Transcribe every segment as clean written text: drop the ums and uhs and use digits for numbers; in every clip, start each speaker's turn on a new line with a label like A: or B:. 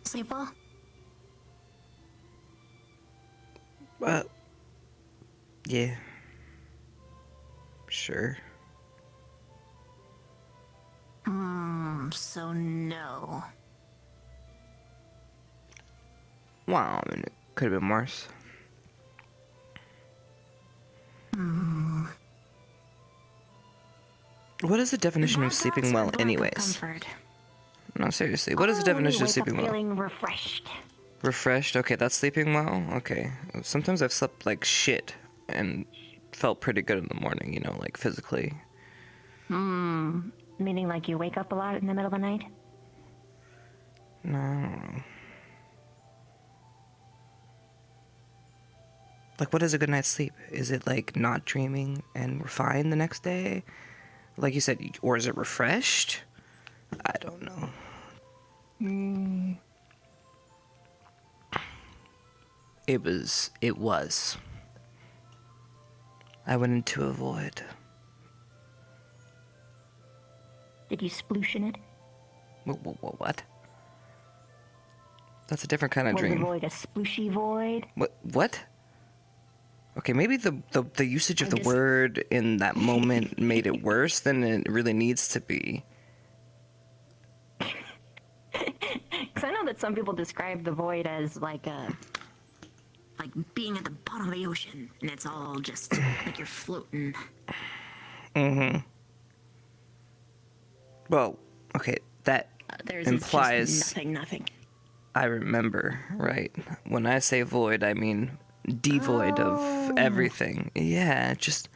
A: Sleep well?
B: Well, yeah. Sure.
A: So no.
B: Well, I mean, it could have been worse. What is the definition of sleeping well, anyways? No, seriously, what is the definition of sleeping well?
A: Feeling refreshed.
B: Refreshed? Okay, that's sleeping well? Okay. Sometimes I've slept like shit and felt pretty good in the morning, you know, like physically.
A: Meaning like you wake up a lot in the middle of the night?
B: No, I don't know. Like, what is a good night's sleep? Is it like not dreaming and we're fine the next day? Like you said, or is it refreshed? I don't know. It was. I went into a void.
A: Did you sploosh in it?
B: What? That's a different kind of
A: Was
B: dream.
A: the void a splooshy void?
B: What? Okay, maybe the usage of the word in that moment made it worse than it really needs to be.
A: Because I know that some people describe the void as like being at the bottom of the ocean, and it's all just like you're floating.
B: Well, okay, that
A: There's
B: implies
A: nothing.
B: I remember, right? When I say void, I mean devoid of everything. Yeah, just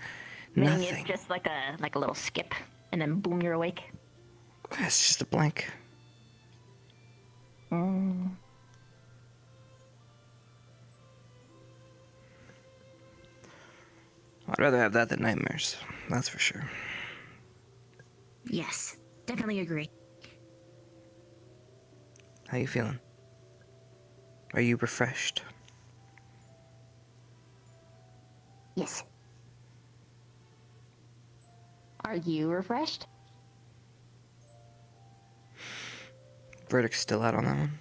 A: Meaning
B: nothing.
A: it's just like a little skip, and then boom, you're awake.
B: It's just a blank. I'd rather have that than nightmares. That's for sure.
A: Yes, definitely agree.
B: How you feeling? Are you refreshed?
A: Yes. Are you refreshed?
B: Verdict's still out on that one.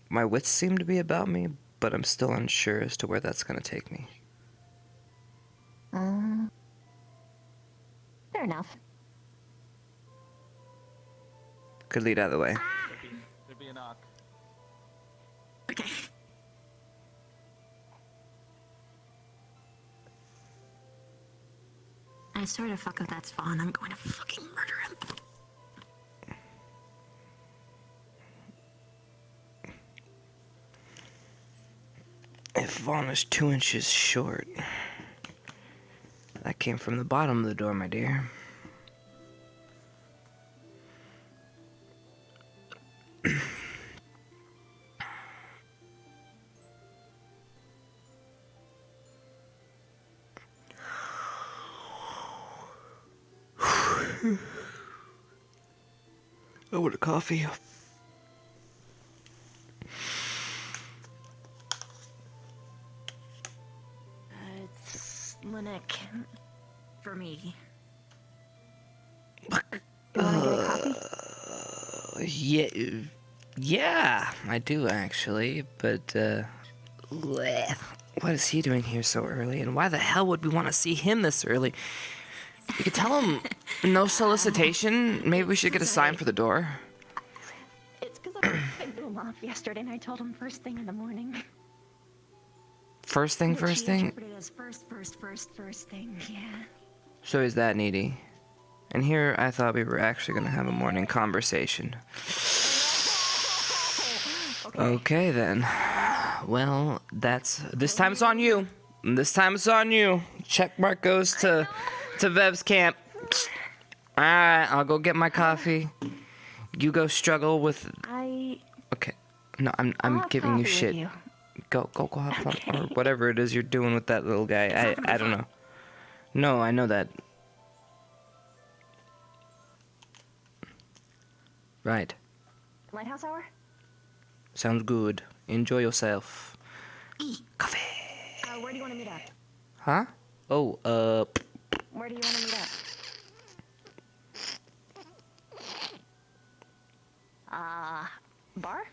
B: My wits seem to be about me, but I'm still unsure as to where that's gonna take me.
A: Fair enough.
B: Could lead either way.
C: There'd be a knock.
A: Okay. I swear to fuck if that's Vaughn, I'm going to fucking murder him.
B: If Vaughn is 2 inches short, that came from the bottom of the door, my dear. I want a coffee.
A: It's Linux for me.
B: Yeah, I do actually, but, bleh. What is he doing here so early, and why the hell would we want to see him this early? You could tell him no solicitation. Maybe we should get a sign for the door.
A: It's because I threw him off yesterday and I told him first thing in the morning.
B: First thing?
A: First thing, yeah.
B: So he's that needy. And here I thought we were actually going to have a morning conversation. Okay then. Well, this time it's on you. This time it's on you. Checkmark goes to Vev's camp. Alright, I'll go get my coffee. You go struggle with... Okay. No, I'm giving you shit. Go have fun. Okay. Or whatever it is you're doing with that little guy. I don't know. No, I know that. Right.
A: Lighthouse hour?
B: Sounds good. Enjoy yourself. Coffee.
A: Where do you want to meet up?
B: Huh? Oh,
A: Where do you want to meet up? Bar?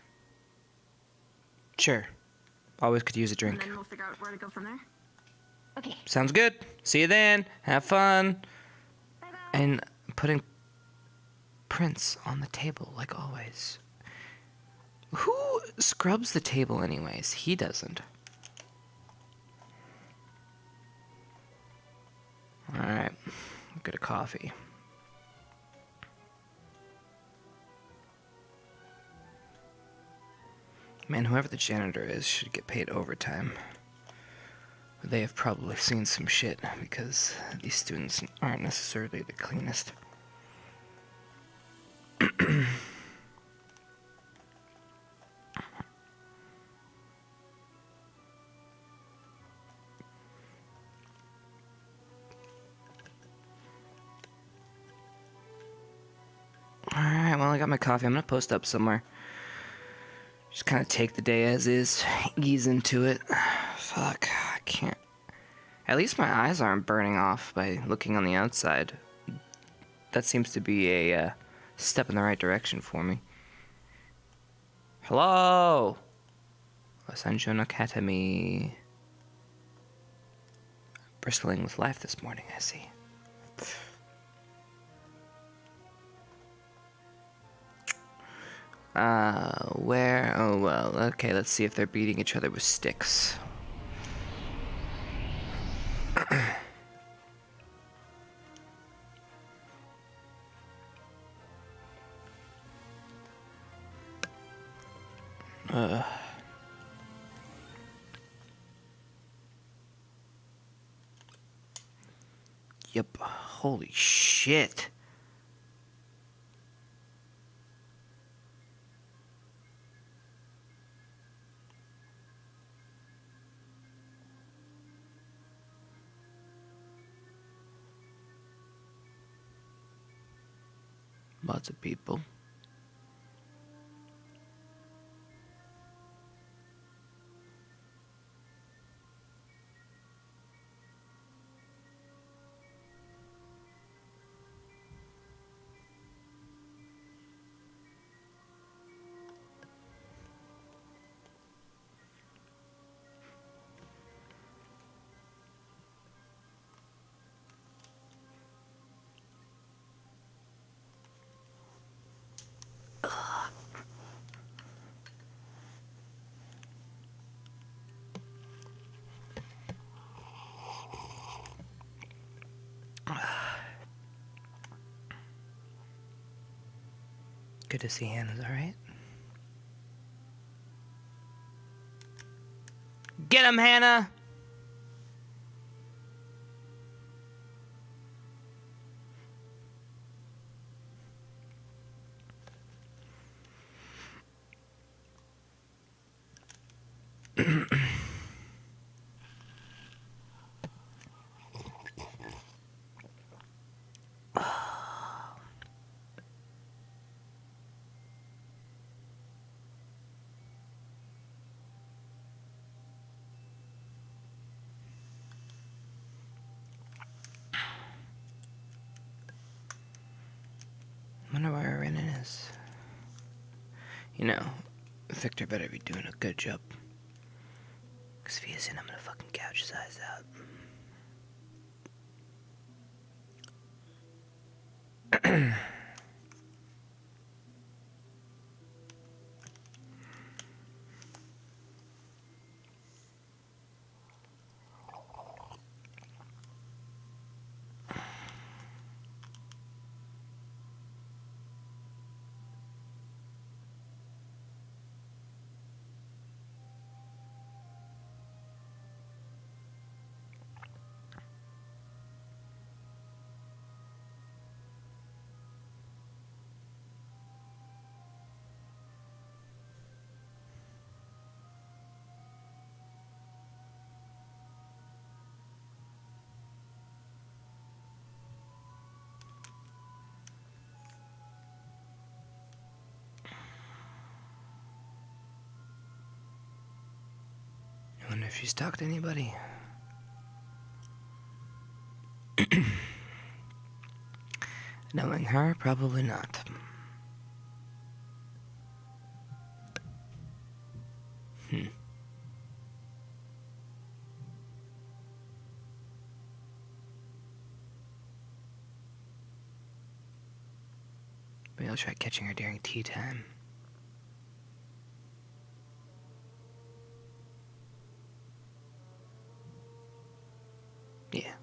B: sure. Always could use a
A: And
B: drink.
A: then we'll figure out where to go from there. Okay.
B: Sounds good. See you then. Have fun.
A: Bye-bye.
B: And putting prints on the table, like always. Who scrubs the table anyways? He doesn't. Alright. Get a coffee. Man, whoever the janitor is should get paid overtime. They have probably seen some shit, because these students aren't necessarily the cleanest. Alright, well, I got my coffee. I'm gonna post up somewhere. Just kind of take the day as is, ease into it. Fuck, I can't. At least my eyes aren't burning off by looking on the outside. That seems to be a step in the right direction for me. Hello? Ascension Academy. Bristling with life this morning, I see. Where? Oh, well, okay, let's see if they're beating each other with sticks. Yep, holy shit. Lots of people. Good to see Hannah's alright. Get him, Hannah! Wonder where Renan is. You know, Victor better be doing a good job. Cause if he isn't, I'm gonna fucking gouge his eyes out. wonder if she's talked to anybody. Knowing her, probably not. Maybe I'll try catching her during tea time. Yeah.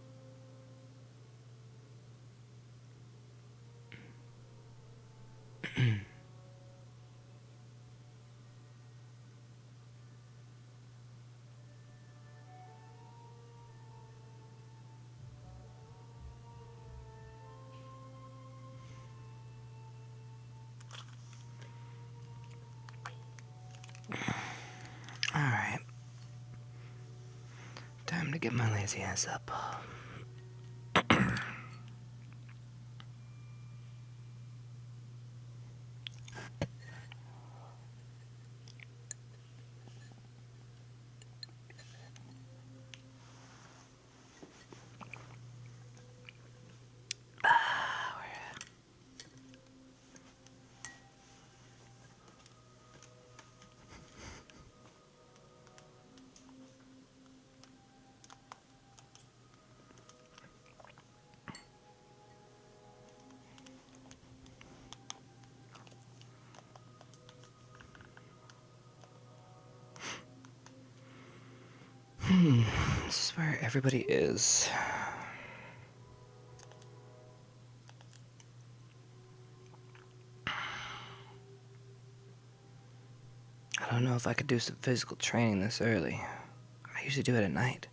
B: Alright. Time to get my lazy ass up. This is where everybody is. I don't know if I could do some physical training this early. I usually do it at night.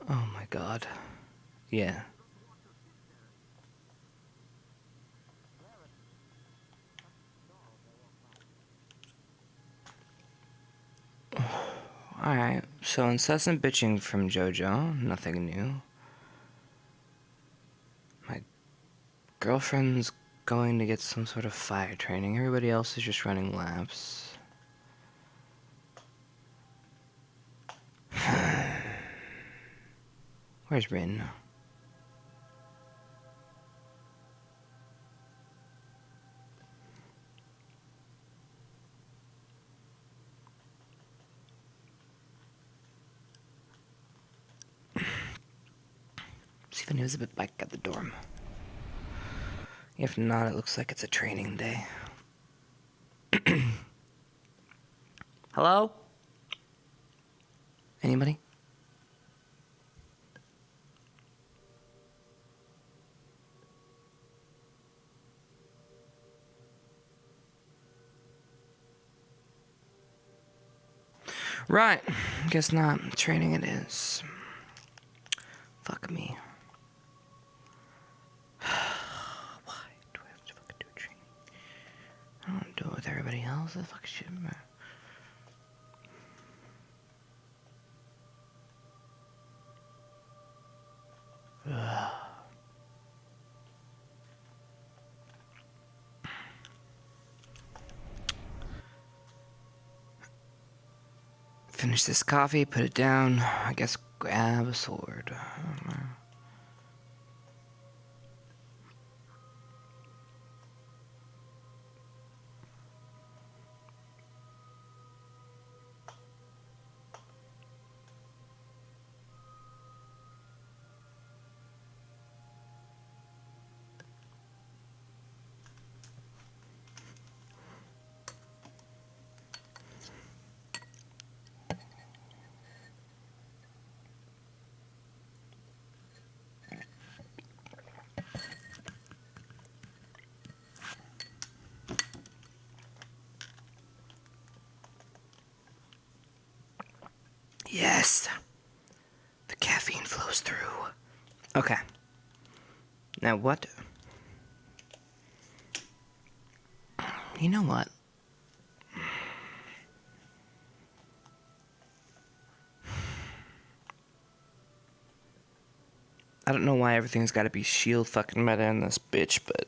B: Oh my god. Yeah. Alright, so incessant bitching from JoJo, nothing new. My girlfriend's going to get some sort of fire training. Everybody else is just running laps. Where's Rin? See if anyone's a bit back at the dorm. If not, it looks like it's a training day. Hello? Anybody? Right. Guess not. Training it is. Fuck me. Why do I have to fucking do training? I don't do it with everybody else. The fuck shit, man. Finish this coffee, put it down. I guess grab a sword. Yes. The caffeine flows through. Okay. Now what? You know what? I don't know why everything's gotta be shield fucking meta in this bitch, but...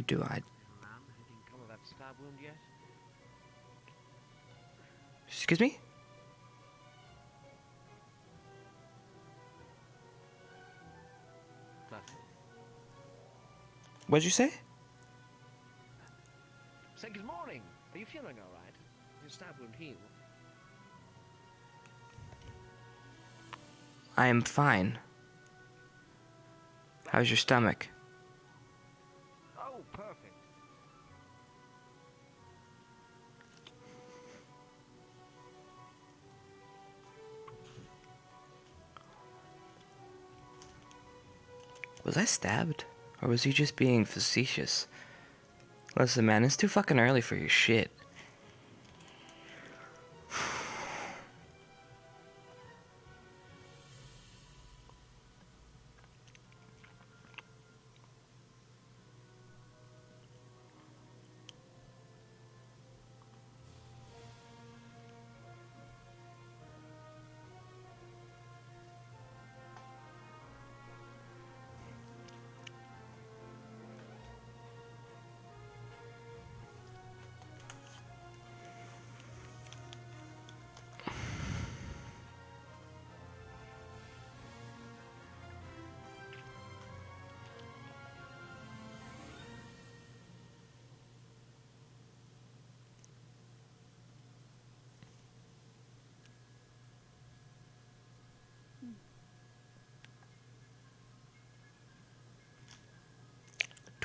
B: Do I... Excuse me? What'd you say?
C: Say good morning. Are you feeling all right? Your stab wound healed.
B: I am fine. How's your stomach?
C: Oh, perfect.
B: Was I stabbed? Or was he just being facetious? Listen, man, it's too fucking early for your shit.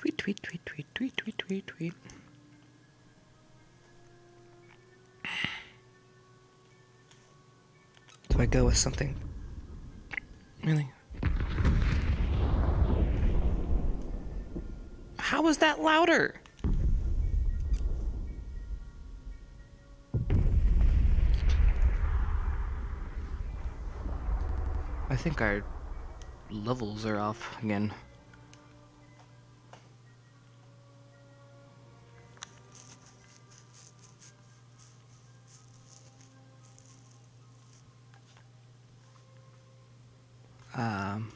B: Tweet, tweet, tweet, tweet, tweet, tweet, tweet, tweet. Do I go with something? Really? How is that louder? I think our levels are off again. Um...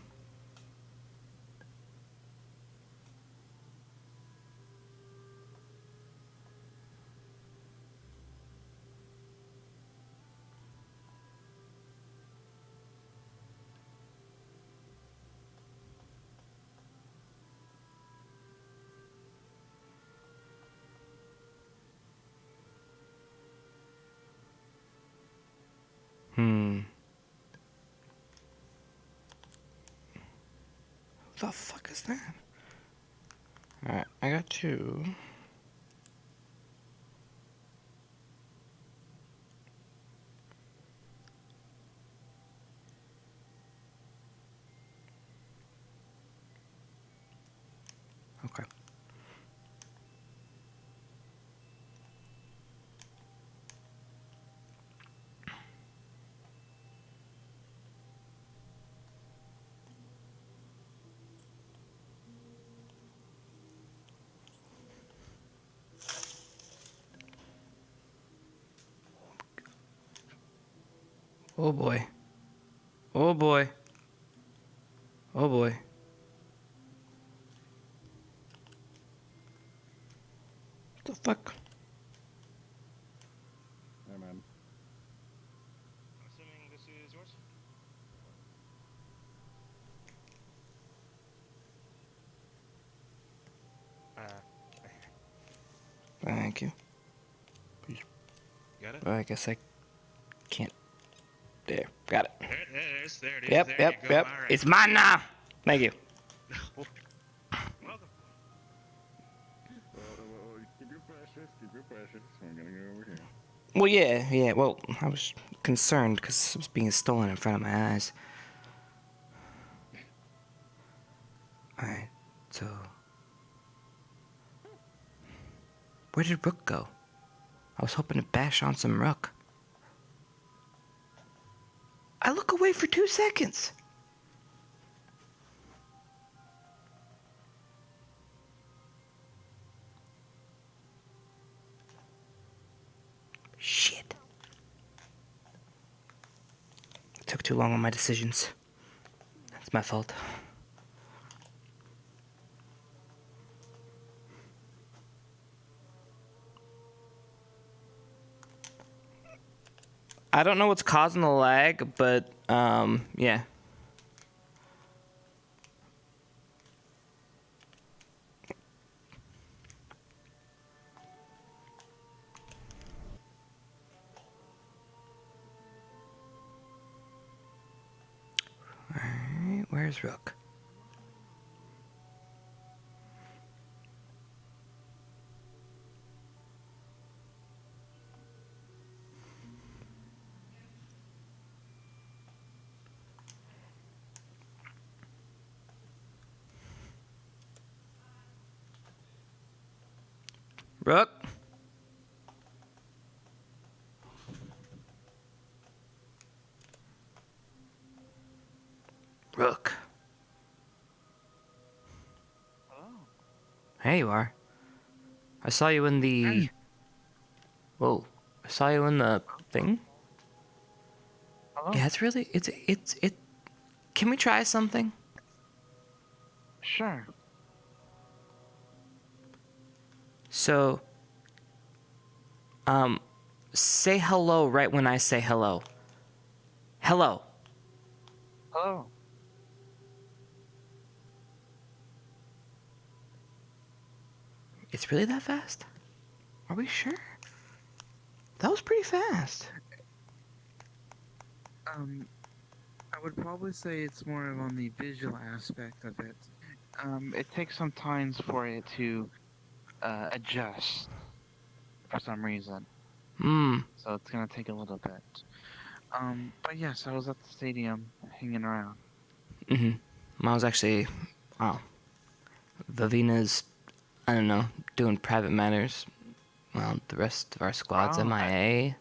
B: What the fuck is that? Alright, I got two. Okay. Oh boy. Oh boy. Oh boy. What the fuck?
D: Hey, man.
C: I'm assuming this is yours?
B: Thank you.
C: Got it?
B: Well, I guess I can't. There. Got it.
C: There it is. There it is.
B: Yep,
C: there
B: yep,
C: you go.
B: yep.
C: All right.
B: It's mine now. Thank you.
C: Welcome.
D: Keep your precious. Keep your precious. I'm gonna go over here.
B: Well, yeah. Well, I was concerned because it was being stolen in front of my eyes. Alright, so... Where did Rook go? I was hoping to bash on some Rook. I look away for 2 seconds. Shit. too long on my decisions. That's my fault. I don't know what's causing the lag, but yeah. Alright, where's Rook? Rook? Rook.
E: Hello.
B: Hey, you are. I saw you in the... Whoa. I saw you in the thing?
E: Hello.
B: Yeah, it's really... It's... Can we try something?
E: Sure.
B: So... Say hello right when I say hello. Hello.
E: Hello.
B: It's really that fast? Are we sure? That was pretty fast.
E: I would probably say it's more of on the visual aspect of it. It takes some time for it to adjust for some reason,
B: Hmm.
E: so it's gonna take a little bit. But yes, I was at the stadium hanging around.
B: I was actually... Wow. Vavina's... I don't know, doing private matters. Well, the rest of our squad's
E: Oh,
B: MIA.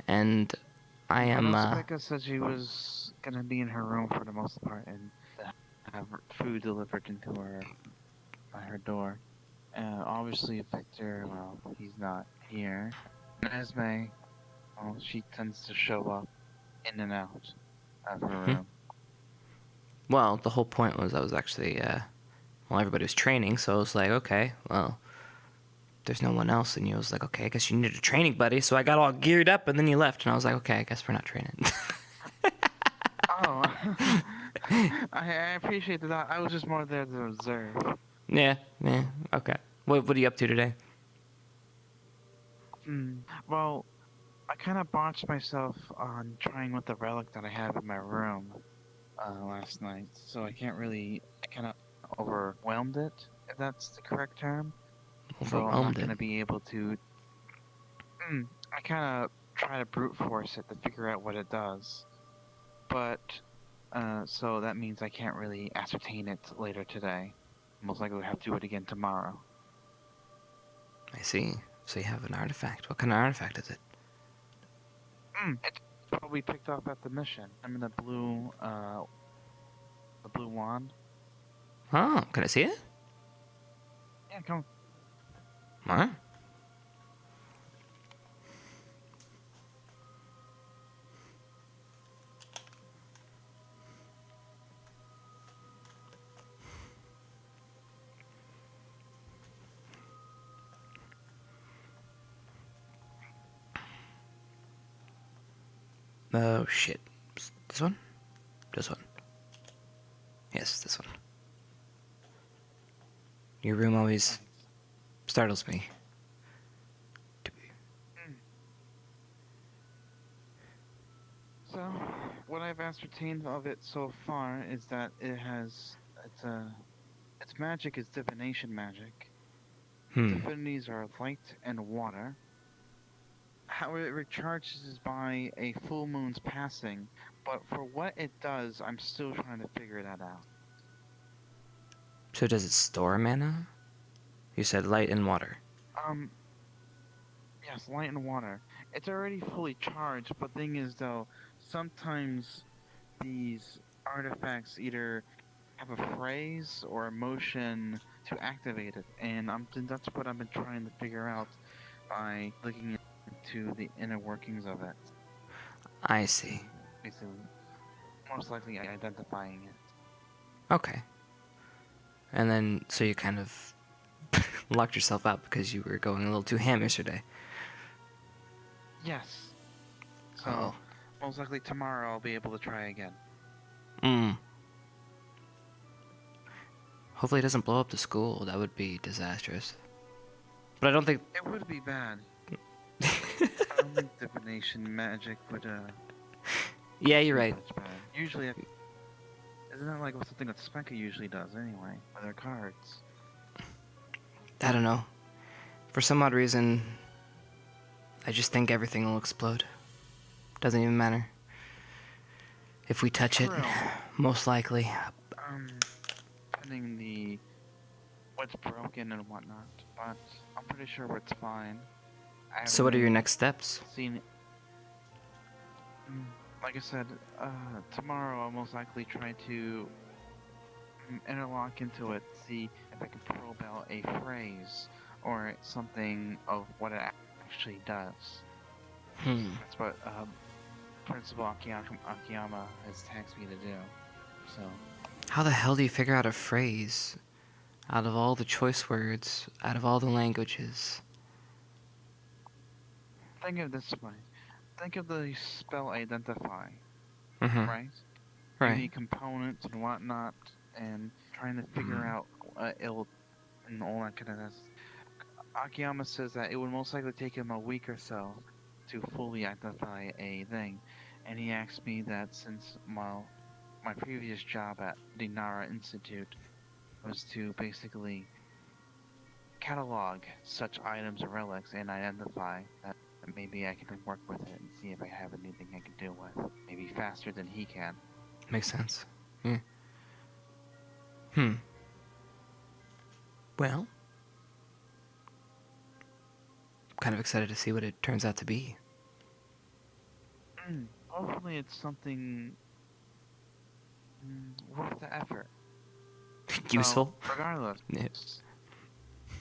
B: And I
E: I
B: am,
E: know Becca said she was gonna be in her room for the most part and have food delivered into her by her door. Obviously, Victor, well, he's not here. And Esme, well, she tends to show up in and out of her room.
B: Well, the whole point was I was actually, well, everybody was training, so I was like, okay, well, there's no one else. And you was like, okay, I guess you needed a training buddy. So I got all geared up, and then you left, and I was like, okay, I guess we're not training.
E: Oh, I appreciate that. I was just more there to observe.
B: yeah, okay. What are you up to today?
E: Well, I kind of botched myself on trying with the relic that I have in my room last night, so I kind of overwhelmed it, if that's the correct term. So I'm not
B: Overwhelmed
E: going to
B: it.
E: be able to. I kind of try to brute force it to figure out what it does, but so that means I can't really ascertain it later today. Most likely, we'll have to do it again tomorrow.
B: I see. So you have an artifact. What kind of artifact is it?
E: It's probably picked up at the mission. I'm in the blue wand.
B: Oh, can I see it?
E: Yeah, come.
B: Alright. Oh, shit. This one? This one. Yes, this one. Your room always startles me.
E: So, what I've ascertained of it so far is that its magic is divination magic. Its affinities are light and water. How it recharges by a full moon's passing, but for what it does, I'm still trying to figure that out.
B: So does it store mana? You said light and water.
E: Yes, light and water. It's already fully charged, but thing is though, sometimes these artifacts either have a phrase or a motion to activate it, and that's what I've been trying to figure out by looking into the inner workings of it.
B: I see.
E: Basically, most likely identifying it.
B: Okay. And then, so you kind of locked yourself out because you were going a little too ham yesterday.
E: Yes. So,
B: Oh.
E: most likely tomorrow I'll be able to try again.
B: Hopefully it doesn't blow up the school. That would be disastrous. But I don't think...
E: It would be bad. I don't think divination magic would,
B: Yeah, you're
E: be
B: right.
E: much bad. Usually, isn't that like something that Spenka usually does anyway, with her cards?
B: I don't know. For some odd reason, I just think everything will explode. Doesn't even matter. If we touch it,
E: True.
B: most likely.
E: Depending the what's broken and whatnot, but I'm pretty sure it's fine. I
B: So what are
E: haven't
B: your next steps?
E: seen? Like I said, tomorrow I'll most likely try to interlock into it, see if I can probe out a phrase or something of what it actually does. That's what Principal Akiyama has tasked me to do. So,
B: How the hell do you figure out a phrase? Out of all the choice words, out of all the languages.
E: think of it this way. Think of the spell identify,
B: Mm-hmm.
E: right?
B: Right.
E: Any components and whatnot, and trying to figure out ill and all that kind of stuff. Akiyama says that it would most likely take him a week or so to fully identify a thing, and he asked me that since my previous job at the Nara Institute was to basically catalog such items or relics and identify that maybe I can work with it and see if I have anything I can deal with, maybe faster than he can.
B: Makes sense. Yeah. Well, I'm kind of excited to see what it turns out to be.
E: Hopefully it's something worth the effort.
B: Useful.
E: Well, regardless.
B: Yeah.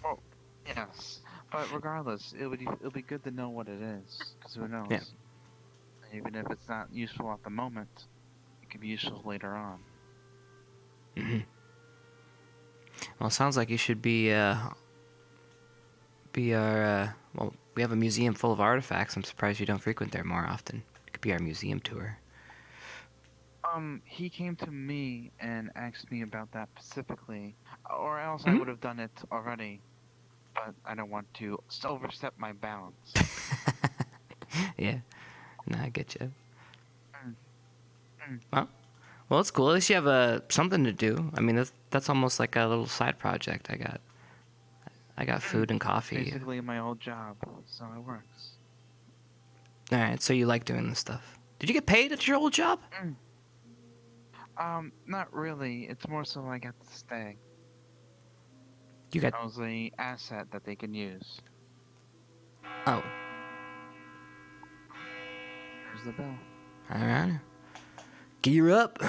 E: Well, yes. But regardless, it'll be good to know what it is, because who knows?
B: Yeah.
E: Even if it's not useful at the moment, it can be useful later on.
B: Well, it sounds like you should be our, well, we have a museum full of artifacts. I'm surprised you don't frequent there more often. It could be our museum tour.
E: He came to me and asked me about that specifically, or else I would have done it already, but I don't want to overstep my bounds.
B: Yeah. No, I get you. Well, it's cool. At least you have something to do. I mean, that's almost like a little side project I got. I got food and coffee.
E: Basically my old job, so it works.
B: All right, so you like doing this stuff. Did you get paid at your old job?
E: Not really. It's more so I got to stay.
B: You got...
E: I was an asset that they can use.
B: Oh.
E: There's the bell.
B: All right. Gear up.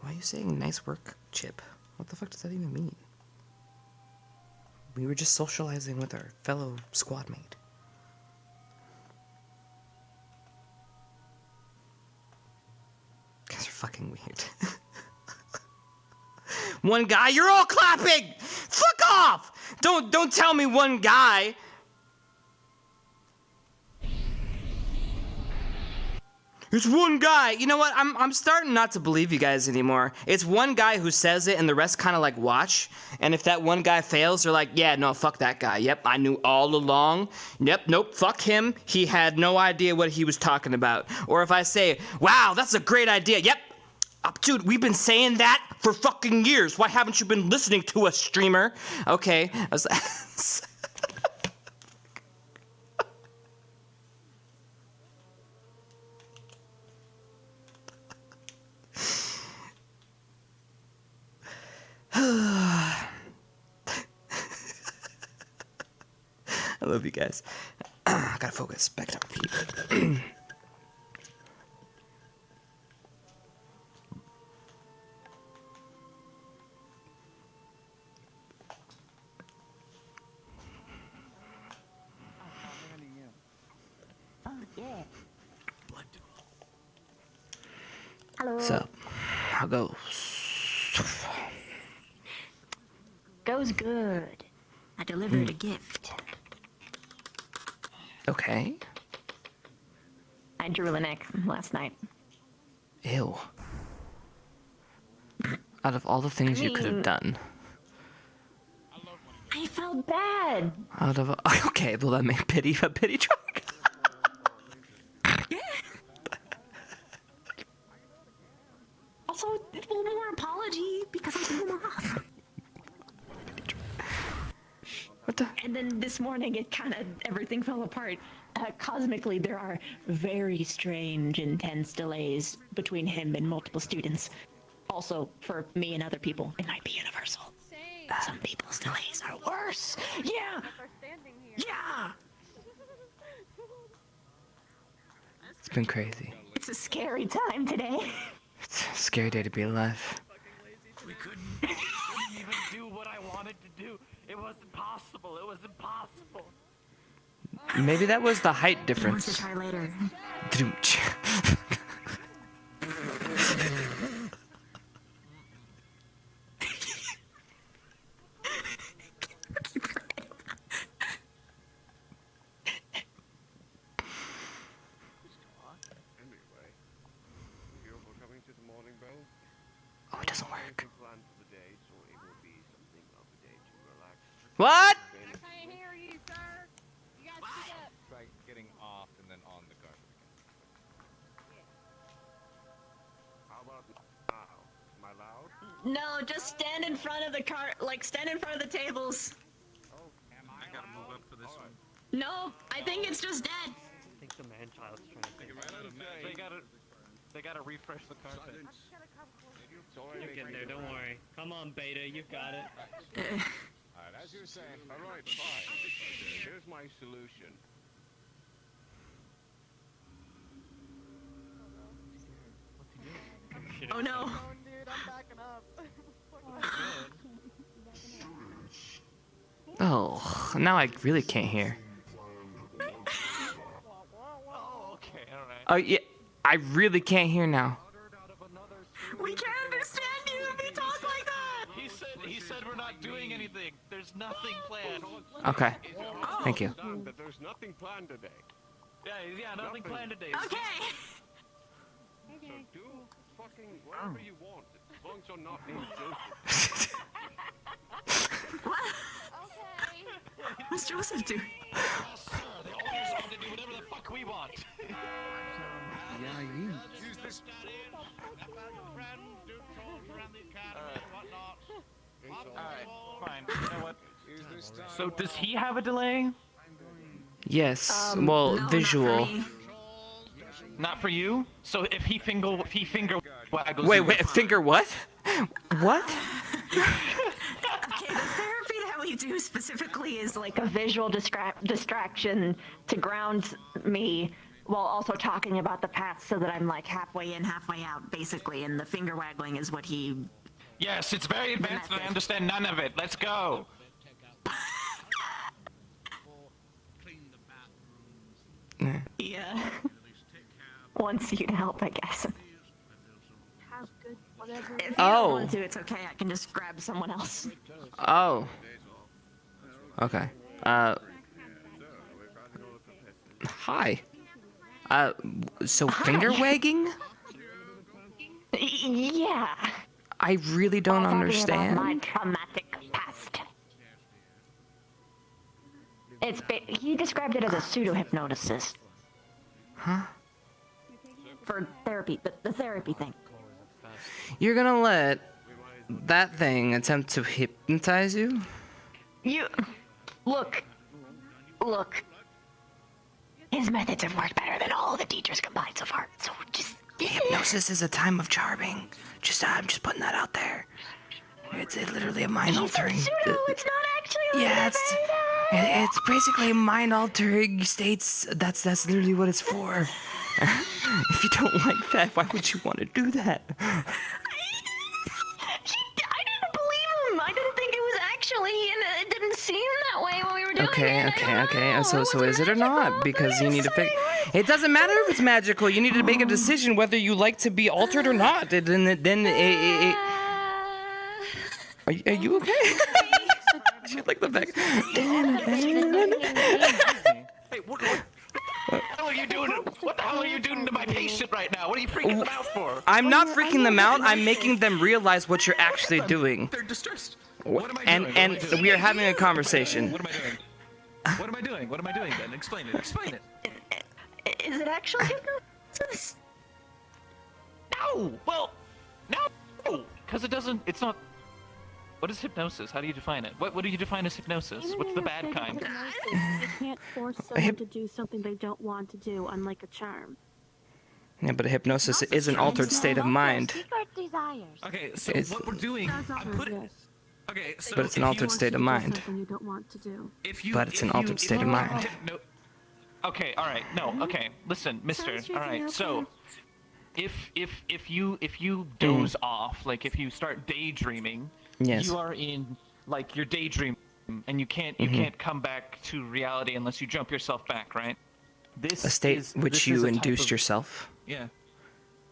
B: Why are you saying nice work, Chip? What the fuck does that even mean? We were just socializing with our fellow squad mate. You guys are fucking weird. One guy, you're all clapping! Fuck off! Don't tell me one guy. It's one guy. You know what? I'm starting not to believe you guys anymore. It's one guy who says it and the rest kind of like watch. And if that one guy fails, they're like, yeah, no, fuck that guy. Yep, I knew all along. Yep, nope, fuck him. He had no idea what he was talking about. Or if I say, wow, that's a great idea. Yep. Dude, we've been saying that for fucking years. Why haven't you been listening to us, streamer? Okay. I was I love you guys. I gotta focus. Back to repeat.
A: Oh, yeah. Hello.
B: So, I'll go.
A: Goes good. I delivered a gift.
B: Okay.
A: I drew an egg last night.
B: Ew. Out of all the things you could have
A: mean-
B: done.
A: I felt bad.
B: Out of okay, well that made pity a pity truck.
A: Also, a little more apology because I threw him off.
B: What the?
A: And then this morning, it kind of everything fell apart. Cosmically, there are very strange, intense delays between him and multiple students. Also, for me and other people, it might be universal. Some people's delays are worse. Yeah. Yeah.
B: It's been crazy.
A: It's a scary time today.
B: It's a scary day to be alive.
F: We couldn't even do what I wanted to do. It was impossible. It was impossible.
B: Maybe that was the height
A: He wants to
B: difference.
A: try later.
D: Anyway, you're coming to the morning bell.
B: Oh, it doesn't work.
D: Plan for the day, so it will be something of a day to relax.
B: What?
G: I can't hear you, sir. You gotta speak up.
H: Try getting off and then on the carpet again.
D: How about now? Am I loud?
A: No, just stand in front of the car, like stand in front of the tables.
H: I gotta move up for this one.
A: No, I think it's just dead.
C: I think the man-child's trying to think.
F: They gotta refresh the carpet.
C: You're getting there, don't worry. Come on, Beta, you got it.
D: Alright, as you were saying. Alright, fine. Here's my solution.
A: Oh no.
G: Dude, I'm backing up.
B: Oh, now I really can't hear.
F: Oh, okay, alright.
B: Oh yeah, I really can't hear now.
A: We can't understand you if you talk like that.
F: He said we're not doing anything. There's nothing planned.
B: Okay, thank you.
D: That there's nothing planned today.
F: Yeah, nothing planned today.
A: Okay.
D: So do fucking whatever you want, as long as you're not named Joseph.
G: Okay.
A: What's Joseph doing?
F: They always want to do whatever the fuck we want.
E: Yeah, you.
F: Alright, fine. You know what? So does he have a delay?
B: Yes, well,
A: No, not for
B: visual.
A: me.
F: Not for you? So if he finger waggles
B: Wait,
F: you-
B: wait, finger what? What?
A: Okay, the therapy that we do specifically is like a visual distraction to ground me while also talking about the past so that I'm like halfway in, halfway out, basically, and the finger waggling is what he...
F: Yes, it's very advanced and I
A: method.
F: understand none of it. Let's go.
A: Yeah. Wants you to help, I guess.
G: How's good? Whatever.
A: If you
B: Oh.
A: don't want to, it's okay. I can just grab someone else.
B: Oh. Okay. Hi. So finger wagging?
A: Yeah.
B: I really don't
A: While talking about my
B: understand.
A: traumatic past. He described it as a pseudo-hypnosis.
B: Huh?
A: For therapy, the therapy thing.
B: You're gonna let that thing attempt to hypnotize you?
A: Look. His methods have worked better than all the teachers combined so far, so just...
B: Hypnosis is a time of charming. I'm just putting that out there. It's literally a mind
A: He said
B: altering.
A: pseudo, it's not actually like
B: Yeah,
A: a
B: it's-
A: beta.
B: It's basically mind-altering states. That's literally what it's for. If you don't like that, why would you want to do that?
A: I didn't believe him. I didn't think it was actually, and it didn't seem that way when we were doing it.
B: Okay. So is it or not? Because you need to fix. It doesn't matter if it's magical. You need to make a decision whether you like to be altered or not. Are you okay? She like the back.
F: Hey, what the hell are you doing? What the hell are you doing to my patient right now? What are you freaking them out for?
B: I'm not freaking them out. I'm making them realize what you're actually doing.
F: They're distressed. What am I doing?
B: And we are having a conversation.
F: What am I doing? What am I doing? What am I doing then? Explain it. Explain it.
A: Is it actually hypnosis?
F: No! Well, no! Because it doesn't, it's not... What is hypnosis? How do you define it? What do you define as hypnosis? What's the bad kind?
I: You can't force someone to do something they don't want to do, unlike a charm.
B: Yeah, but a hypnosis is an altered state of mind.
I: Secret desires.
F: Okay, so what we're doing... I'm putting... Okay, so
B: But it's an altered state of mind.
I: Something you don't want to do.
B: But it's an altered state of mind.
F: Okay, all right. No, okay. Listen, mister. All right. So if you doze off, like if you start daydreaming,
B: Yes.
F: you are in like you're daydreaming and you can't come back to reality unless you jump yourself back, right? This
B: A state
F: is,
B: which
F: this
B: you
F: is a type
B: induced
F: of-
B: yourself.
F: Yeah.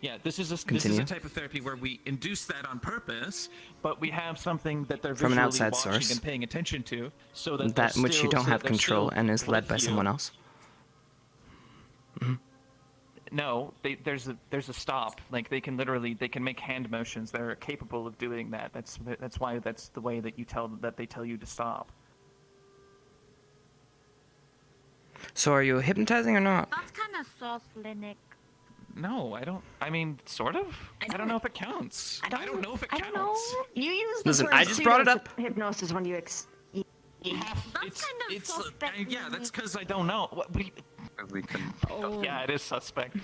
F: Yeah, this is a
B: Continue.
F: type of therapy where we induce that on purpose, but we have something that they're
B: From an
F: visually
B: outside
F: watching
B: source.
F: and paying attention to, so that
B: That
F: they're
B: which you
F: still-
B: don't
F: so
B: have
F: they're
B: control
F: still
B: and is led
F: with
B: by
F: you.
B: someone else.
F: No, there's a stop. Like they can make hand motions. They're capable of doing that. That's why that's the way that they tell you to stop.
B: So are you hypnotizing or not?
I: That's kind of soft, Linux.
F: No, I don't. I mean, sort of. I don't know if it counts. I don't know if it counts.
A: I don't know. You use the
B: Listen,
A: word
B: I just brought it up.
A: hypnosis when you
F: It's yeah. That's because I don't know. What do you,
E: We can
F: yeah, it is suspect.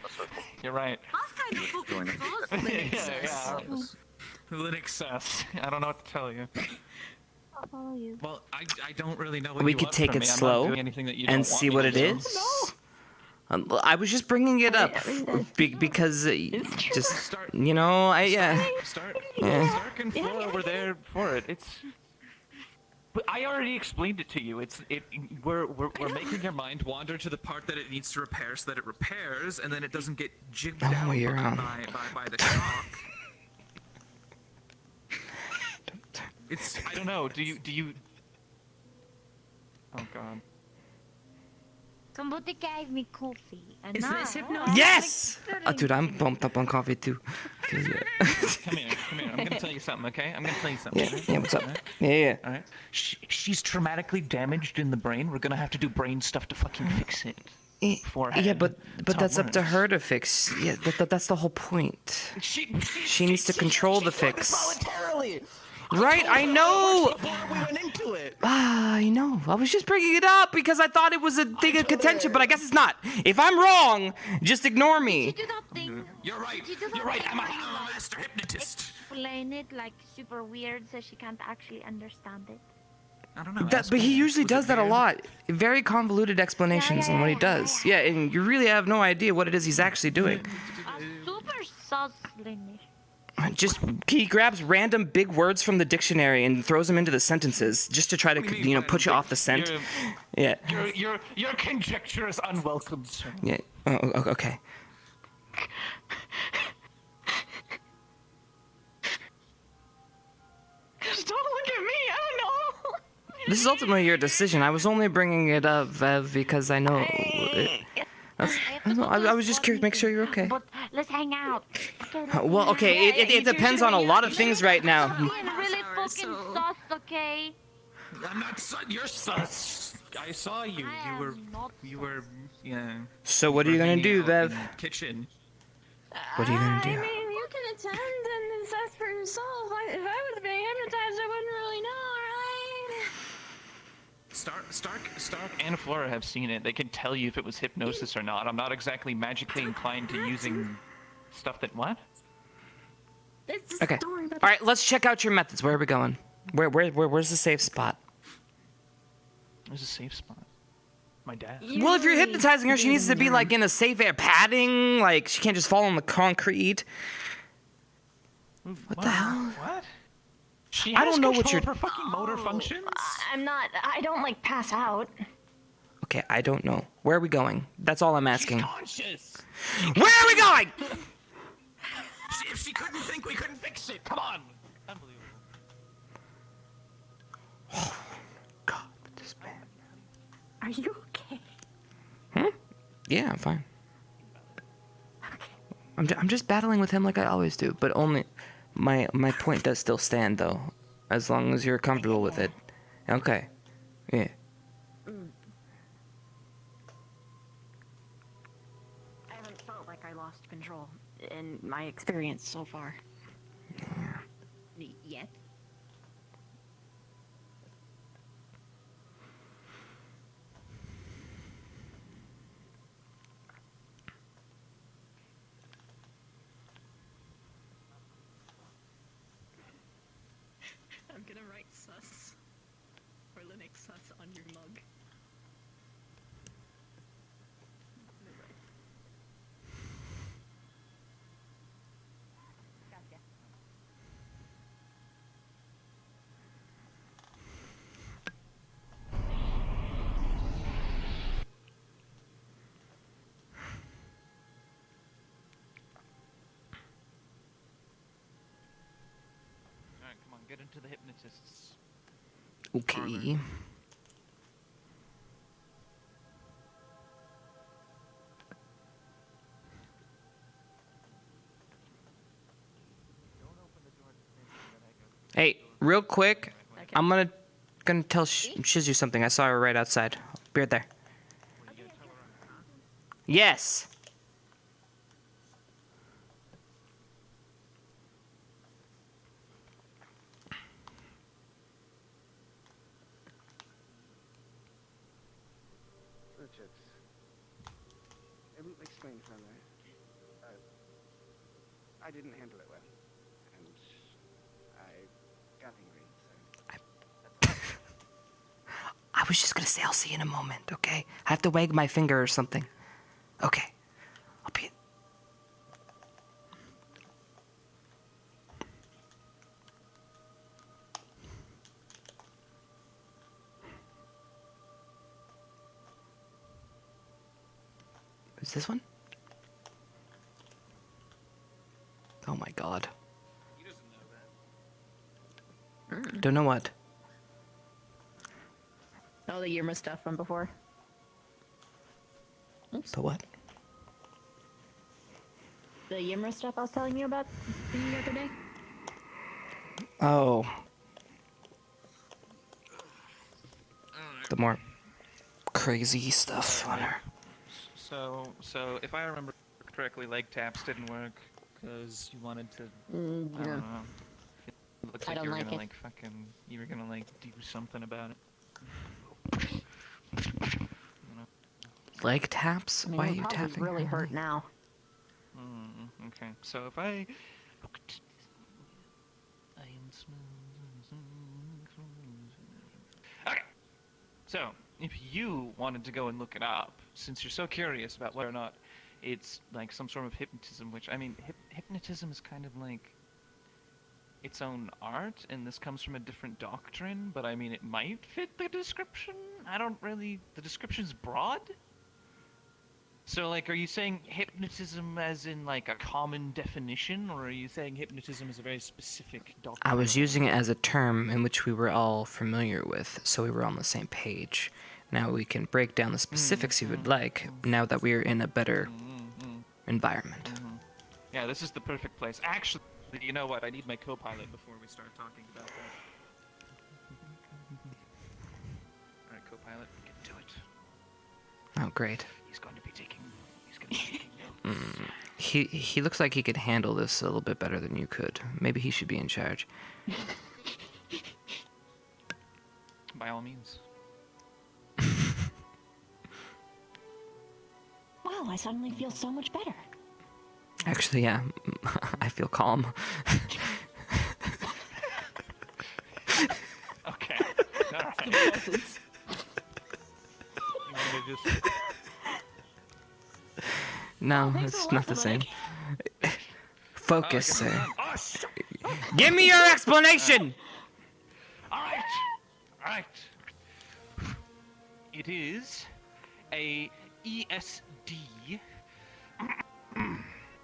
F: You're right.
I: That's kind of
E: join it.
F: yeah. Linux says. I don't know what to tell you.
I: I'll follow you.
F: Well, I don't really know what
B: We
F: you
B: could
F: want
B: take
F: from
B: it
F: me. I'm not
B: slow
F: doing anything that you
B: and
F: don't
B: see
F: want
B: what
F: me
B: it
F: to do.
B: is. I was just bringing it up because just
F: Start.
B: you know
F: Start and
A: Yeah,
F: Flora were there for it. But I already explained it to you. We're making your mind wander to the part that it needs to repair, so that it repairs, and then it doesn't get jigged out by the shock. I don't know. Do you? Oh God.
I: Somebody gave me coffee. And
A: Is
I: now
A: this hypnosis?
B: yes. Dude, I'm pumped up on coffee too.
F: Come here. I'm gonna tell you something, okay? I'm gonna tell you something.
B: Yeah. What's up? Yeah.
F: All right. She's traumatically damaged in the brain. We're gonna have to do brain stuff to fucking fix it. Forehead.
B: Yeah, but
F: how
B: that's
F: it
B: up to
F: works.
B: her to fix. Yeah, that's the whole point.
F: She
B: needs to control the
F: she did it
B: fix.
F: voluntarily.
B: Right, I know.
F: Before we went into it.
B: I know. I was just bringing it up because I thought it was a thing of contention, but I guess it's not. If I'm wrong, just ignore me.
I: you do that thing.
F: You're right.
I: You do that
F: You're right.
I: thing
F: I'm a
I: where you, like,
F: master hypnotist.
I: Explain it like super weird so she can't actually understand it.
F: I don't know.
B: But he usually does that a lot. Very convoluted explanations on what he does. Yeah, and you really have no idea what it is he's actually doing.
I: Super sus, Linux.
B: Just he grabs random big words from the dictionary and throws them into the sentences just to try to put you off the scent. Yeah.
F: Your conjecture is unwelcome, sir.
B: Yeah. Oh, okay.
A: Just don't look at me. I don't know.
B: This is ultimately your decision. I was only bringing it up, Vev, because I know. I was just curious, make sure you're okay.
I: But let's hang out.
B: Well, okay, it depends on a lot of things right now.
I: Being really fucking sus, okay?
F: I'm not sus. You're sus. I saw you. You were. Yeah.
B: So what are you gonna do, Vev?
F: Kitchen.
B: What are you gonna do?
A: I mean, you can attend and assess for yourself. If I was being hypnotized, I wouldn't really know, right?
F: Stark and Flora have seen it. They can tell you if it was hypnosis or not. I'm not exactly magically inclined to using stuff that what?
B: Okay. All right, let's check out your methods. Where are we going? Where's the safe spot?
F: There's a safe spot. My dad.
B: Well, if you're
A: Usually,
B: hypnotizing her, she needs to be
A: yeah.
B: like in a safe air padding. Like she can't just fall on the concrete.
F: What
B: the hell?
F: What? She
B: I
F: has
B: don't know what
F: control
B: you're-
F: of her fucking motor functions.
A: I'm not. I don't like pass out.
B: Okay, I don't know. Where are we going? That's all I'm asking.
C: Conscious.
B: Where are we going?
F: If she couldn't think, we couldn't fix it. Come on. Unbelievable.
B: God, this man.
I: Are you okay?
B: Yeah, I'm fine. I'm just battling with him like I always do, but only my point does still stand though, as long as you're comfortable with it. Okay. Yeah.
A: I haven't felt like I lost control in my experience so far. Yet. I'm gonna write sus or Linux sus on your mug. Gotcha.
F: Alright, come on, get into the hypnotist's.
B: Okay. Hey, real quick, I'm gonna tell Shizu something. I saw her right outside. Be right there. Yes.
J: So, Chipz, explain further. I didn't handle it well, and I got angry, so...
B: I was just gonna say I'll see you in a moment, okay? I have to wag my finger or something. Okay. I'll be... Is this one? Oh my god.
F: He doesn't know that.
B: Don't know what.
A: Oh, the Yirma stuff from before.
B: The what?
A: The Yimra stuff I was telling you about the other day.
B: Oh. The more crazy stuff on her.
F: So if I remember correctly, leg taps didn't work because you wanted to. I don't know. It looks
A: I
F: like
A: don't
F: you were
A: like
F: gonna
A: it.
F: like fucking. You were gonna like do something about it.
B: Leg taps?
A: I mean,
B: Why are
A: her
B: you
A: problem's
B: tapping?
A: really
B: her
A: hurt
B: leg?
A: now.
F: Okay. So if I am smooth. Okay. So if you wanted to go and look it up, since you're so curious about whether or not it's like some sort of hypnotism, which I mean, hypnotism is kind of like its own art, and this comes from a different doctrine, but I mean, it might fit the description. I don't really. The description's broad. So, like, are you saying hypnotism as in, like, a common definition, or are you saying hypnotism is a very specific doctrine?
B: I was using it as a term in which we were all familiar with, so we were on the same page. Now we can break down the specifics you would like, now that we're in a better environment.
F: Yeah, this is the perfect place. Actually, you know what? I need my co-pilot before we start talking about that. Alright, co-pilot, get to it.
B: Oh, great.
F: He's going to be taking notes.
B: He looks like he could handle this a little bit better than you could. Maybe he should be in charge.
F: By all means.
A: Wow, I suddenly feel so much better.
B: Actually, yeah, I feel calm.
F: Okay. Alright. just.
B: No,
A: thanks
B: it's
A: for
B: not the same.
A: laughing,
B: Focus,
F: I guess
B: sir.
F: I'm done. Oh,
B: Give me your explanation!
F: Alright! Alright. It is a ESD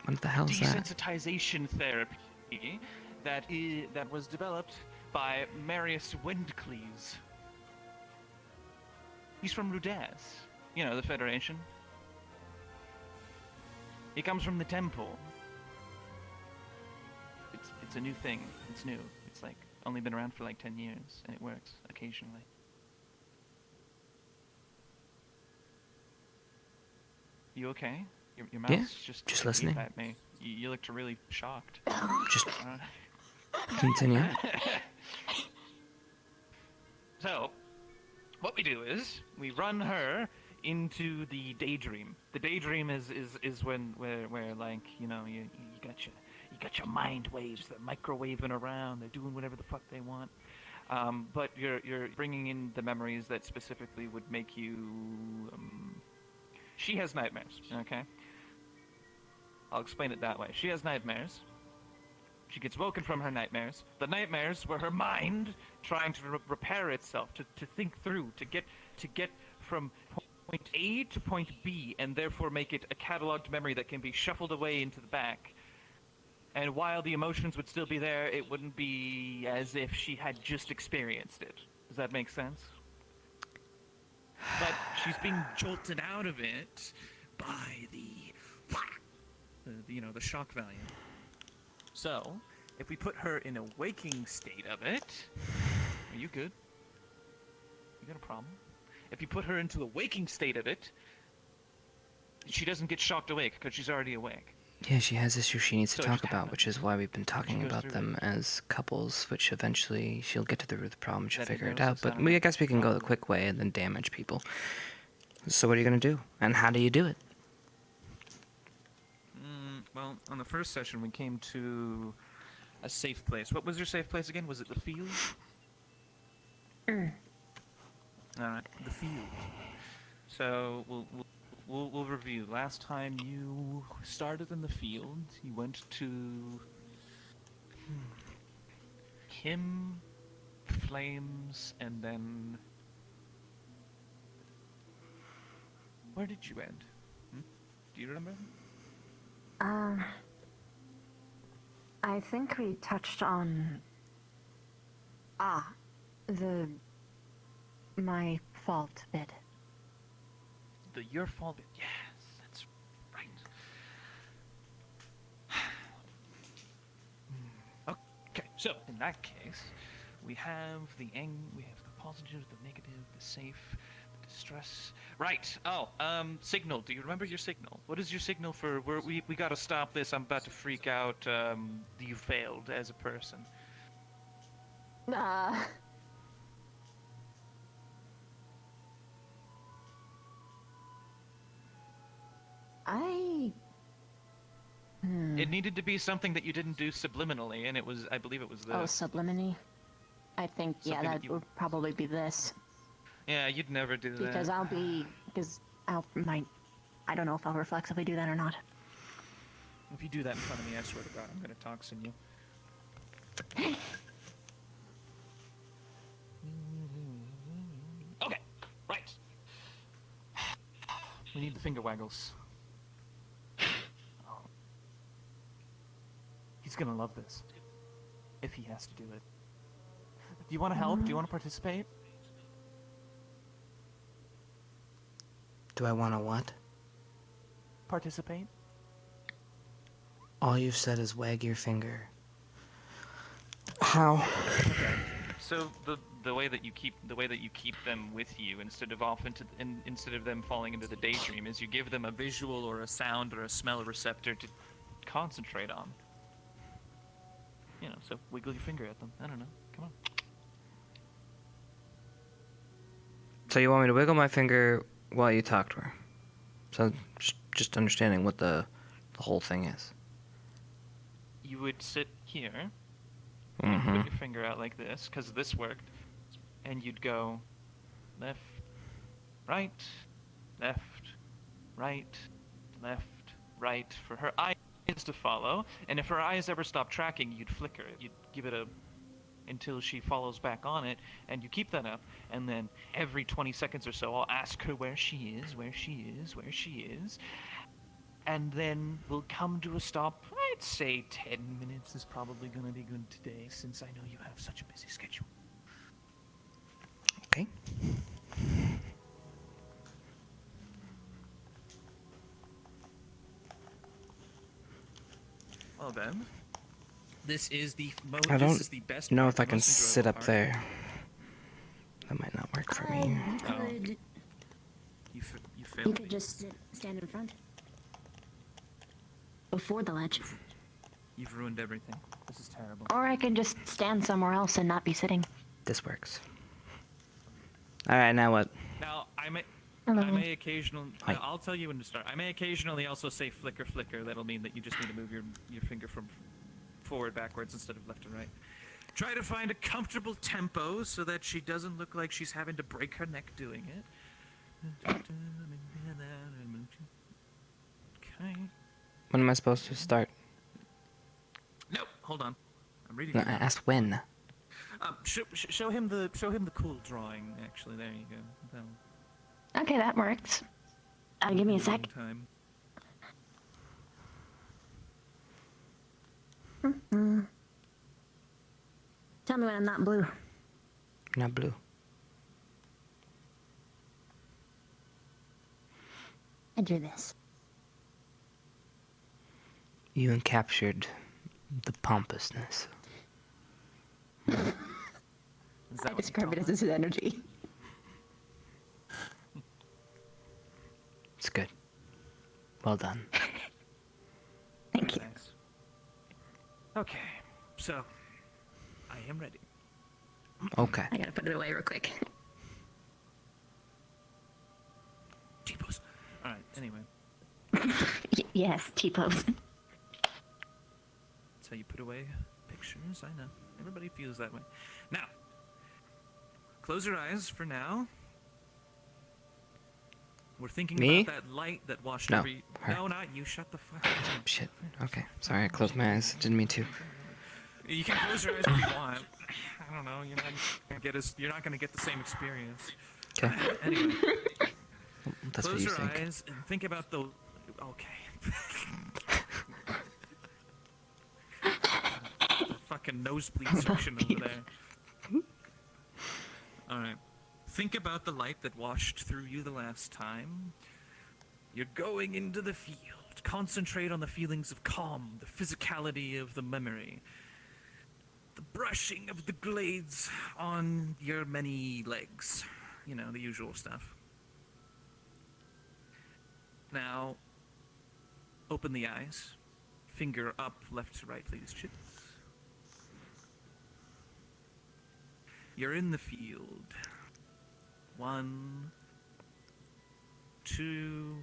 B: What the hell is that?
F: desensitization therapy that was developed by Marius Wendclees. He's from Rudaz. You know, the Federation. He comes from the temple. It's a new thing. It's new. It's like only been around for like 10 years, and it works occasionally. You okay? Your mouth's
B: Yeah,
F: just
B: just
F: gaped
B: listening.
F: at me. You looked really shocked.
B: Just
F: Uh,
B: continue.
F: So, what we do is we run her into the daydream. The daydream is when where like you know you got your mind waves. They're microwaving around. They're doing whatever the fuck they want. But you're bringing in the memories that specifically would make you. She has nightmares. Okay. I'll explain it that way. She has nightmares. She gets woken from her nightmares. The nightmares were her mind trying to repair itself, to think through, to get from point A to point B, and therefore make it a cataloged memory that can be shuffled away into the back. And while the emotions would still be there, it wouldn't be as if she had just experienced it. Does that make sense?
C: But she's being jolted out of it by the the shock value.
F: So, if we put her in a waking state of it, are you good? You got a problem? If you put her into a waking state of it, she doesn't get shocked awake because she's already awake.
B: Yeah, she has issues she needs to
F: So it
B: talk
F: just
B: about,
F: happens.
B: which is why we've been talking
F: goes
B: about
F: through
B: them as couples, which eventually she'll get to the root of the problem, she'll
F: That
B: figure it
F: hypnosis,
B: out.
F: I
B: But
F: don't know.
B: I guess we can go the quick way and then damage people. So what are you gonna do? And how do you do it?
F: Well, on the first session, we came to a safe place. What was your safe place again? Was it the field? Alright, the field. So, we'll review. Last time you started in the field, you went to... him, flames, and then... Where did you end? Do you remember?
A: I think we touched on... my fault bit.
F: The your fault bit. Yes, that's right. Okay, so in that case, we have the positive, the negative, the safe, the distress. Right. Oh, signal. Do you remember your signal? What is your signal for? We gotta stop this. I'm about to freak out. You failed as a person. It needed to be something that you didn't do subliminally, and it was, I believe it was this.
A: Oh, subliminy? I think, yeah,
F: Something
A: that
F: that you-
A: would probably be this.
F: Yeah, you'd never do that.
A: Because I don't know if I'll reflexively do that or not.
F: If you do that in front of me, I swear to God, I'm gonna toxin you. Okay, right. We need the finger waggles. Oh. He's gonna love this. If he has to do it. Do you want to help? Do you want to participate?
B: Do I want to what?
F: Participate?
B: All you've said is wag your finger. How?
F: So the way that you keep them with you instead of them falling into the daydream is you give them a visual or a sound or a smell receptor to concentrate on. You know, so wiggle your finger at them. I don't know. Come on.
B: So you want me to wiggle my finger while you talk to her? So just understanding what the whole thing is.
F: You would sit here,
B: Mm-hmm.
F: put your finger out like this, because this worked, and you'd go left, right, left, right, left, right, for her eyes to follow. And if her eyes ever stop tracking, you'd flicker it. You'd give it a until she follows back on it, and you keep that up, and then every 20 seconds or so I'll ask her where she is, where she is, where she is, and then we'll come to a stop. I'd say 10 minutes is probably gonna be good today, since I know you have such a busy schedule.
B: Okay.
F: Well then, this is the
B: I
F: this is the
B: don't
F: best
B: know
F: part,
B: if I
F: the
B: can
F: most
B: sit
F: enjoyable
B: up
F: part.
B: there. That might not work for me.
A: You could.
F: You
A: You
F: failed
A: could
F: me.
A: just stand in front. Before the ledge.
F: You've ruined everything. This is terrible.
A: Or I can just stand somewhere else and not be sitting.
B: This works. Alright, now what?
F: Now, I
A: Hello.
F: may occasionally.
B: Hi.
F: I'll tell you when to start. I may occasionally also say flicker, flicker. That'll mean that you just need to move your finger from forward, backwards instead of left and right. Try to find a comfortable tempo so that she doesn't look like she's having to break her neck doing it. Okay.
B: When am I supposed to start?
F: Nope. Hold on. I'm reading.
B: No,
F: it
B: I
F: now.
B: asked when.
F: Show him the cool drawing. Actually, there you go. That'll
A: Okay, that works. Give me a
F: take
A: sec.
F: long time.
A: Tell me when I'm not blue.
B: Not blue.
A: I drew this.
B: You encaptured the pompousness.
F: Is that
A: I
F: what you
A: describe it
F: call
A: as his energy.
B: It's good. Well done.
A: Thank you.
F: Nice. Okay, so I am ready.
B: Okay.
A: I gotta put it away real quick.
F: T-pose. All right. Anyway,
A: Yes, T-pose.
F: that's how you put away pictures. I know. Everybody feels that way. Now, close your eyes for now. We're thinking
B: Me?
F: about that light that washed
B: No,
F: over you.
B: her.
F: No, not you. Shut the fuck up.
B: Shit. Okay. Sorry, I closed my eyes. Didn't mean to.
F: You can close your eyes if you want. I don't know. You're not gonna get the same experience.
B: Okay.
F: Anyway,
B: That's what
F: close
B: you
F: your
B: think.
F: eyes and think about the. Okay. The fucking nosebleed section over there. All right. Think about the light that washed through you the last time. You're going into the field. Concentrate on the feelings of calm, the physicality of the memory, the brushing of the glades on your many legs. You know, the usual stuff. Now, open the eyes. Finger up, left to right, please, Chipz. You're in the field. 1, 2,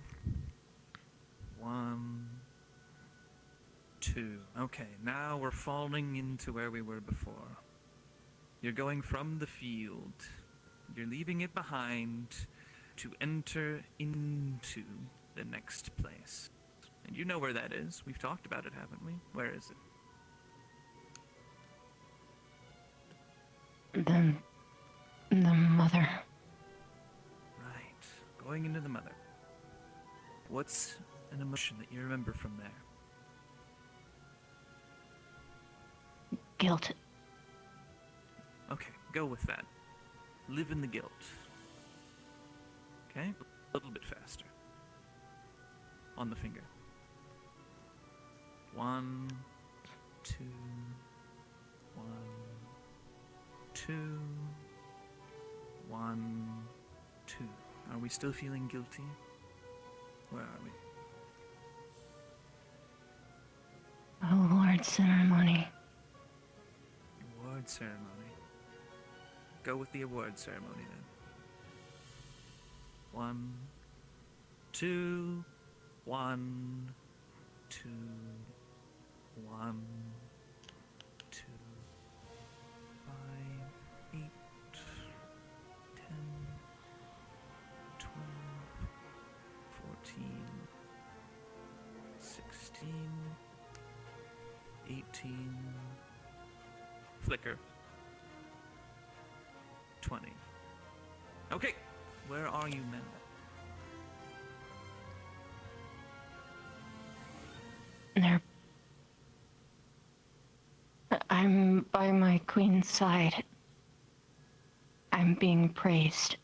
F: 1, 2. Okay, now we're falling into where we were before. You're going from the field. You're leaving it behind to enter into the next place. And you know where that is. We've talked about it, haven't we? Where is it?
A: The mother.
F: Right. Going into the mother. What's an emotion that you remember from there?
A: Guilt.
F: Okay, go with that. Live in the guilt. Okay? A little bit faster. On the finger. 1, 2, 1, 2, 1, 2. Are we still feeling guilty? Where are we?
A: Award ceremony.
F: Award ceremony. Go with the award ceremony then. 1, 2, 1, 2, 1, 2, 5, 8, 10, 12, 18. Flicker. 20. Okay, where are you, men?
A: I'm by my queen's side. I'm being praised.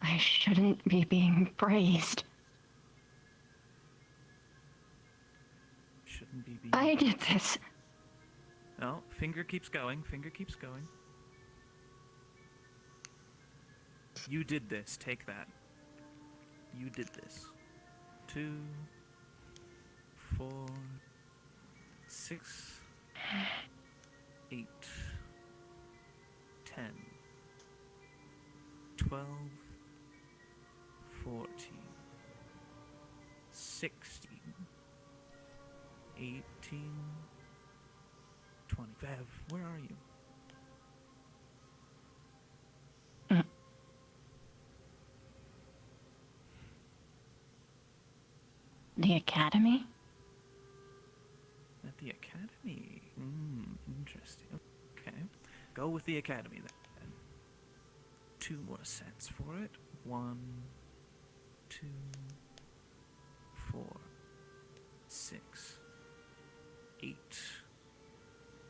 A: I shouldn't be being praised.
F: Shouldn't be being...
A: I did this.
F: No, finger keeps going, finger keeps going. You did this, take that. You did this. 2, 4, 6, 8, 10, 12, 14, 16, 18, 20. Vev, where are you?
A: The academy?
F: At the academy? Interesting. Okay. Go with the academy then. 2 more sets for it. 1, 2, 4, 6, 8,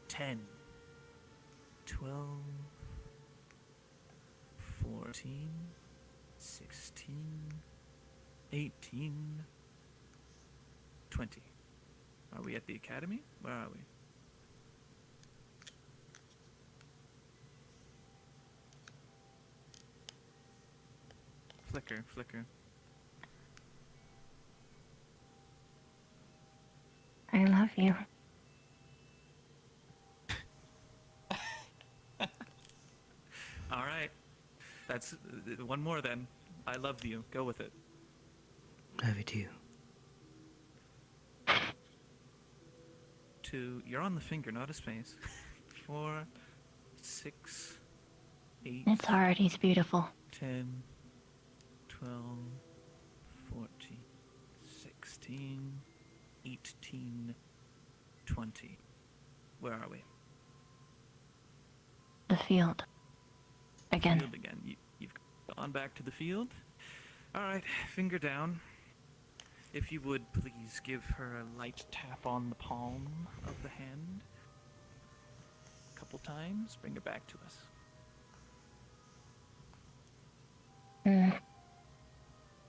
F: 10, 12, 14, 16, 18, 20. Are we at the academy? Where are we? Flicker, flicker.
A: I love you.
F: All right. That's one more then. I love you. Go with it.
B: Love you too.
F: 2. You're on the finger, not his face. 4, 6, 8.
A: It's hard, he's beautiful.
F: 10, 12, 14, 16, 18, 20. Where are we?
A: The field. Again.
F: Field again. You've gone back to the field. All right, finger down. If you would please give her a light tap on the palm of the hand. A couple times. Bring it back to us.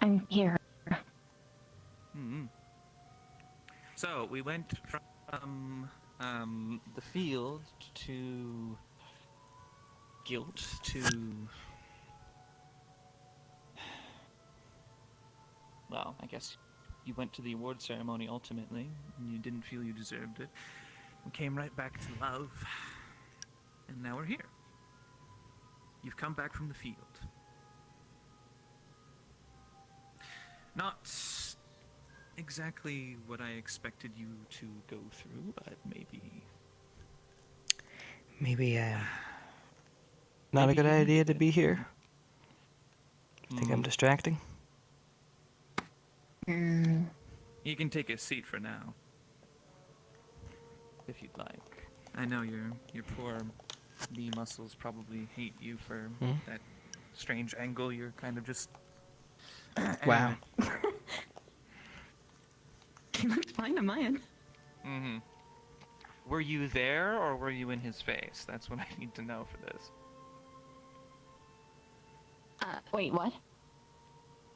A: I'm here.
F: So we went from the field to guilt to, well, I guess you went to the award ceremony ultimately, and you didn't feel you deserved it. We came right back to love, and now we're here. You've come back from the field. Not exactly what I expected you to go through, but maybe...
B: Maybe, not a good idea to be here. Think I'm distracting?
F: You can take a seat for now, if you'd like. I know your poor knee muscles probably hate you for that strange angle. You're kind of just...
B: Wow.
A: He looks fine to mine.
F: Were you there, or were you in his face? That's what I need to know for this.
A: Wait, what?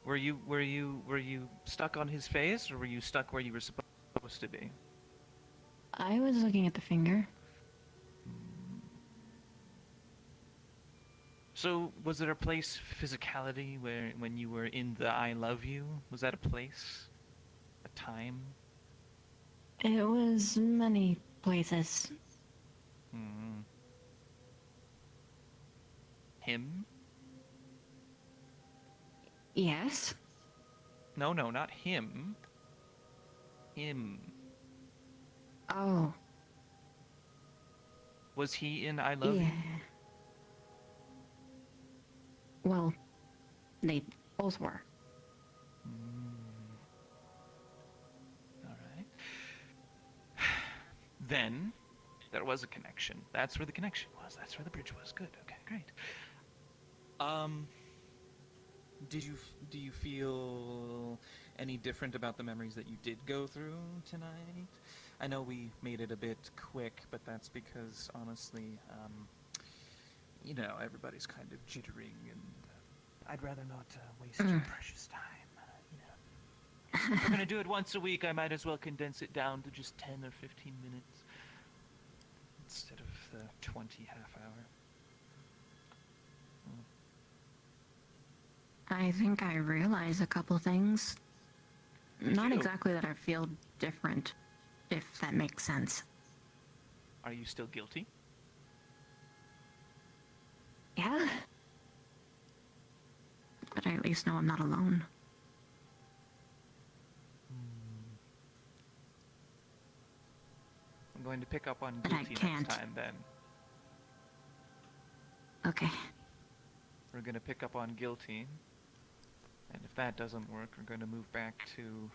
F: Were you stuck on his face, or were you stuck where you were supposed to be?
A: I was looking at the finger.
F: So, was there a place, physicality, where when you were in the I love you? Was that a place? A time?
A: It was many places.
F: Him?
A: Yes?
F: No, not him. Him.
A: Oh.
F: Was he in I love
A: Yeah.
F: you?
A: Well, they both were.
F: then there was a connection. That's where the connection was. That's where the bridge was. Good. Okay, great. Do you feel any different about the memories that you did go through tonight? I know we made it a bit quick, but that's because honestly, you know, everybody's kind of jittering, and I'd rather not waste your precious time. You know, if we're gonna do it once a week, I might as well condense it down to just 10 or 15 minutes instead of the 20 half hour.
A: I think I realize a couple things. Not
F: do?
A: exactly that I feel different, if that makes sense.
F: Are you still guilty?
A: Yeah. But I at least know I'm not alone.
F: I'm going to pick up on
A: But I
F: guilty
A: can't.
F: next time, then.
A: Okay.
F: We're going to pick up on guilty. And if that doesn't work, we're going to move back to...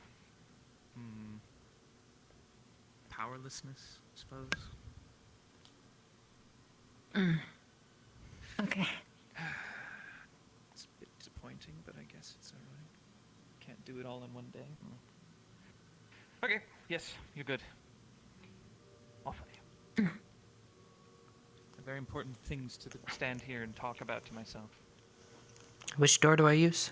F: powerlessness, I suppose.
A: Okay.
F: It's a bit disappointing, but I guess it's alright. Can't do it all in one day. Okay, yes, you're good. Off with you. Very important things to stand here and talk about to myself.
B: Which door do I use?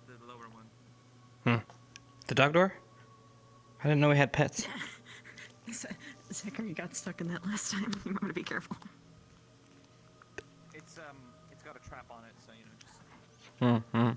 F: The lower one.
B: The dog door? I didn't know we had pets.
A: Zachary got stuck in that last time. You want to be careful.
F: It's got a trap on it, so you know, just...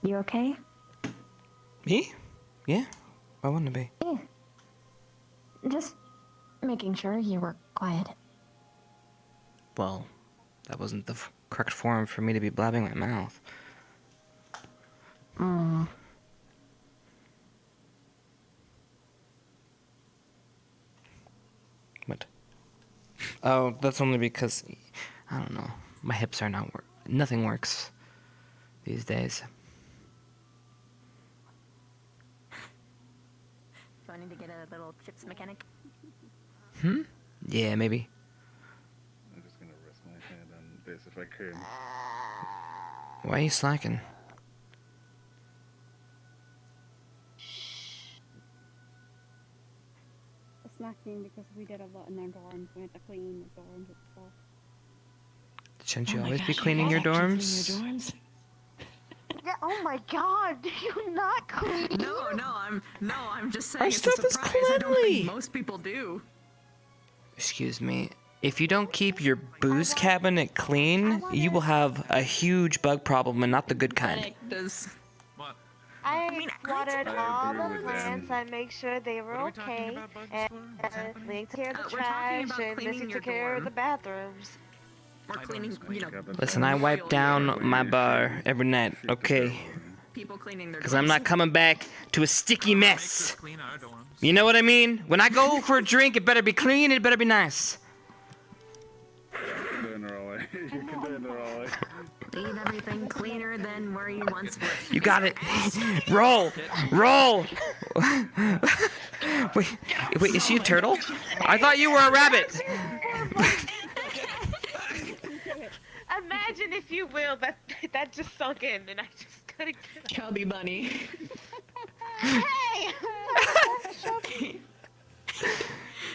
A: You okay?
B: Me? Yeah. Why wouldn't it be?
A: Yeah. Just making sure you were quiet.
B: Well, that wasn't the correct forum for me to be blabbing my mouth. What? Oh, that's only because, I don't know, my hips are not nothing works these days.
A: Do I need to get a little Chipz mechanic?
B: Yeah, maybe.
H: I'm just gonna rest my hand on this if I could.
B: Why are you slacking?
I: Snacking because we did a lot in our dorms. We had to clean the dorms and stuff.
B: Shouldn't you always be cleaning your dorms?
G: Yeah, oh my god, do you not clean?
A: I'm just saying
B: Our
A: it's
B: stuff
A: a
B: is
A: surprise. I don't
B: cleanly.
A: think most people do.
B: Excuse me. If you don't keep your booze cabinet clean, you will have a huge bug problem and not the good kind.
A: Does
F: What?
G: I watered all
H: agree
G: the
H: with
G: plants.
H: them.
G: I make sure they were
F: What are we talking
G: okay.
F: about bugs
G: And
F: for? What's happening?
G: Lee took care of the
A: We're talking
G: trash,
A: about
G: and
A: cleaning
G: Missy
A: your
G: took care of
A: dorm.
G: the bathrooms.
A: we're
F: My
A: cleaning,
F: dorm's
A: you know,
B: Listen, I wipe down my bar every night, okay?
A: people cleaning their
B: Because I'm
A: dorms.
B: not coming back to a sticky
F: Makes
B: mess.
F: us clean our dorms.
B: You know what I mean? When I go for a drink, it better be clean, it better be nice.
H: Doing her all right. You can do it all right.
A: Leave everything cleaner than where you once were.
B: You got it. Roll! Roll! wait, is she a turtle? I thought you were a rabbit.
G: Imagine, if you will, that just sunk in, and I just couldn't get it.
A: Chubby bunny.
G: Hey!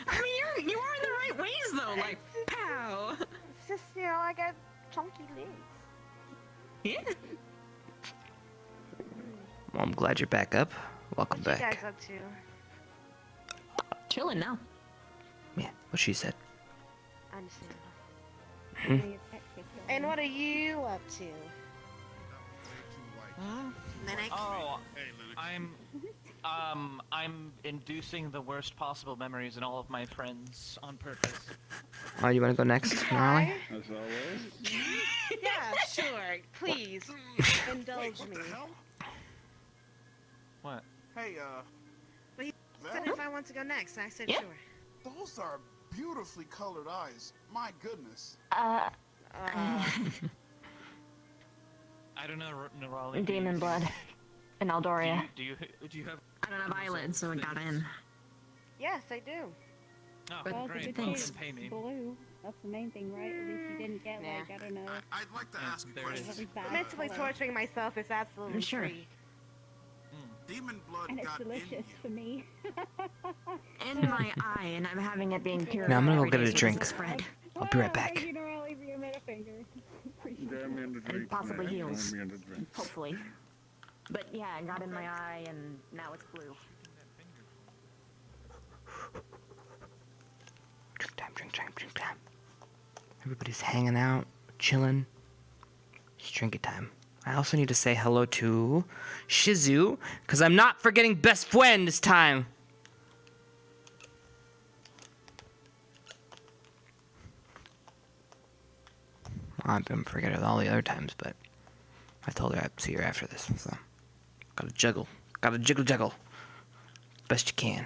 A: I mean, you are in the right ways though. Like, pow.
G: It's just, you know, I got chunky legs.
A: Yeah.
B: Well, I'm glad you're back up. Welcome
G: What you
B: back.
G: guys up to?
A: Chilling now.
B: Yeah, what she said.
G: Understandable. And what are you up to?
F: Oh, I'm I'm inducing the worst possible memories in all of my friends on purpose.
B: Oh, you want to go next, Gnarly?
J: As always. Yeah, sure. Please indulge me.
F: What?
D: Hey,
J: Well, he said if I want to go next, I said
A: Yeah.
J: sure.
D: those are beautifully colored eyes. My goodness.
F: I don't know, Nerali.
A: Demon blood in Aldoria.
F: Do you have?
A: I don't have eyelids, so it got in.
J: Yes, I do.
F: Oh,
I: Well,
F: great.
I: it's
F: Well,
A: Thanks.
F: then pay me.
I: blue. That's the main thing, right? At least you didn't get
J: Nah.
I: like, I don't know.
D: I'd like to
F: Yeah,
D: ask a
F: there it
D: question.
F: is.
J: Mentally torturing myself is absolutely
A: Sure.
J: free.
D: Demon blood
I: And it's
D: got in
I: delicious
D: you.
I: for me.
A: In my eye, and I'm having it being purified.
B: Now I'm gonna go
A: every
B: get
A: day
B: a
A: so it
B: drink.
A: doesn't spread.
B: I'll be right back.
I: Thank you, Norali, for your middle finger.
A: And possibly heals. Hopefully. But yeah, it got in my eye, and now it's blue.
B: Drink time. Everybody's hanging out, chilling. It's drinking time. I also need to say hello to Shizu, because I'm not forgetting best friend this time. I've been forgetting it all the other times, but I told her I'd see her after this, so gotta juggle. Gotta juggle. Best you can.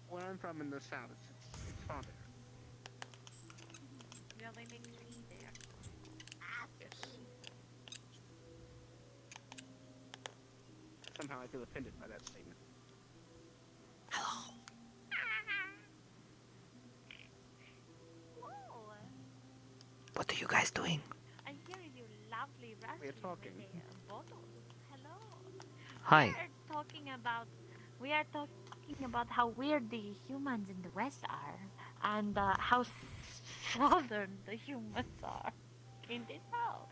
J: Where I'm from in the south, it's fun.
G: Yeah, they make tea there.
J: Yes. Somehow I feel offended by that statement.
G: Whoa!
B: What are you guys doing?
G: I hear you loudly
J: We're
G: rustling
J: talking.
G: with the bottles. Hello.
B: Hi.
G: We are talking about how weird the humans in the West are, and how southern the humans are in this house.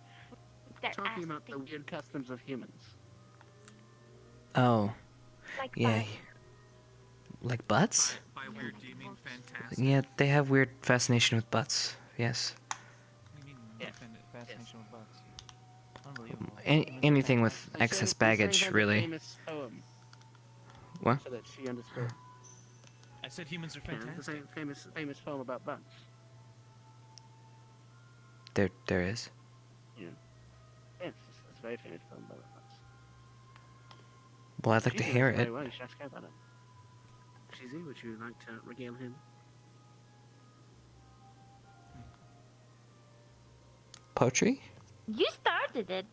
G: They're
J: Talking about the
G: asking,
J: weird customs of humans.
B: Oh,
G: like,
B: yeah. Like butts?
F: By weird, do you mean fantastic?
B: Yeah, they have weird fascination with butts. Yes.
F: What do you mean
J: Yes.
F: fascination with butts? Unbelievable.
B: Anything with
J: I'm
B: excess
J: saying
B: baggage,
J: her
B: really.
J: Famous poem,
B: What?
J: so that she understood.
F: I said humans are
J: Yeah, the
F: fantastic.
J: famous poem about butts.
B: There is.
J: Yes, it's a very famous poem about butts.
B: Well, I'd like to
J: She
B: hear
J: knows very
B: it.
J: well, you should ask her about it. Shizzy, would you like to regale him?
B: Poetry?
G: you started it.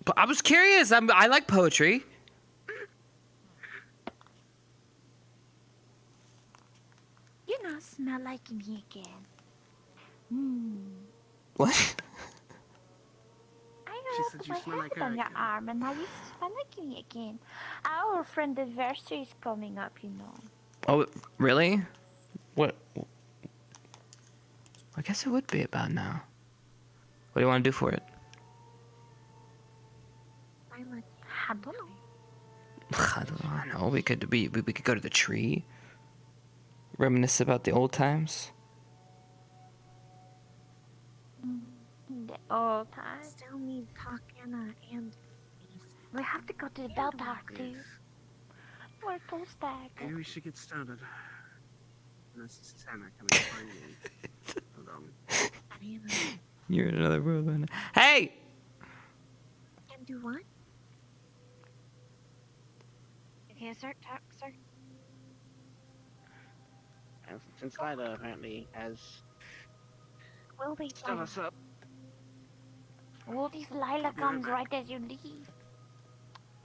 B: But I was curious. I like poetry.
G: You know, smell like me again. Hmm.
B: What?
G: I
J: She
G: rubbed
J: said you
G: my
J: smell like
G: hand
J: her
G: on your
J: again.
G: arm, and now you smell like me again. Our friend anniversary is coming up, you know.
B: Oh, really? What? I guess it would be about now. What do you want to do for it?
G: I don't know.
B: I don't know. We could go to the tree. Reminisce about the old times.
G: The old time.
I: Still need Takana and
G: We have to go to the bell tower too. We're full stack.
J: Maybe we should get started. Unless it's Santa coming for you. Hold on.
B: You're in another world. Hey!
I: And do what?
G: Okay, sir, talk, sir.
J: Since Lila apparently has
G: We'll be
J: stood
G: fine.
J: us up,
G: Well, this Lila
J: be right
G: comes
J: back.
G: right as you leave.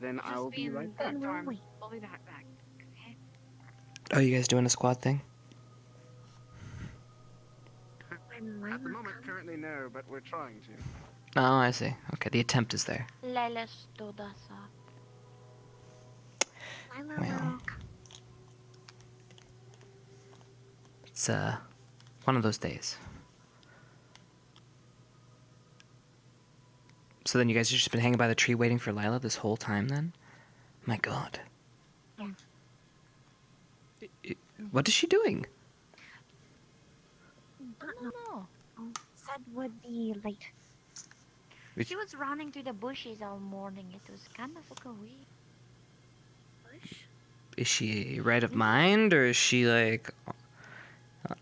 J: then I'll be right back.
G: Then we'll wait.
J: We'll be back. Okay?
B: Oh, you guys doing a squad thing?
J: At the moment, currently no, but we're trying to.
B: Oh, I see. Okay, the attempt is there.
G: Lila stood us up.
B: Well, it's one of those days. So then you guys have just been hanging by the tree waiting for Lila this whole time then? My god.
G: Yeah.
B: What is she doing?
G: No.
I: Said would be late.
G: She was running through the bushes all morning. It was kind of weird.
B: Is she right of mind, or is she like...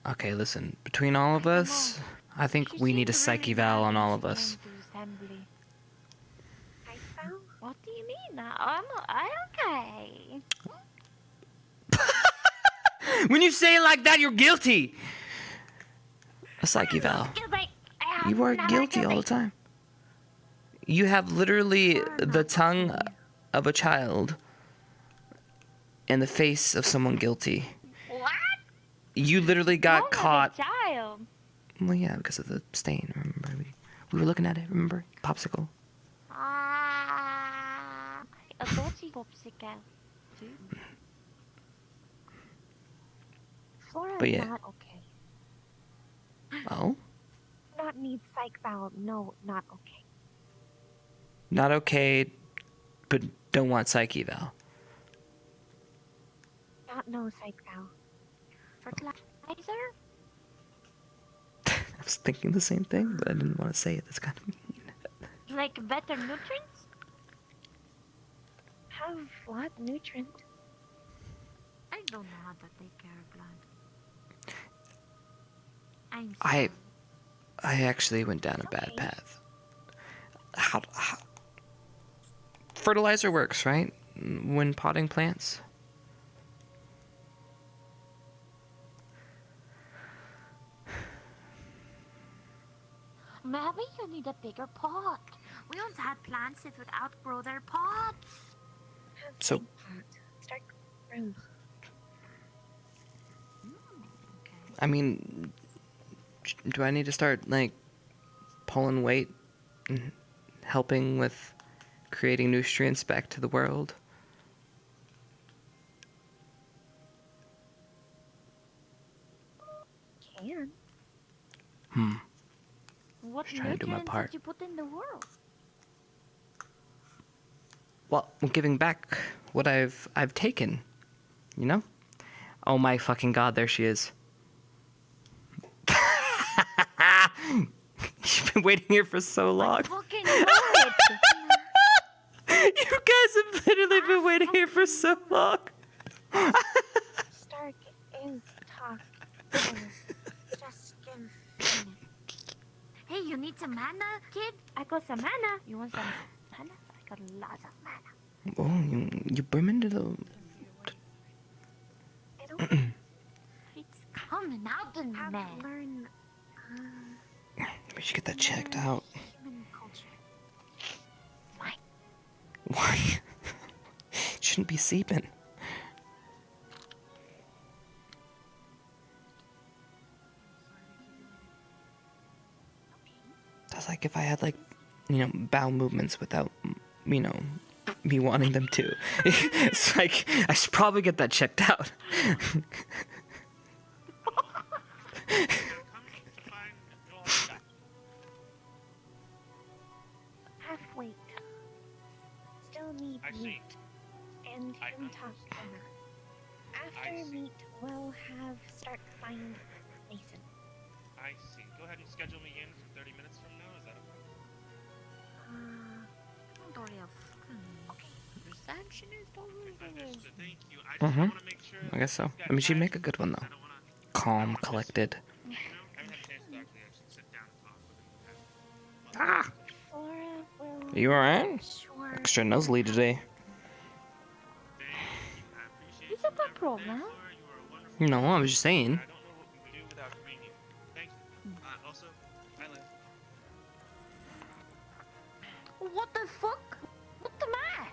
B: Okay, listen. Between all of us, I think we need a psych eval on all of us.
G: What do you mean? I'm okay.
B: When you say it like that, you're guilty! A psych eval. You are guilty all the time. You have literally the tongue of a child and the face of someone guilty.
G: What?
B: You literally got caught.
G: Child.
B: Well, yeah, because of the stain. Remember, we were looking at it. Remember, popsicle.
G: A dirty popsicle.
I: Flora's
B: But yeah.
I: not okay.
B: Oh,
I: Not need psych val. No, not okay.
B: not okay, but don't want psych eval.
I: Not no psych val.
G: Fertilizer?
B: I was thinking the same thing, but I didn't want to say it. That's kind of mean.
G: Like better nutrients?
I: Have what nutrient?
G: I don't know how to take care of blood. I'm
B: I
G: sorry.
B: actually went down a bad path. How fertilizer works, right? When potting plants.
G: Maybe you need a bigger pot. We once had plants that would outgrow their pots.
I: Have
B: So-
I: big pot. Start room.
G: Okay.
B: I mean, do I need to start like pulling weight and helping with creating nutrients back to the world?
I: Can.
G: What
B: Just trying to do my
G: nutrients
B: part.
G: did you put in the world?
B: Well, I'm giving back what I've taken, you know? Oh my fucking god, there she is. You've been waiting here for so long.
G: Fucking what?
B: You guys have literally been waiting here for so long.
I: Stark is talk. Just give minutes.
G: Hey, you need some mana, kid? I got some mana. You want some mana? I got lots of mana.
B: Oh, you bring me to the...
I: I don't
G: It's coming out in
I: have
G: me.
I: to learn
B: We should get that checked out.
I: human culture.
B: Why? Shouldn't be seeping. That's like if I had like, bowel movements without, me wanting them to. It's like, I should probably get that checked out.
I: Have weight. Still need
H: I see.
I: meat. And
H: I
I: can talk dinner. After
H: see.
I: meat, we'll have Stark find Mason.
H: I see. Go ahead and schedule me in for 30 minutes from now. Is that okay?
G: Don't worry,
I: Okay.
G: Ascension is
H: Understood. Thank you. I just want to make sure.
B: I guess so. I mean, she'd make a good one though.
H: I don't want to.
B: Calm, collected.
H: I haven't had a chance to actually sit down and talk with him.
B: Ah!
I: Flora will.
B: Are you alright?
I: Sure.
B: Extra nosely today.
G: Is that a problem?
B: No, I was just saying.
H: I don't know what we would do without being here. Thank you. Also, I live.
G: What the fuck? What the man?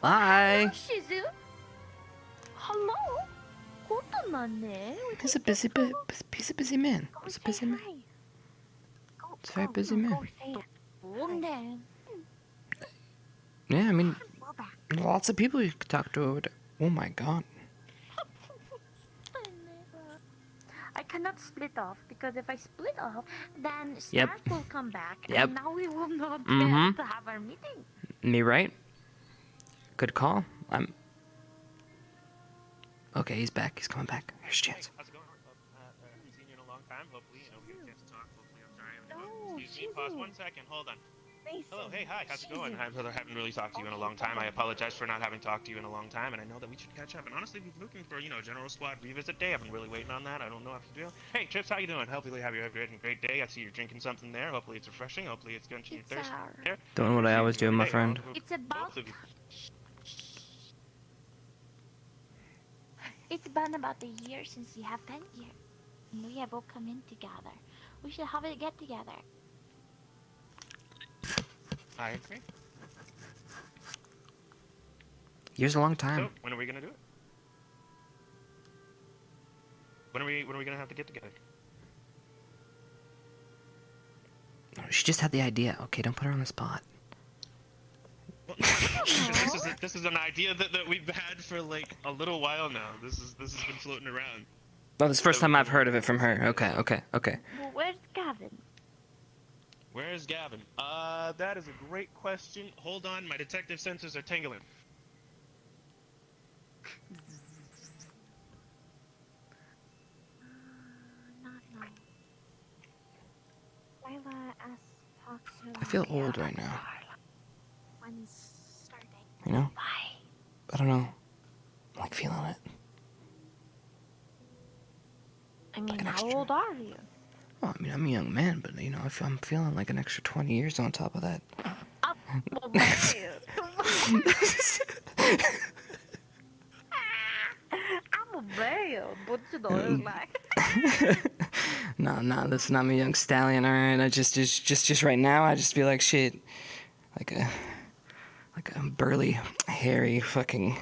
B: Bye.
G: Shizu? Hello? ことなんね?
B: He's a busy man.
I: Go
B: He's a
I: say
B: busy man.
I: hi. Go,
B: He's a very
I: go,
B: busy
I: go,
B: man.
I: Go say it.
G: そうね.
B: Yeah, I mean,
I: We're back.
B: lots of people you could talk to over there. Oh my god.
G: I cannot split off because if I split off, then
B: Yep.
G: Stark will come back,
B: Yep.
G: and now we will not be
B: Mhm.
G: able to have our meeting.
B: Me right? Good call. I'm. Okay, he's back. He's coming back. Here's
H: Hey,
B: Chance.
H: how's it going? Haven't seen you in a long time. Hopefully, we get a chance to talk. Hopefully, I'm sorry. Excuse me. Pause 1 second. Hold on. Hello. Hey. Hi. How's it going? I haven't really talked to you in a long time. I apologize for not having talked to you in a long time, and I know that we should catch up. And honestly, we've been looking for General Squad revisit day. I've been really waiting on that. I don't know if you do. Hey, Chipz, how you doing? Hopefully, you have a great day. I see you're drinking something there. Hopefully, it's refreshing. Hopefully, it's quenching your thirst. There.
B: Doing what I always do, my
H: Hey,
B: friend.
G: It's about.
H: both of you.
G: It's been about a year since we have been here. And we have all come in together. We should have a get together.
H: I agree.
B: Years a long time.
H: So, when are we gonna do it? When are we gonna have to get together?
B: She just had the idea. Okay, don't put her on the spot.
H: Well, this is an idea that we've had for like a little while now. This has been floating around.
B: Oh, this is the first time I've heard of it from her. Okay.
G: Well, where's Gavin?
H: Where's Gavin? That is a great question. Hold on, my detective sensors are tingling.
I: Lila asked talk to
B: I feel old right now.
I: When's starting?
B: You know?
G: Why?
B: I don't know. I'm like feeling it.
G: I mean,
B: Like an
G: how
B: extra.
G: old are you?
B: Well, I mean, I'm a young man, but I'm feeling like an extra 20 years on top of that.
G: Well, man. I'm a man, but it's like.
B: No, listen, I'm a young stallion, alright? I just right now, I just feel like shit. Like a burly, hairy, fucking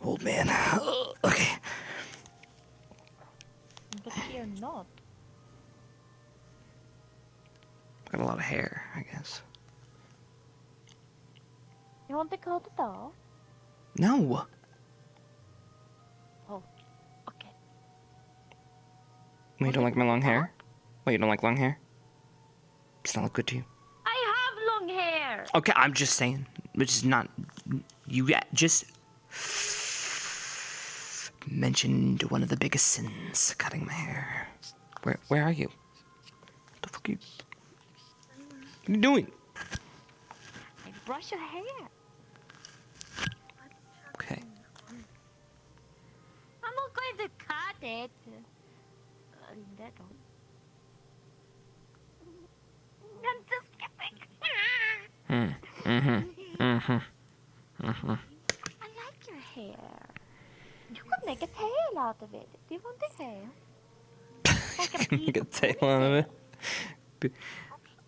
B: old man. Okay.
G: But you're not.
B: Got a lot of hair, I guess.
G: You want to go to the door?
B: No.
G: Oh, okay.
B: Wait, you don't like my long hair? Wait, you don't like long hair? Does not look good to you?
G: I have long hair!
B: Okay, I'm just saying. Which is not. You just mentioned one of the biggest sins, cutting my hair. Where are you? What the fuck are you? What are you doing?
G: I brush your hair.
B: Okay.
G: I'm not going to cut it. That one. I'm just kidding. I like your hair. You could make a tail out of it. Do you want the tail? Like a
B: Make a tail out of it.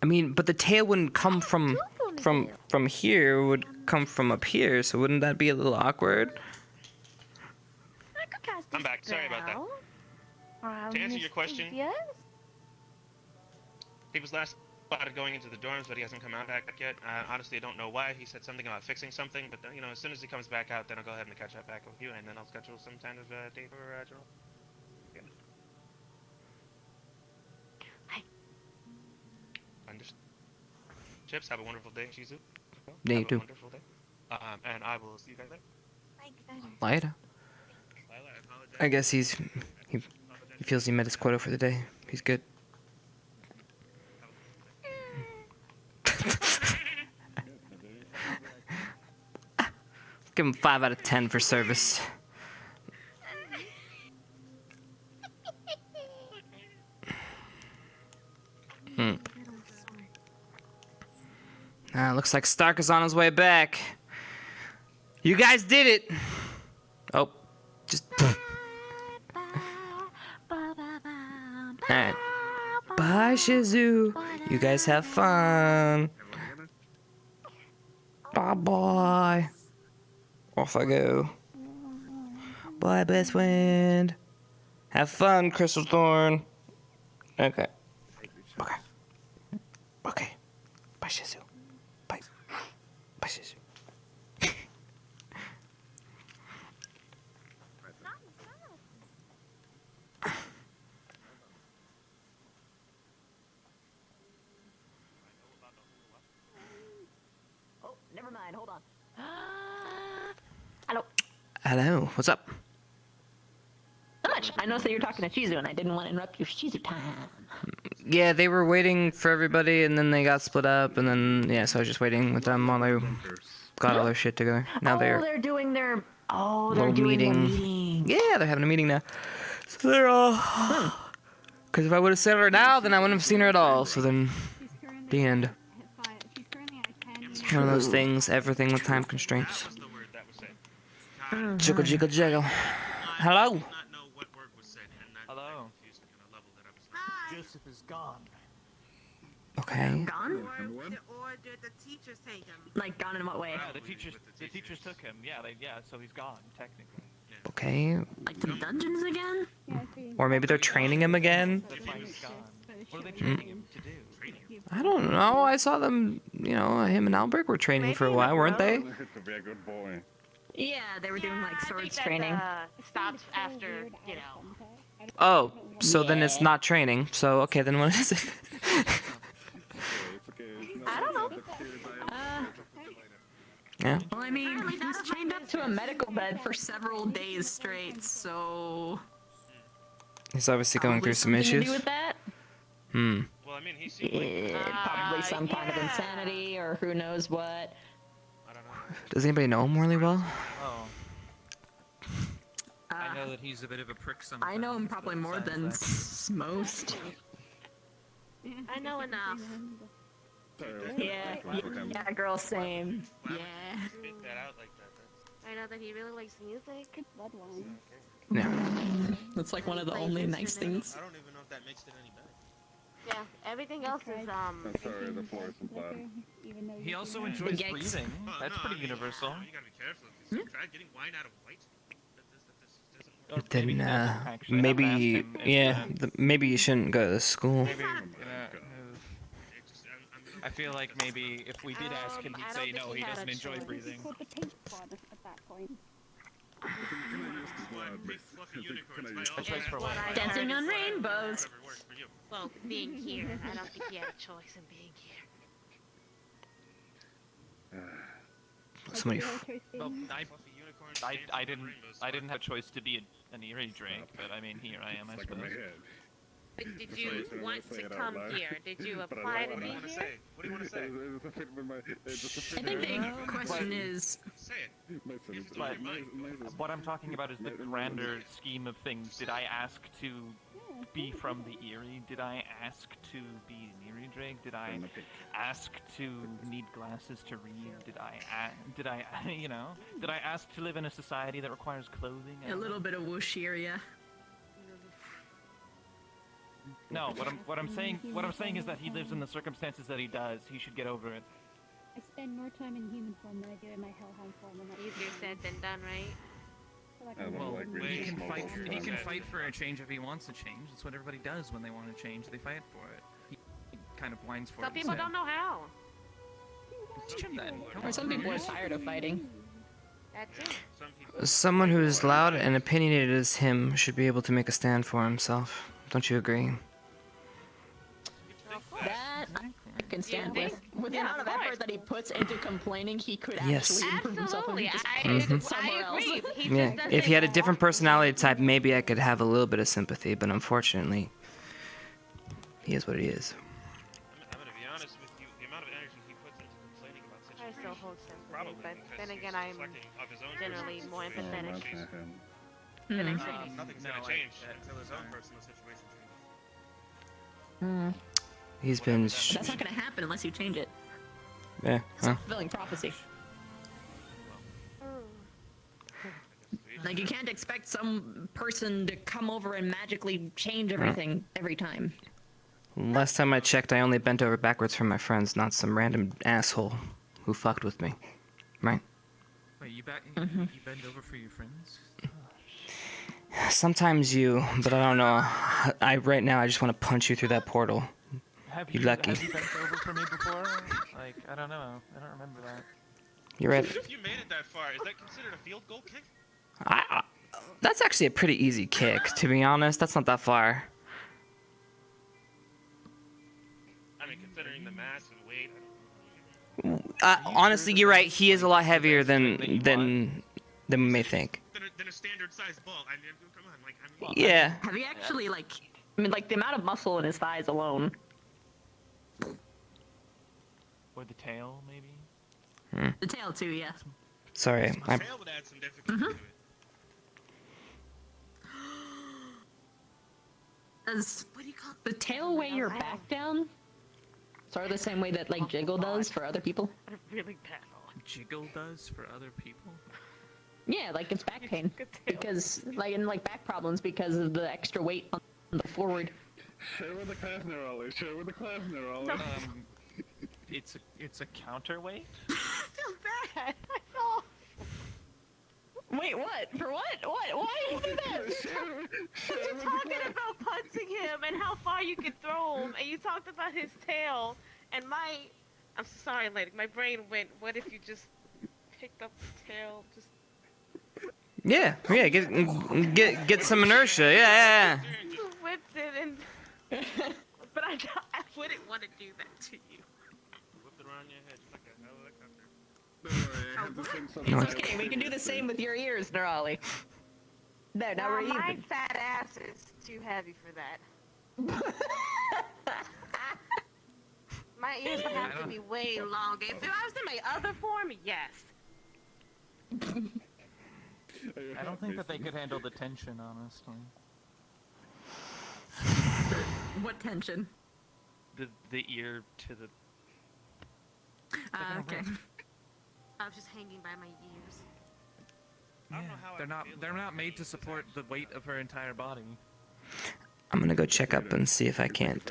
B: I mean, but the tail wouldn't come from here. It would come from up here. So wouldn't that be a little awkward?
G: I could cast
H: I'm back. Sorry about that. To answer your question,
G: Yes.
H: he was last spotted going into the dorms, but he hasn't come out back yet. Honestly, I don't know why. He said something about fixing something, but as soon as he comes back out, then I'll go ahead and catch up back with you, and then I'll schedule some kind of date for General. Yeah.
G: Hi.
H: Understood. Chipz, have a wonderful day. Shizu.
B: Yeah, you
H: have
B: do.
H: a wonderful day. And I will see you guys later.
B: Later.
H: Lila, I apologize.
B: I guess he feels he met his quota for the day. He's good. Give him 5 out of 10 for service. Looks like Stark is on his way back. You guys did it. Oh, just. Alright. Bye, Shizu. You guys have fun. Bye bye. Off I go. Bye, best friend. Have fun, Crystal Thorn. Okay. Okay. Okay. Bye, Shizu. Bye. Bye, Shizu.
A: line. Hold on. Hello.
B: Hello, what's up?
A: Not much. I noticed that you're talking to Shizu, and I didn't want to interrupt your Shizu time.
B: Yeah, they were waiting for everybody, and then they got split up, and then, yeah, so I was just waiting with them while they got all their shit together. Now
A: they're doing their... Oh, they're
B: little
A: doing
B: meeting.
A: the meeting.
B: Yeah, they're having a meeting now. So they're all... Because if I would have seen her now, then I wouldn't have seen her at all, so then... The end. It's one of those things, everything with time constraints.
H: That was the word that was said.
B: Jiggle, jiggle, jiggle. Hello?
H: Not know what word was said, and that
F: Hello.
H: confused me on a level that I was not.
F: Joseph is gone.
B: Okay.
A: Gone?
K: Or did the teachers take him?
A: Like, gone in what way?
F: Yeah, the teachers took him. Yeah, so he's gone technically.
B: Okay.
A: Like to the dungeons again?
B: Or maybe they're training him again?
F: That's why he's gone. What are they training him to do?
B: I don't know. I saw them, you know, him and Albert were training for a while, weren't they?
J: To be a good boy.
A: Yeah, they were doing like
G: I think
A: swords
G: that,
A: training.
G: Stops after, you know.
B: Oh, so then it's not training. So, okay, then what is it?
A: I don't know.
B: Yeah.
A: Well, I mean, he was chained up to a medical bed for several days straight, so...
B: He's obviously going through some
A: Something to do
B: issues.
A: with that?
B: Hmm.
H: Well, I mean, he seemed like...
A: Probably some kind of insanity, or who knows what.
H: I don't know.
B: Does anybody know him really well?
F: Oh. I know that he's a bit of a prick sometimes.
A: I know him probably
F: but
A: more than
F: besides
A: most.
G: I know enough.
A: Yeah, yeah, girl, same. Yeah.
H: Spit that out like that.
G: I know that he really likes music.
B: Yeah.
A: That's like one of the only nice things.
H: I don't even know if that makes it any better.
G: Yeah, everything else is
J: I'm sorry, the floor is some blood.
F: He also enjoys
A: Yikes.
F: breathing.
H: Oh,
F: That's
H: no,
F: pretty
H: I mean,
F: universal.
H: You gotta be careful. If you try getting wine out of white, that doesn't work.
F: Or maybe
B: Then,
F: he doesn't actually. I haven't asked
B: maybe,
F: him if,
B: yeah, maybe you shouldn't go to school.
F: Maybe, I feel like maybe if we did ask him,
G: I
F: he'd
G: don't
F: say
G: think
F: no,
G: he
F: he
G: had
F: doesn't
G: a
F: enjoy
G: choice.
F: breathing. A choice for what?
A: Dancing on rainbows.
H: Whatever works for you.
G: Well, being here, I don't think he had a choice in being here.
B: Somebody.
F: Well,
H: Fluffy unicorns,
F: I
H: dancing on
F: didn't
H: rainbows.
F: I didn't have a choice to be an eerie drake, but I mean here I am, I suppose.
G: But did you
J: Sorry,
G: want
J: say
G: to
J: it out
G: come
J: loud.
G: here? Did you
J: But I
G: apply
J: don't
G: to be
J: wanna
H: What do you want to
G: here?
H: say? What do you want to say?
A: I think the question is,
H: Say it.
F: But what I'm talking about is the grander scheme of things. Did I ask to be from the Eyrie? Did I ask to be an Eyrie drake? Did I ask to need glasses to read? Did I you know? Did I ask to live in a society that requires clothing?
A: a little bit of whoosh area.
F: No, what I'm saying is that he lives in the circumstances that he does. He should get over it.
I: I spend more time in human form than I do in my hellhound form. And
G: Easier said than done, right?
F: Well,
J: really
F: he can
J: small
F: fight.
J: little
F: He can
J: fun.
F: fight for a change if he wants to change. That's what everybody does when they want to change. They fight for it. He kind of whines for
G: Some
F: it.
G: people
F: instead.
G: don't know how.
F: Teach him then. Come
A: Or
F: on.
A: some people are tired of fighting.
G: That's it.
H: Some people.
B: Someone who is loud and opinionated as him should be able to make a stand for himself. Don't you agree?
A: That I can stand
G: Yeah,
A: with. With the
G: yeah,
A: amount of
G: of course.
A: effort that he puts into complaining, he could
B: Yes.
A: actually improve himself if he
G: Absolutely,
A: just posted somewhere
G: I
A: else.
G: agree. He
B: Yeah.
G: just doesn't
B: If he had a different
G: want to.
B: personality type, maybe I could have a little bit of sympathy, but unfortunately, he is what he is.
H: I'm gonna be honest with you. The amount of energy he puts into complaining about
G: I
H: situations.
G: still hold sympathy,
H: Probably
G: but
H: because
G: then
H: he's
G: again, I'm
H: reflecting of his own
G: generally
H: personal
G: more
H: situation.
G: empathetic.
A: Hmm.
H: Nothing's
F: No,
H: gonna
F: I-
H: change
F: that-
H: until his own personal situation changes.
A: Hmm.
B: He's been.
A: That's not gonna happen unless you change it.
B: Yeah.
A: It's
B: Huh.
A: a fulfilling prophecy. Like you can't expect some person to come over and magically change everything every time.
B: Last time I checked, I only bent over backwards for my friends, not some random asshole who fucked with me. Right?
F: Wait, you bend over for your friends?
B: Sometimes you, but I don't know. Right now I just want to punch you through that portal.
F: Have
B: You
F: you
B: lucky.
F: Have you bent over for me before? Like, I don't know. I don't remember that.
B: You're right.
H: If you made it that far, is that considered a field goal kick?
B: That's actually a pretty easy kick, to be honest. That's not that far.
H: I mean, considering the mass and weight. I don't know.
B: honestly, you're right. He is a lot heavier than we may think.
H: Than a standard sized ball. I mean, come on, like I mean.
B: Yeah.
A: Have you actually like? I mean, like the amount of muscle in his thighs alone.
F: Or the tail, maybe.
A: The tail too, yeah.
B: Sorry.
H: The tail would add some difficulty to it.
A: Does the tail weigh your back down? Sort of the same way that like Jiggle does for other people.
G: Really bad.
F: Jiggle does for other people.
A: Yeah, like it's back pain because like in like back problems because of the extra weight on the forward.
J: Share with the class, Neroli. Share with the class, Neroli.
F: It's a counterweight.
G: I feel bad. I feel.
A: Wait, what? For what? What? Why you do that?
G: Because you're talking about punching him and how far you can throw him, and you talked about his tail, and I'm so sorry, lady. My brain went, what if you just picked up the tail, just...
B: Yeah. Get some inertia. Yeah.
G: Just whipped it and... But I wouldn't want to do that to you.
H: Whip it around your head like a helicopter.
B: No,
A: It's okay, we can do the same with your ears, Nerali. There, now we're
G: My
A: even.
G: fat ass is too heavy for that. My ears would have to be way longer. If I was in my other form, yes.
F: I don't think that they could handle the tension, honestly.
A: What tension?
F: The ear to the.
A: Okay.
G: I was just hanging by my ears.
F: Yeah, they're not made to support the weight of her entire body.
B: I'm gonna go check up and see if I can't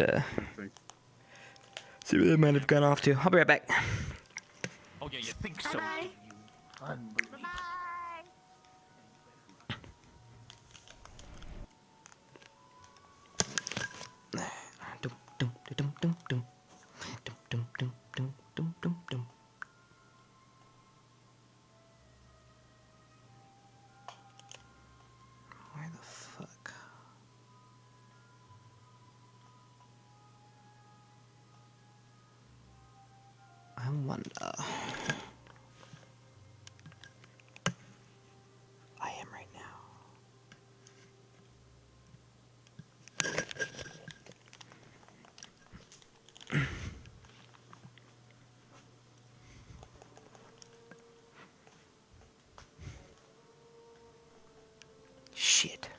B: see where they might have gone off to. I'll be right back.
F: Oh yeah, you think so?
G: Bye-bye.
F: Unbelievable.
B: Where the fuck? I wonder. I am right now. Shit.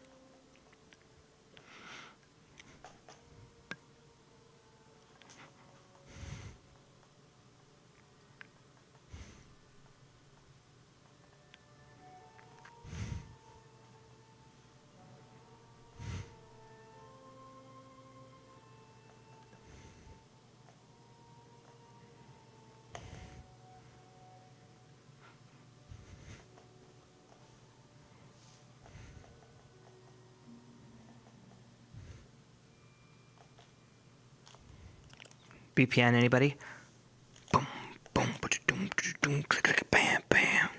B: BPN, anybody? Boom, boom, boom, boom, click, click, bam, bam,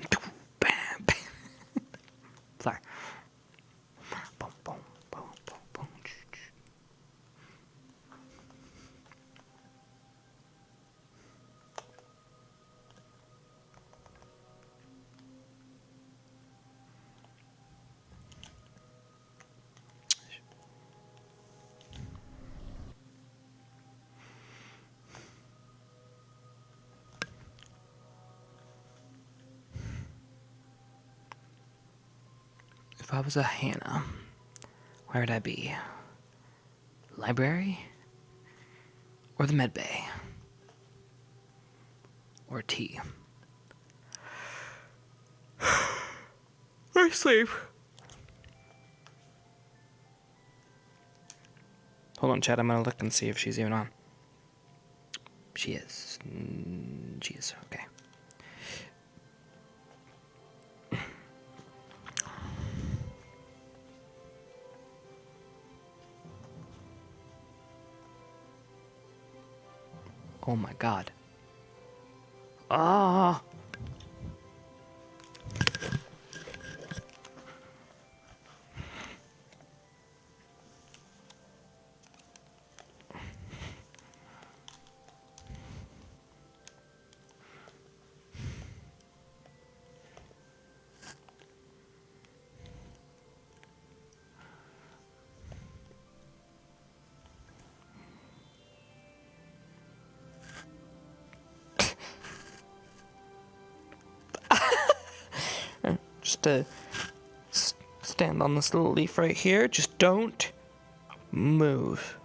B: bam, bam. Sorry. Boom, boom, boom, boom, boom. If I was a Hannah, where would I be? Library? Or the med bay? Or tea? Or sleep? Hold on, Chad. I'm gonna look and see if she's even on. She is. She is. Okay. Oh my god. Ah. to stand on this little leaf right here. Just don't move.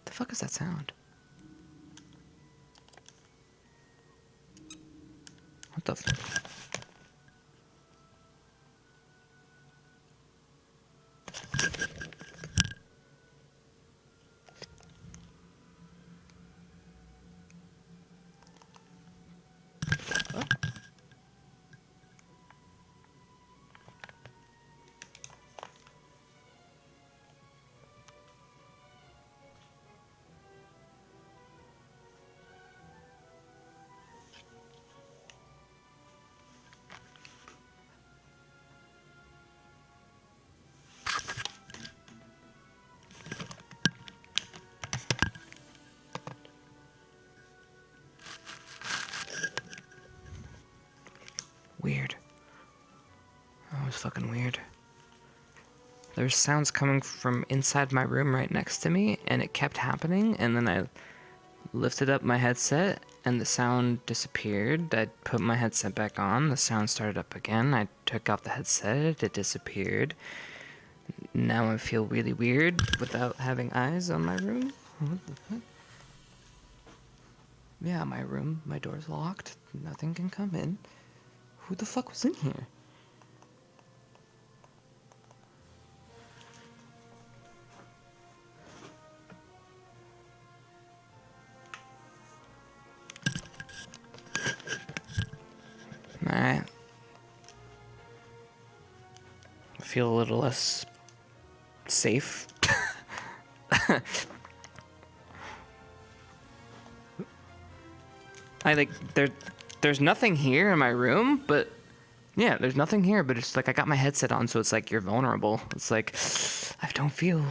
B: The fuck is that sound? What the fuck? Weird. That was fucking weird. There's sounds coming from inside my room right next to me, and it kept happening, and then I lifted up my headset, and the sound disappeared. I put my headset back on, the sound started up again. I took off the headset, it disappeared. Now I feel really weird without having eyes on my room. What the fuck? Yeah, my room, my door's locked. Nothing can come in. Who the fuck was in here? Alright. I feel a little less safe. There's nothing here in my room, but yeah, there's nothing here, but it's like I got my headset on, so it's like you're vulnerable. It's like I don't feel.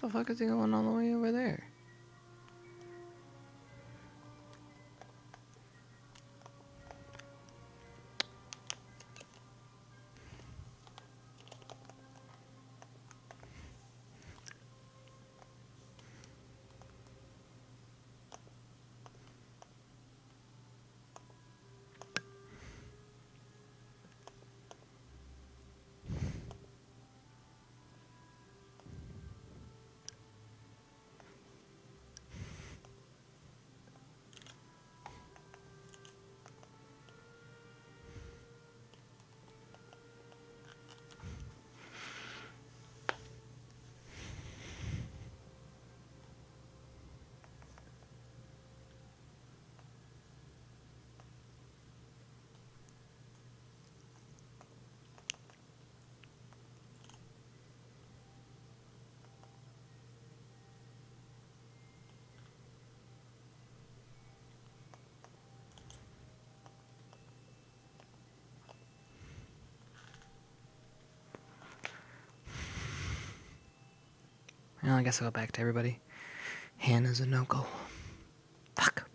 B: What the fuck is he going all the way over there? Well, I guess I'll go back to everybody. Hannah's a no-go. Fuck.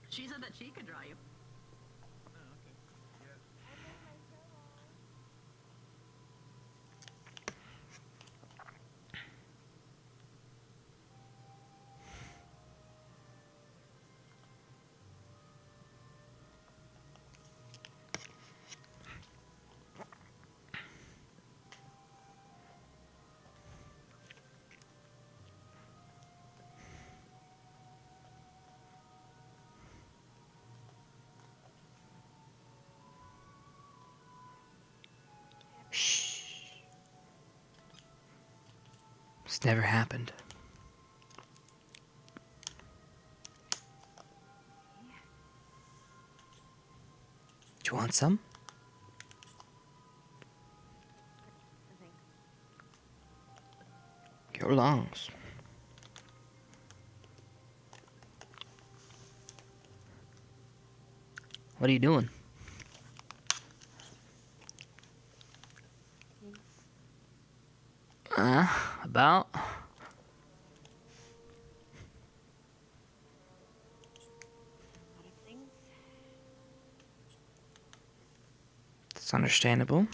A: She said that she could draw you.
B: It's never happened. Do you want some? Your lungs. What are you doing? About? It's understandable.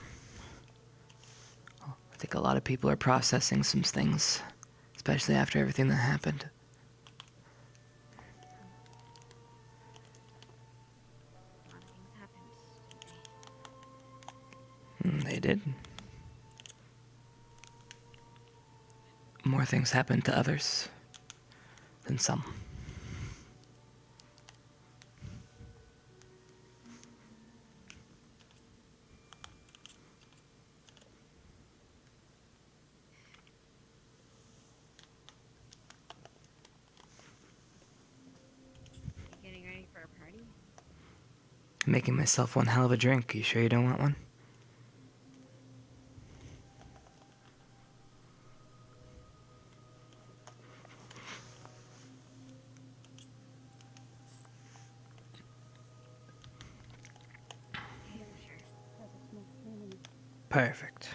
B: I think a lot of people are processing some things, especially after everything that happened. They did. More things happened to others than some.
L: Getting ready for a party?
B: Making myself one hell of a drink. You sure you don't want one? Perfect.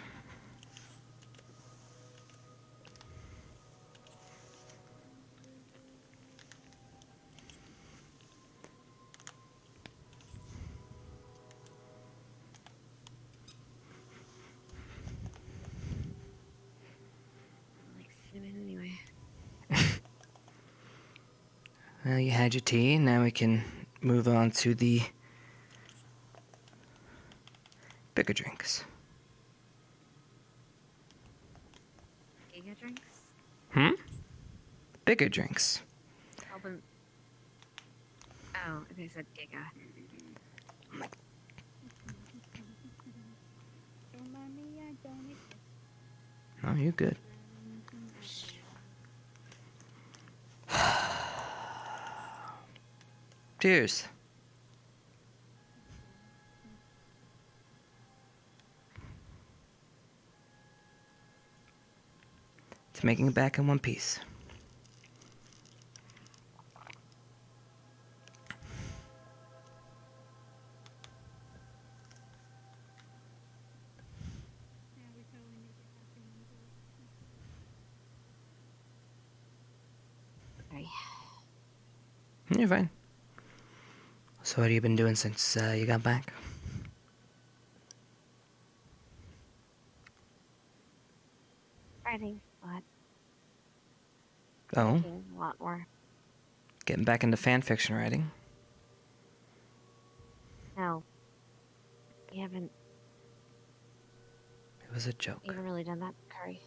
L: Like cinnamon anyway.
B: Well, you had your tea. Now we can move on to the bigger drinks.
L: Giga drinks?
B: Hmm? Bigger drinks.
L: Tell them. Oh, they said giga.
B: Oh, you're good. Cheers. To making it back in one piece.
L: Sorry.
B: You're fine. So what have you been doing since you got back?
L: Writing a lot.
B: Oh,
L: Thinking a lot more.
B: getting back into fan fiction writing.
L: No. We haven't
B: It was a joke.
L: even really done that, Curry.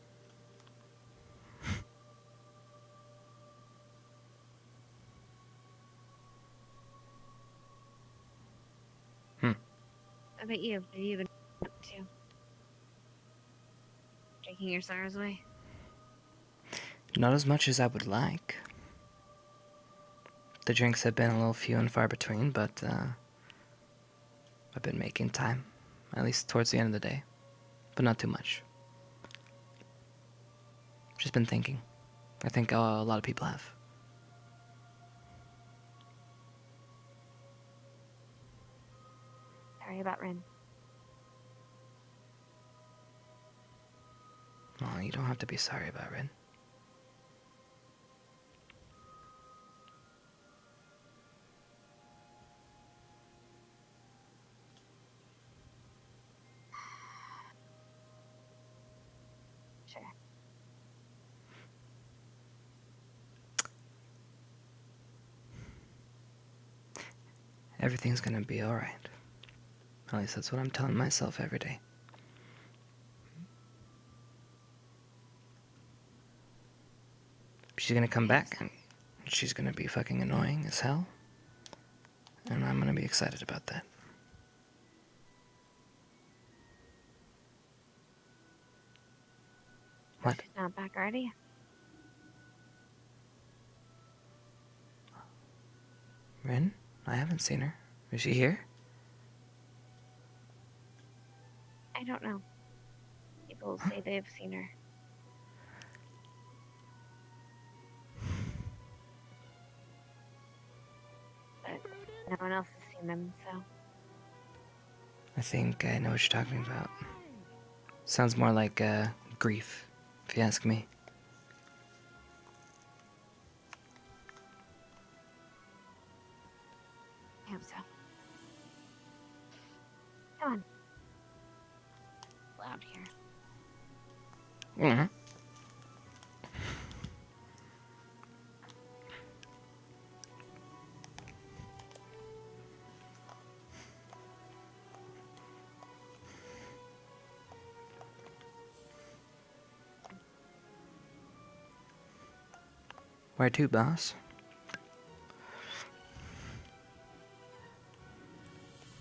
L: How about you? Have you been up to? Drinking your sorrows away?
B: Not as much as I would like. The drinks have been a little few and far between, but I've been making time, at least towards the end of the day, but not too much. Just been thinking. I think a lot of people have.
L: Sorry about Ren.
B: Well, you don't have to be sorry about Ren.
L: Sure.
B: Everything's gonna be alright. At least that's what I'm telling myself every day. She's gonna come back and she's gonna be fucking annoying as hell. And I'm gonna be excited about that. What?
L: She's not back already?
B: Rin? I haven't seen her. Is she here?
M: I don't know. People say they've seen her. But no one else has seen them, so.
B: I think I know what you're talking about. Sounds more like grief, if you ask me.
M: I hope so. Come on. Loud here.
B: Mm-hmm. Where to, boss?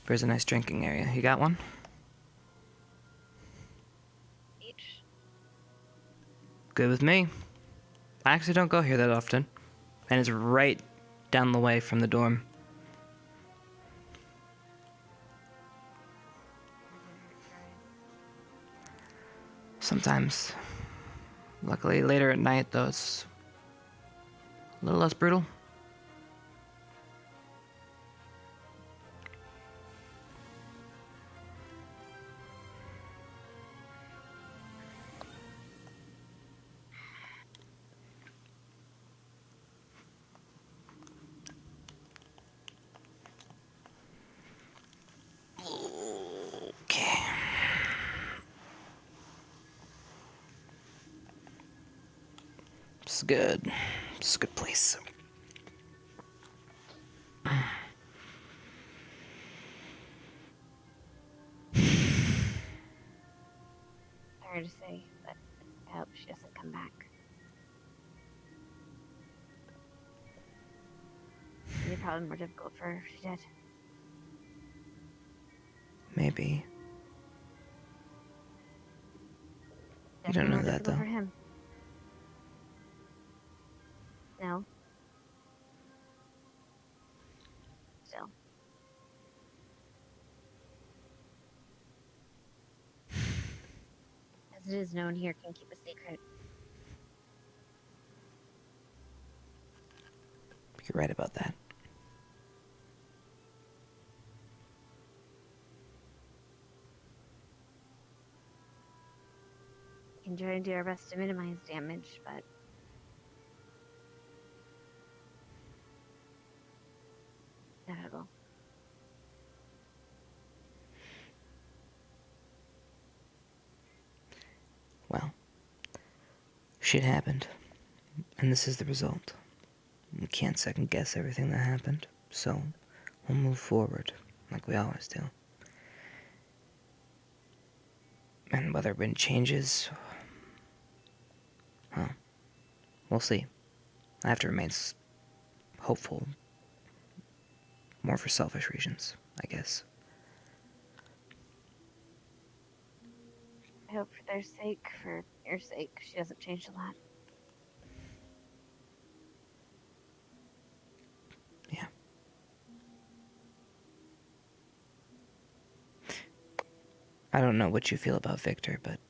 B: There's a nice drinking area. You got one?
M: Beach.
B: Good with me. I actually don't go here that often. And it's right down the way from the dorm. Sometimes. Luckily, later at night, though, it's a little less brutal. Okay. It's good. It's a good place.
M: Sorry to say, but I hope she doesn't come back. It'd be probably more difficult for her if she did.
B: Maybe. You don't know
M: More
B: that,
M: difficult
B: though.
M: for him. No. Still. As it is known here, can keep a secret.
B: You're right about that.
M: We can try and do our best to minimize damage, but inevitable.
B: Well, shit happened. And this is the result. We can't second guess everything that happened, so we'll move forward, like we always do. And whether Rin changes, well, we'll see. I have to remain hopeful, more for selfish reasons, I guess.
M: I hope for their sake, for your sake, she doesn't change a lot.
B: Yeah. I don't know what you feel about Victor, but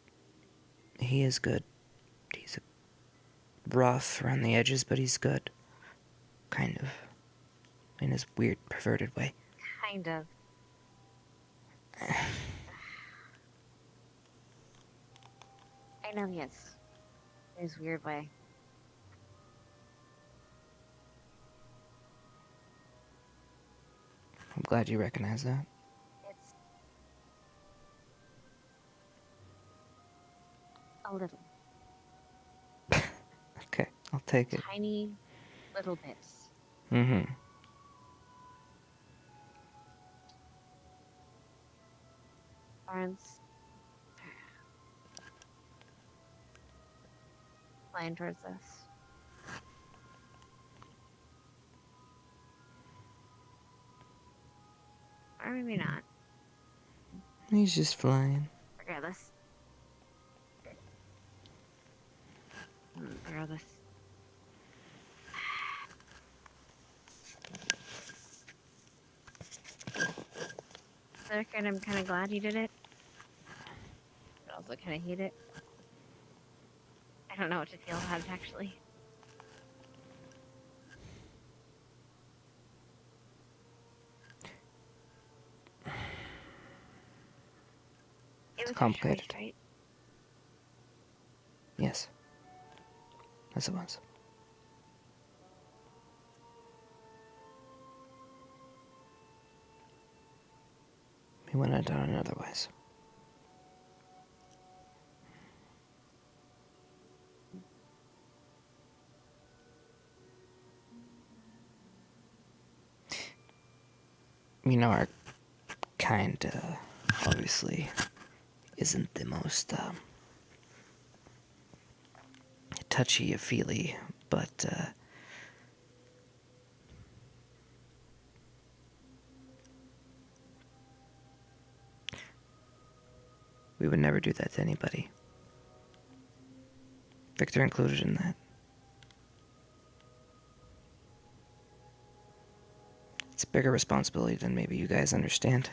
B: he is good. He's rough around the edges, but he's good. Kind of. In his weird, perverted way.
M: Kind of. I know he is. In his weird way.
B: I'm glad you recognize that.
M: It's a little.
B: Okay, I'll take it.
M: Tiny little bits.
B: Mm-hmm.
M: Lawrence. Flying towards us. Or maybe not.
B: He's just flying.
M: Regardless. Regardless. sick, and I'm kind of glad he did it. But also kind of hate it. I don't know what to feel about it, actually. It was
B: complicated.
M: Your choice, right?
B: Yes. Yes, it was. He wouldn't have done it otherwise. You know, our kind, obviously isn't the most, touchy-feely, but, we would never do that to anybody. Victor included in that. It's a bigger responsibility than maybe you guys understand.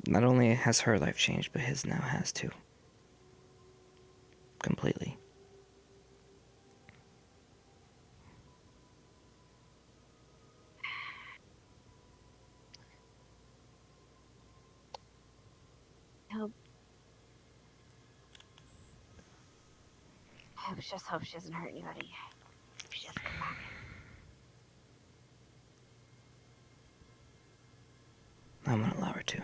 B: Not only has her life changed, but his now has too. Completely.
M: I just hope she doesn't hurt anybody. If she doesn't come back.
B: I won't allow her to.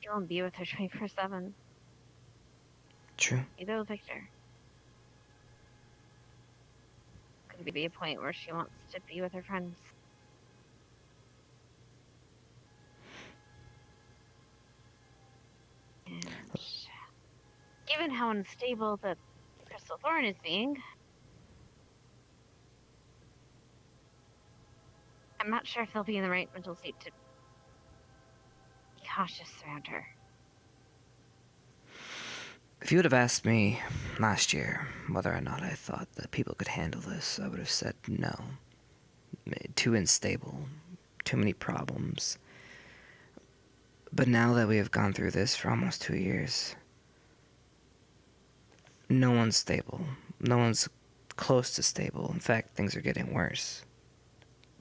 M: You won't be with her 24/7.
B: True.
M: Neither will Victor. Could be a point where she wants to be with her friends. And given how unstable that Crystal Thorn is being, I'm not sure if they'll be in the right mental state to be cautious around her.
B: If you would have asked me last year whether or not I thought that people could handle this, I would have said no. Too unstable, too many problems. But now that we have gone through this for almost 2 years, no one's stable. No one's close to stable. In fact, things are getting worse.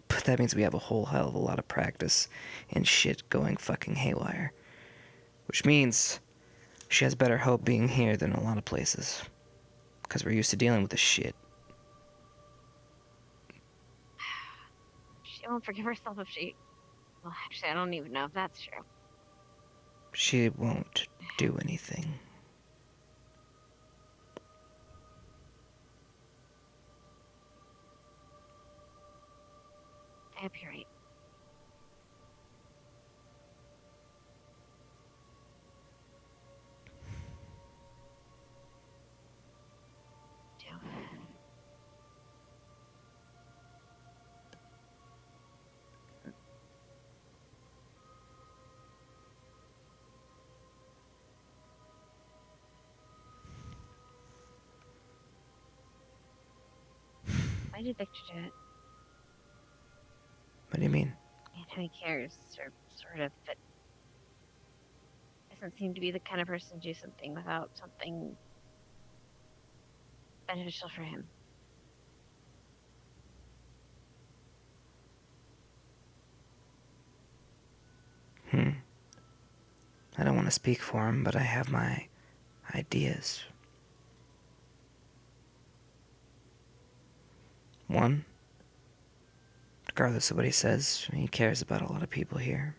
B: But that means we have a whole hell of a lot of practice and shit going fucking haywire. Which means she has better hope being here than a lot of places. Because we're used to dealing with this shit.
M: She won't forgive herself if she... Well, actually, I don't even know if that's true.
B: She won't do anything.
M: I hope you're right. Why did Victor do it?
B: What do you mean?
M: I know he cares, or sort of, but doesn't seem to be the kind of person to do something without something beneficial for him.
B: I don't want to speak for him, but I have my ideas. One, regardless of what he says, he cares about a lot of people here.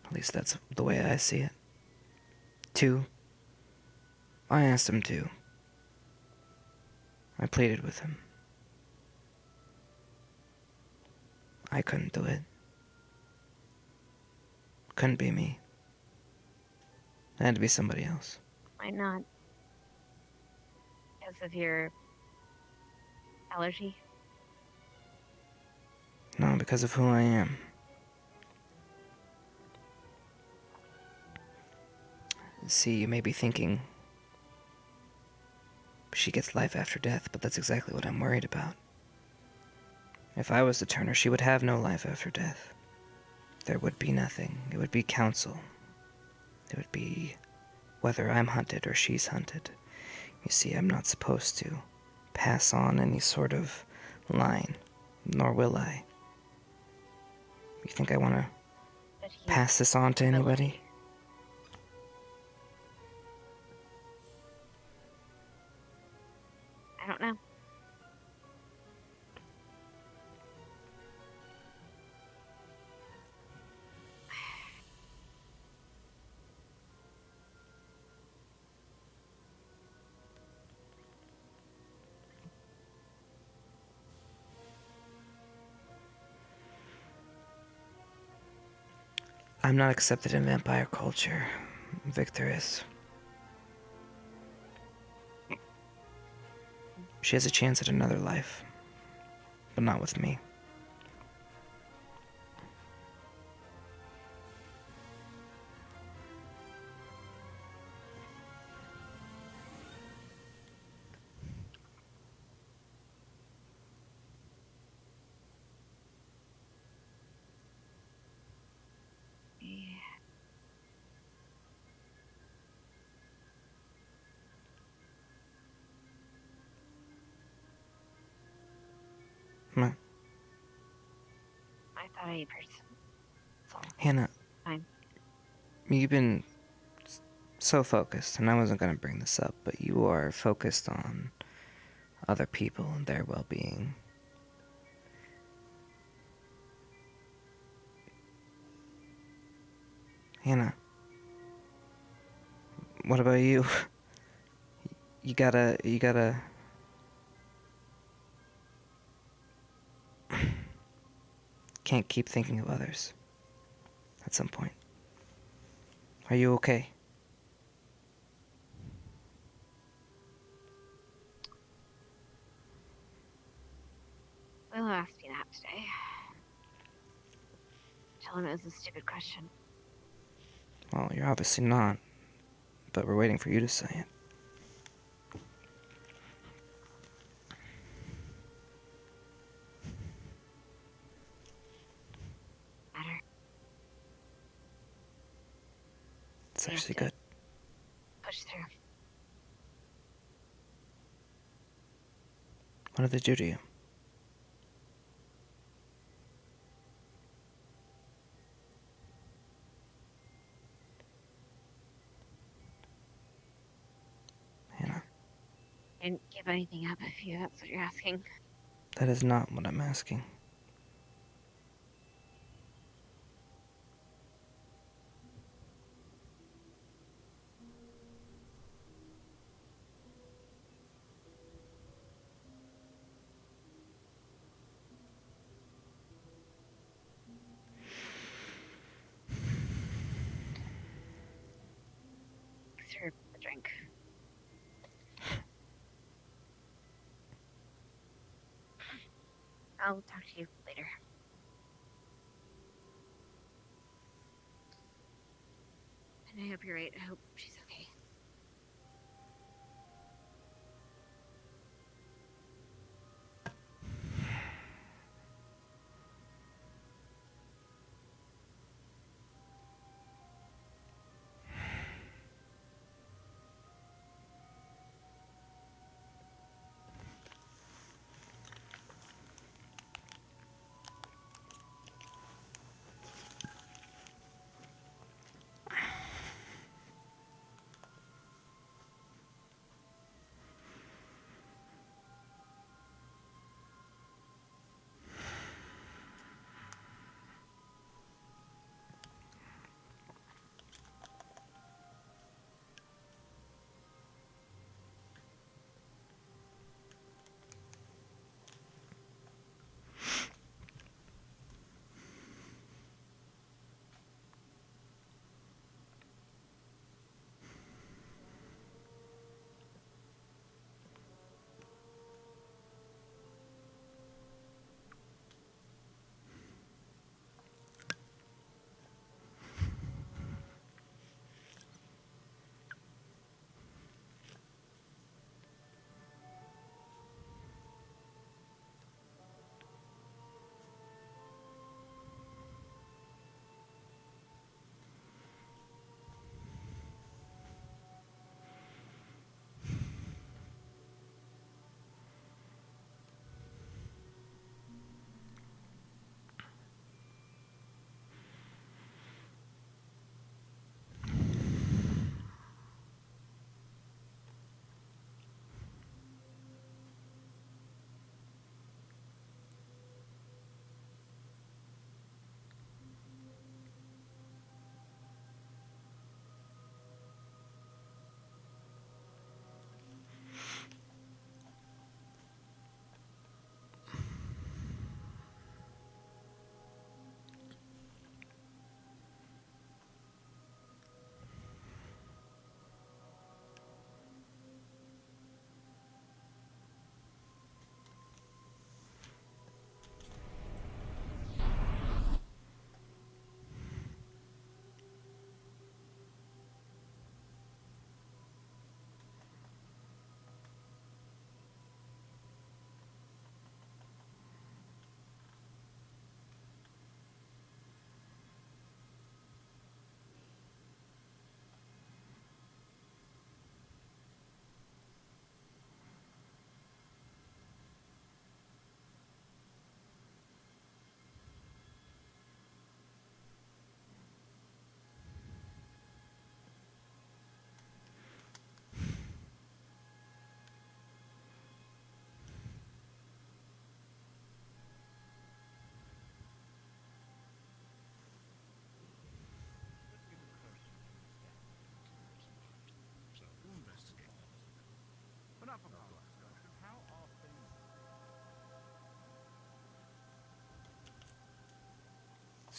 B: At least that's the way I see it. Two, I asked him to. I pleaded with him. I couldn't do it. Couldn't be me. It had to be somebody else.
M: Why not? Because of your allergy?
B: No, because of who I am. See, you may be thinking she gets life after death, but that's exactly what I'm worried about. If I was to turn her, she would have no life after death. There would be nothing. It would be counsel. It would be whether I'm hunted or she's hunted. You see, I'm not supposed to pass on any sort of line, nor will I. You think I want to pass this on to anybody?
M: I don't know.
B: I'm not accepted in vampire culture. Victor is. She has a chance at another life, but not with me. Come
M: I thought I heard some.
B: Hannah,
M: Fine.
B: you've been so focused, and I wasn't going to bring this up, but you are focused on other people and their well-being. Hannah, what about you? You gotta... Can't keep thinking of others at some point. Are you okay?
M: Willow asked me that today. Tell him it was a stupid question.
B: Well, you're obviously not, but we're waiting for you to say it.
M: Matter.
B: It's actually good.
M: Push through.
B: What did they do to you? Hannah,
M: Didn't give anything up if that's what you're asking.
B: that is not what I'm asking.
M: Thanks for the drink. I'll talk to you later. And I hope you're right. I hope she's okay.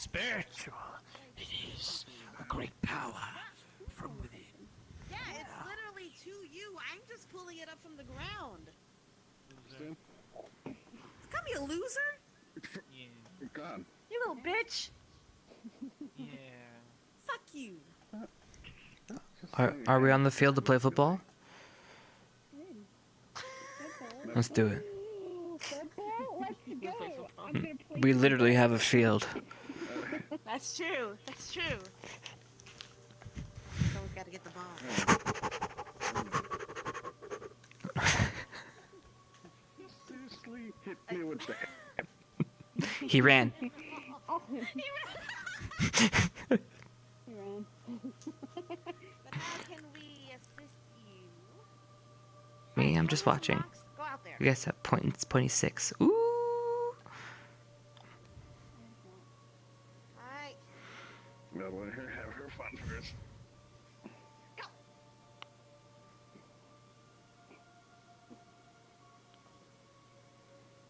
F: spiritual. It is a great power from within.
K: Yeah, it's literally to you. I'm just pulling it up from the ground. Call me a loser?
C: Yeah.
J: God.
K: You little bitch.
C: Yeah.
K: Fuck you.
B: Are we on the field to play football? Let's do it. We literally have a field.
K: That's true. That's true. Someone's got to get the ball.
J: Seriously hit me with the head.
B: He ran.
K: He
I: ran.
K: But how can we assist you?
B: Me, I'm just watching.
K: Go out there.
B: You guys have pointy 6. Ooh.
K: Alright.
J: Well, let her have her fun first.
K: Go.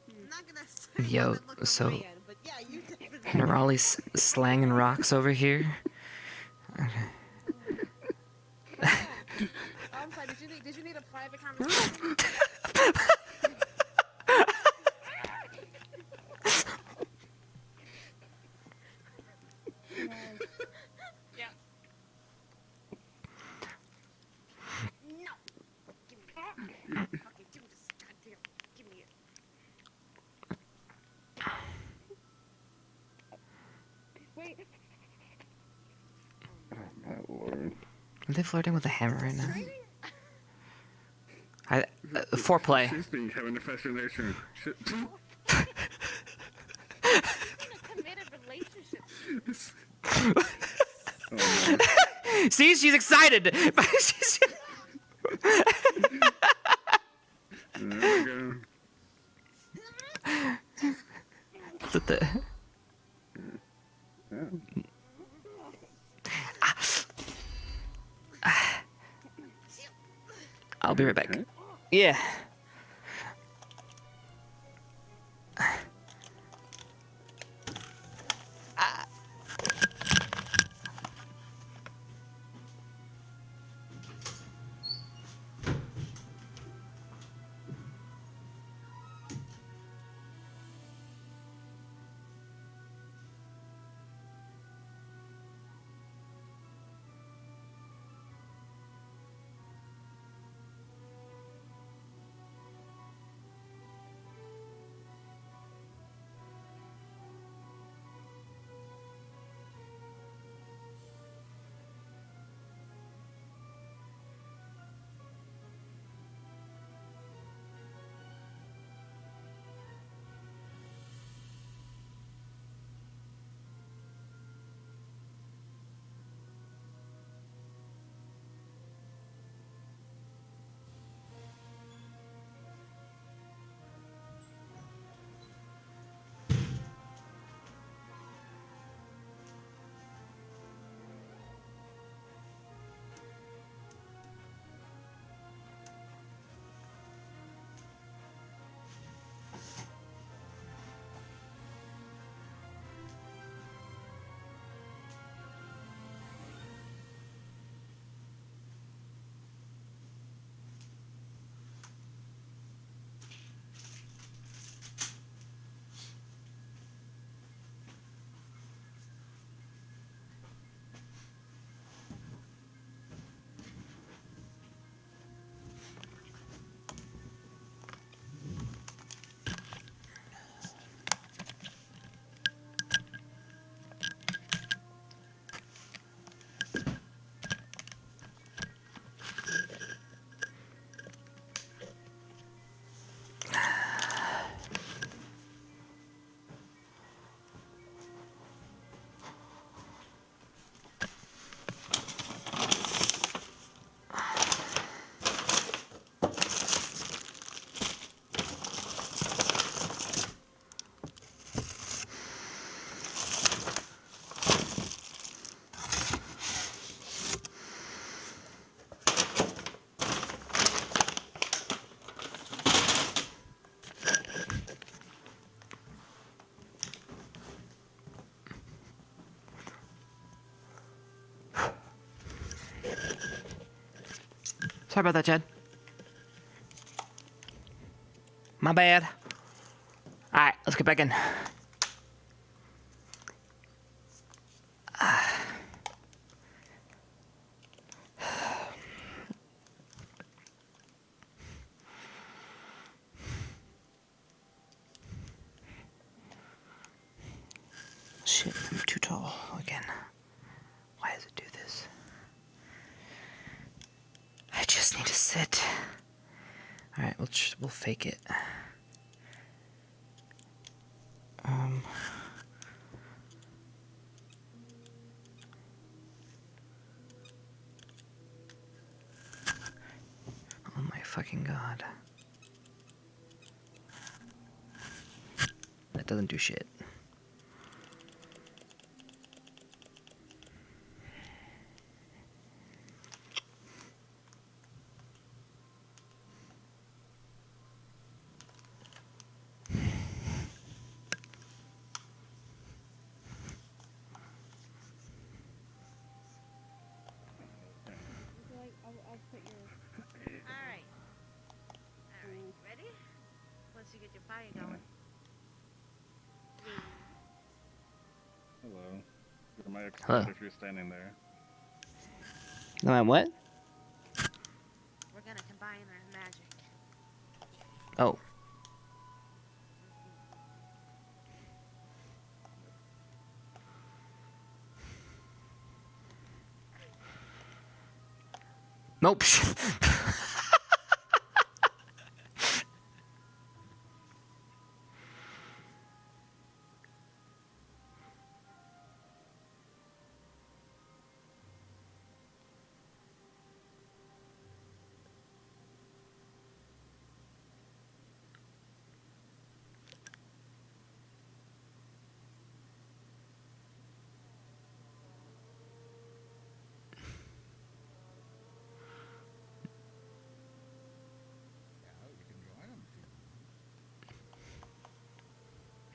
K: I'm not gonna say
B: Yo,
K: what it looks
B: so
K: red, but yeah, you definitely.
B: Nerali's slanging rocks over here.
K: Oh, I'm sorry. Did you need a private conversation? Yeah. No. Give me that. Fucking do this. Goddamn. Give me it.
I: Wait.
J: Oh, my lord.
B: Are they flirting with a hammer right now? Foreplay.
J: She's being having a fascination. Shit.
K: Committed relationship.
J: Oh, no.
B: See, she's excited.
J: There we go.
B: What the?
J: Yeah.
B: I'll be right back. Yeah. Sorry about that, Chad. My bad. Alright, let's get back in. Shit, I'm too tall again. Why does it do this? I just need to sit. Alright, we'll fake it. Oh my fucking god. That doesn't do shit.
L: Alright. Alright, ready? Once you get your fire going.
N: Hello. You're my expert
B: Hello.
N: if you're standing there.
B: No, I'm what?
L: We're gonna combine our magic.
B: Oh. Nope.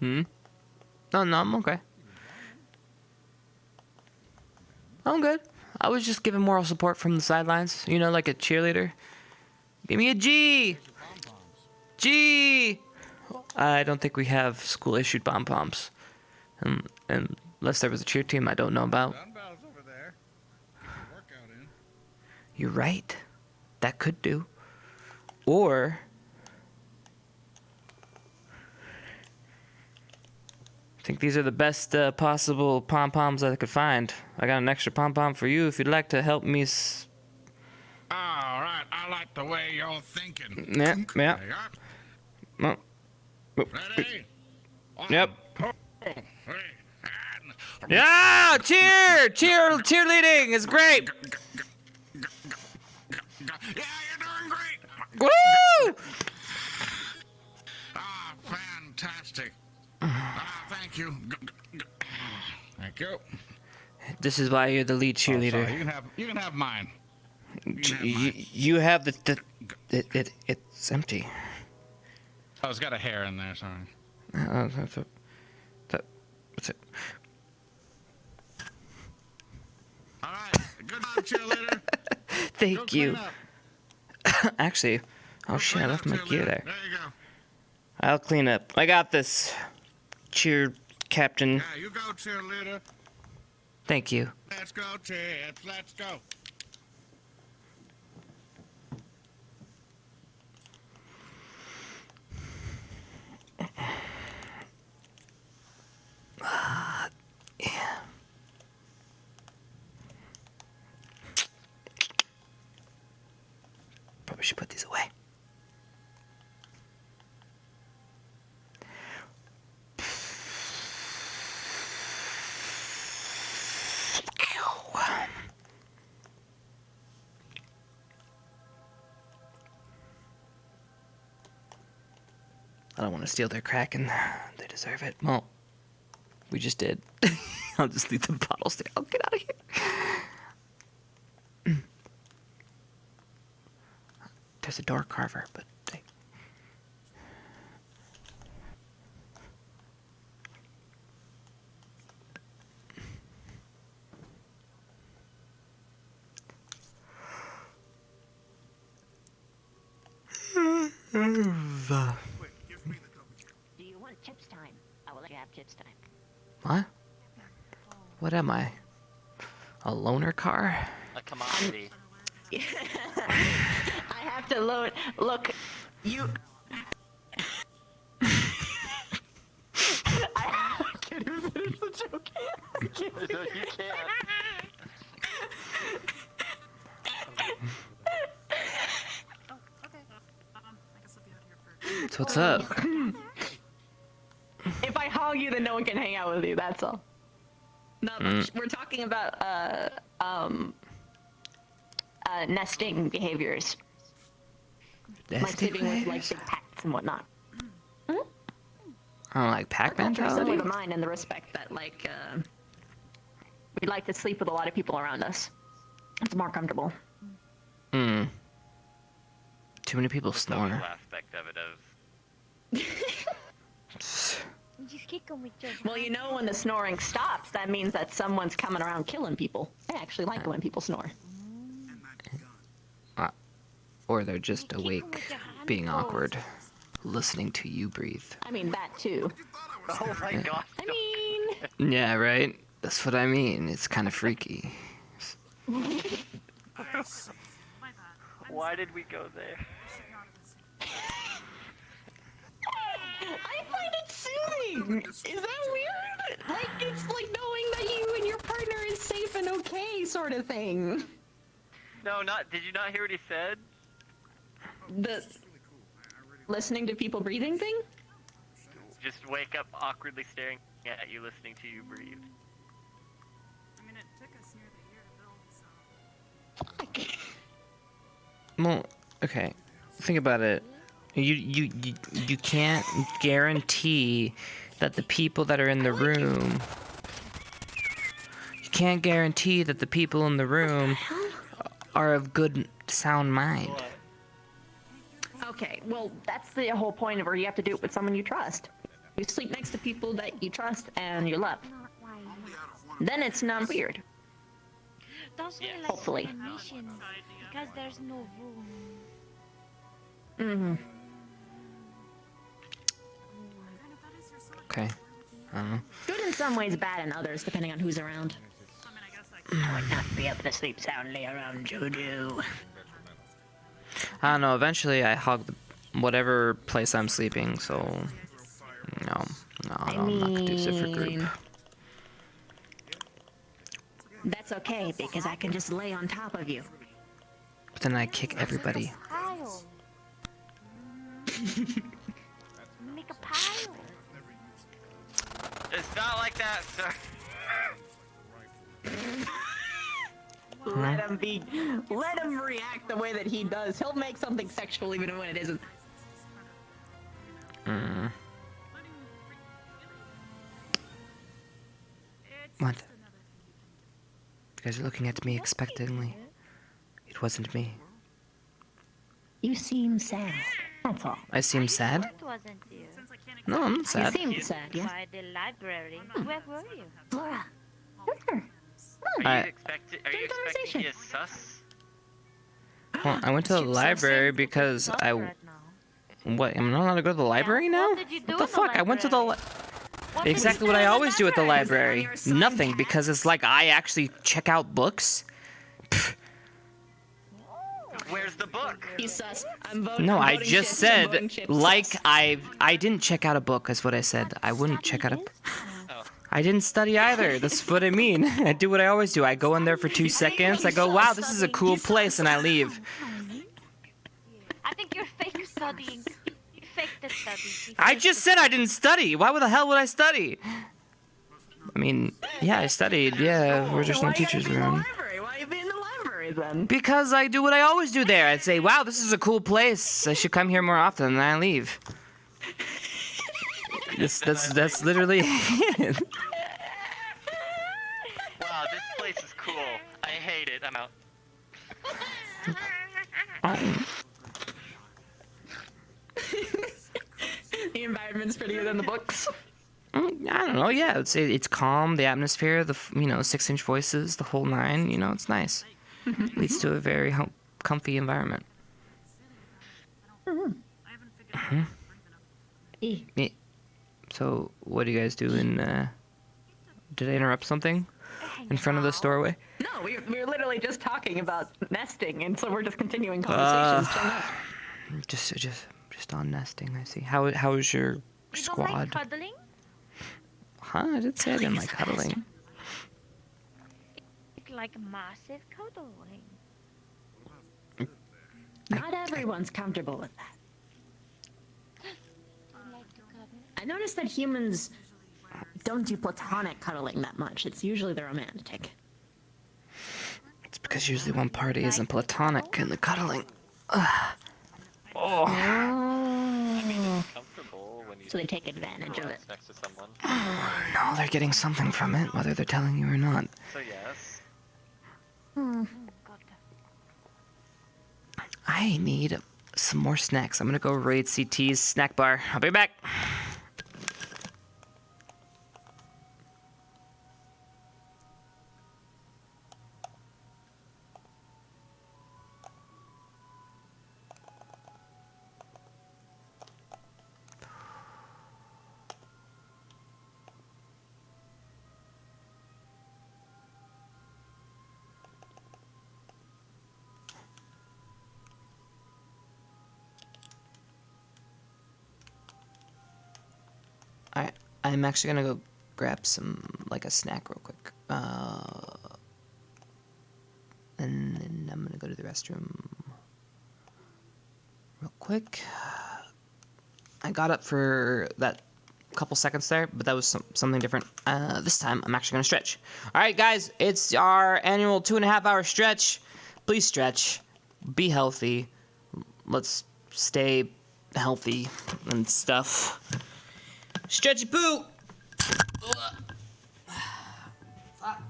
B: Hmm? No, I'm okay. I'm good. I was just giving moral support from the sidelines, you know, like a cheerleader. Give me a G! G! I don't think we have school-issued pom-poms. Unless there was a cheer team I don't know about.
N: Dumbbells over there. Workout in.
B: You're right. That could do. Or... I think these are the best possible pom-poms I could find. I got an extra pom-pom for you if you'd like to help me
N: All right, I like the way you're thinking.
B: Yeah.
N: There you are.
B: Oh.
N: Ready?
B: Yep.
N: One, two, three, and...
B: Yeah! Cheerleading is great!
N: Yeah, you're doing great!
B: Woo!
N: Ah, fantastic. Thank you. Thank you.
B: This is why you're the lead
N: Oh,
B: cheerleader.
N: sorry, you can have mine.
B: You have it's empty.
N: Oh, it's got a hair in there, sorry.
B: That's it.
N: All right, good job, cheerleader.
B: Thank
N: Go
B: you.
N: clean up.
B: Actually, oh shit, I left my gear there.
N: There you go.
B: I'll clean up. I got this. Cheer captain.
N: Yeah, you go, cheerleader.
B: Thank you.
N: Let's go, Chipz. Let's go.
B: Yeah. Probably should put these away. I don't want to steal their Kraken. They deserve it. Well, we just did. I'll just leave the bottles there. I'll get out of here. There's a door carver, but they...
A: Do you want Chipz time? I will let you have Chipz time.
B: What? What am I? A loaner car?
O: A commodity.
A: I have to load. Look, you. I can't even finish the joke. I can't.
O: No, you can't.
B: So what's up?
A: If I hog you, then no one can hang out with you. That's all. No, we're talking about nesting behaviors. Like sleeping with like big packs and whatnot.
B: I don't like pack
A: Similar
B: mentality.
A: to mine in the respect that like we like to sleep with a lot of people around us. It's more comfortable.
B: Hmm. Too many people
O: The
B: snore.
O: social aspect of it
A: Well, you know when the snoring stops, that means that someone's coming around killing people. I actually like it when people snore.
B: Or they're just awake, being awkward, listening to you breathe.
A: I mean, that too.
O: Oh my
B: Yeah.
O: god.
A: I mean...
B: Yeah, right? That's what I mean. It's kind of freaky.
O: Why did we go there?
A: I find it soothing! Is that weird? Like, it's like knowing that you and your partner is safe and okay, sort of thing.
O: No, not. Did you not hear what he said?
A: The listening to people breathing thing?
O: Just wake up awkwardly staring at you, listening to you breathe.
L: I mean, it took us near the year to build, so.
B: Well, okay. Think about it. You can't guarantee that the people that are in the room. You can't guarantee that the people in the room are of good, sound mind.
A: Okay, well, that's the whole point of where you have to do it with someone you trust. You sleep next to people that you trust and you love. Then it's not weird.
G: Those are like
A: Hopefully.
G: missions because there's no room.
A: Mm-hmm.
B: Okay. I don't know.
A: Good in some ways, bad in others, depending on who's around. I would not be able to sleep soundly around Juju.
B: I don't know. Eventually, I hog whatever place I'm sleeping. So, no, I'm not conducive for group.
A: That's okay, because I can just lay on top of you.
B: But then I kick everybody.
G: Pile. Make a pile.
O: It's not like that, sir.
A: Let him be. Let him react the way that he does. He'll make something sexual even when it isn't.
B: What? You guys are looking at me expectantly. It wasn't me.
A: You seem sad. That's all.
B: I seem sad?
G: It wasn't you.
B: No, I'm not sad.
A: You seem sad, yeah?
G: By the library. Where were you?
A: Laura.
B: I-
O: Are you expecting me to sus?
B: Well, I went to the library because I. What? Am I not allowed to go to the library now?
G: did you do
B: What the
G: in the
B: fuck? I went to the. Exactly what I always do at the library. Nothing, because it's like I actually check out books.
O: Where's the book?
A: You sus. I'm voting.
B: No,
A: I'm
B: I
A: voting
B: just
A: Chipz. I'm
B: said
A: voting Chipz.
B: like
A: Sus.
B: I didn't check out a book. Is what I said. I wouldn't check out a. I didn't study either. That's what I mean. I do what I always do. I go in there for 2 seconds. I go, wow, this is a cool place, and I leave.
G: I think you're fake studying. You fake the study.
B: I just said I didn't study. Why the hell would I study? I mean, yeah, I studied. Yeah, there's just no teachers around.
A: Why you be in the library then?
B: Because I do what I always do there. I'd say, wow, this is a cool place. I should come here more often, and then I leave. That's literally it.
O: Wow, this place is cool. I hate it. I'm out.
A: The environment's prettier than the books.
B: I don't know. Yeah, I would say it's calm. The atmosphere, the 6-inch voices, the whole nine. It's nice. Leads to a very comfy environment. Me. So, what do you guys do in, did I interrupt something? In front of this doorway?
A: No, we were literally just talking about nesting, and so we're just continuing conversations. Chill out.
B: Just on nesting, I see. How is your
G: You don't
B: squad?
G: like cuddling?
B: Huh? I didn't say I didn't like cuddling.
G: It's like massive cuddling.
A: Not everyone's comfortable with that.
G: You like to cuddle?
A: I noticed that humans don't do platonic cuddling that much. It's usually the romantic.
B: It's because usually one party isn't platonic in the cuddling. Oh.
O: I mean, it's comfortable when you
A: So they take advantage of it.
O: next to someone.
B: No, they're getting something from it, whether they're telling you or not.
O: So yes.
B: I need some more snacks. I'm gonna go raid CT's snack bar. I'll be back. I'm actually gonna go grab some, like, a snack real quick. And then I'm gonna go to the restroom real quick. I got up for that couple seconds there, but that was something different. This time, I'm actually gonna stretch. All right, guys, it's our annual 2.5-hour stretch. Please stretch. Be healthy. Let's stay healthy and stuff. Stretchy poo! Fuck.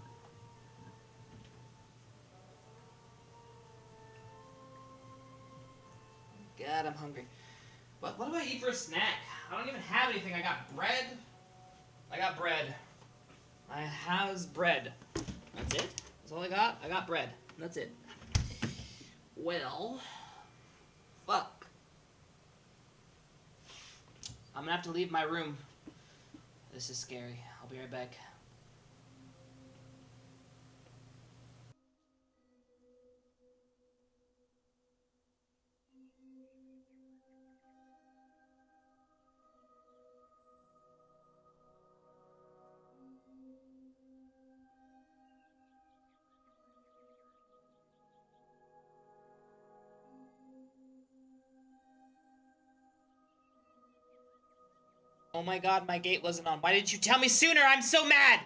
B: God, I'm hungry. What do I eat for a snack? I don't even have anything. I got bread. I has bread. That's it? That's all I got? I got bread. That's it. Well, fuck. I'm gonna have to leave my room. This is scary. I'll be right back. Oh my god, my gate wasn't on. Why didn't you tell me sooner? I'm so mad!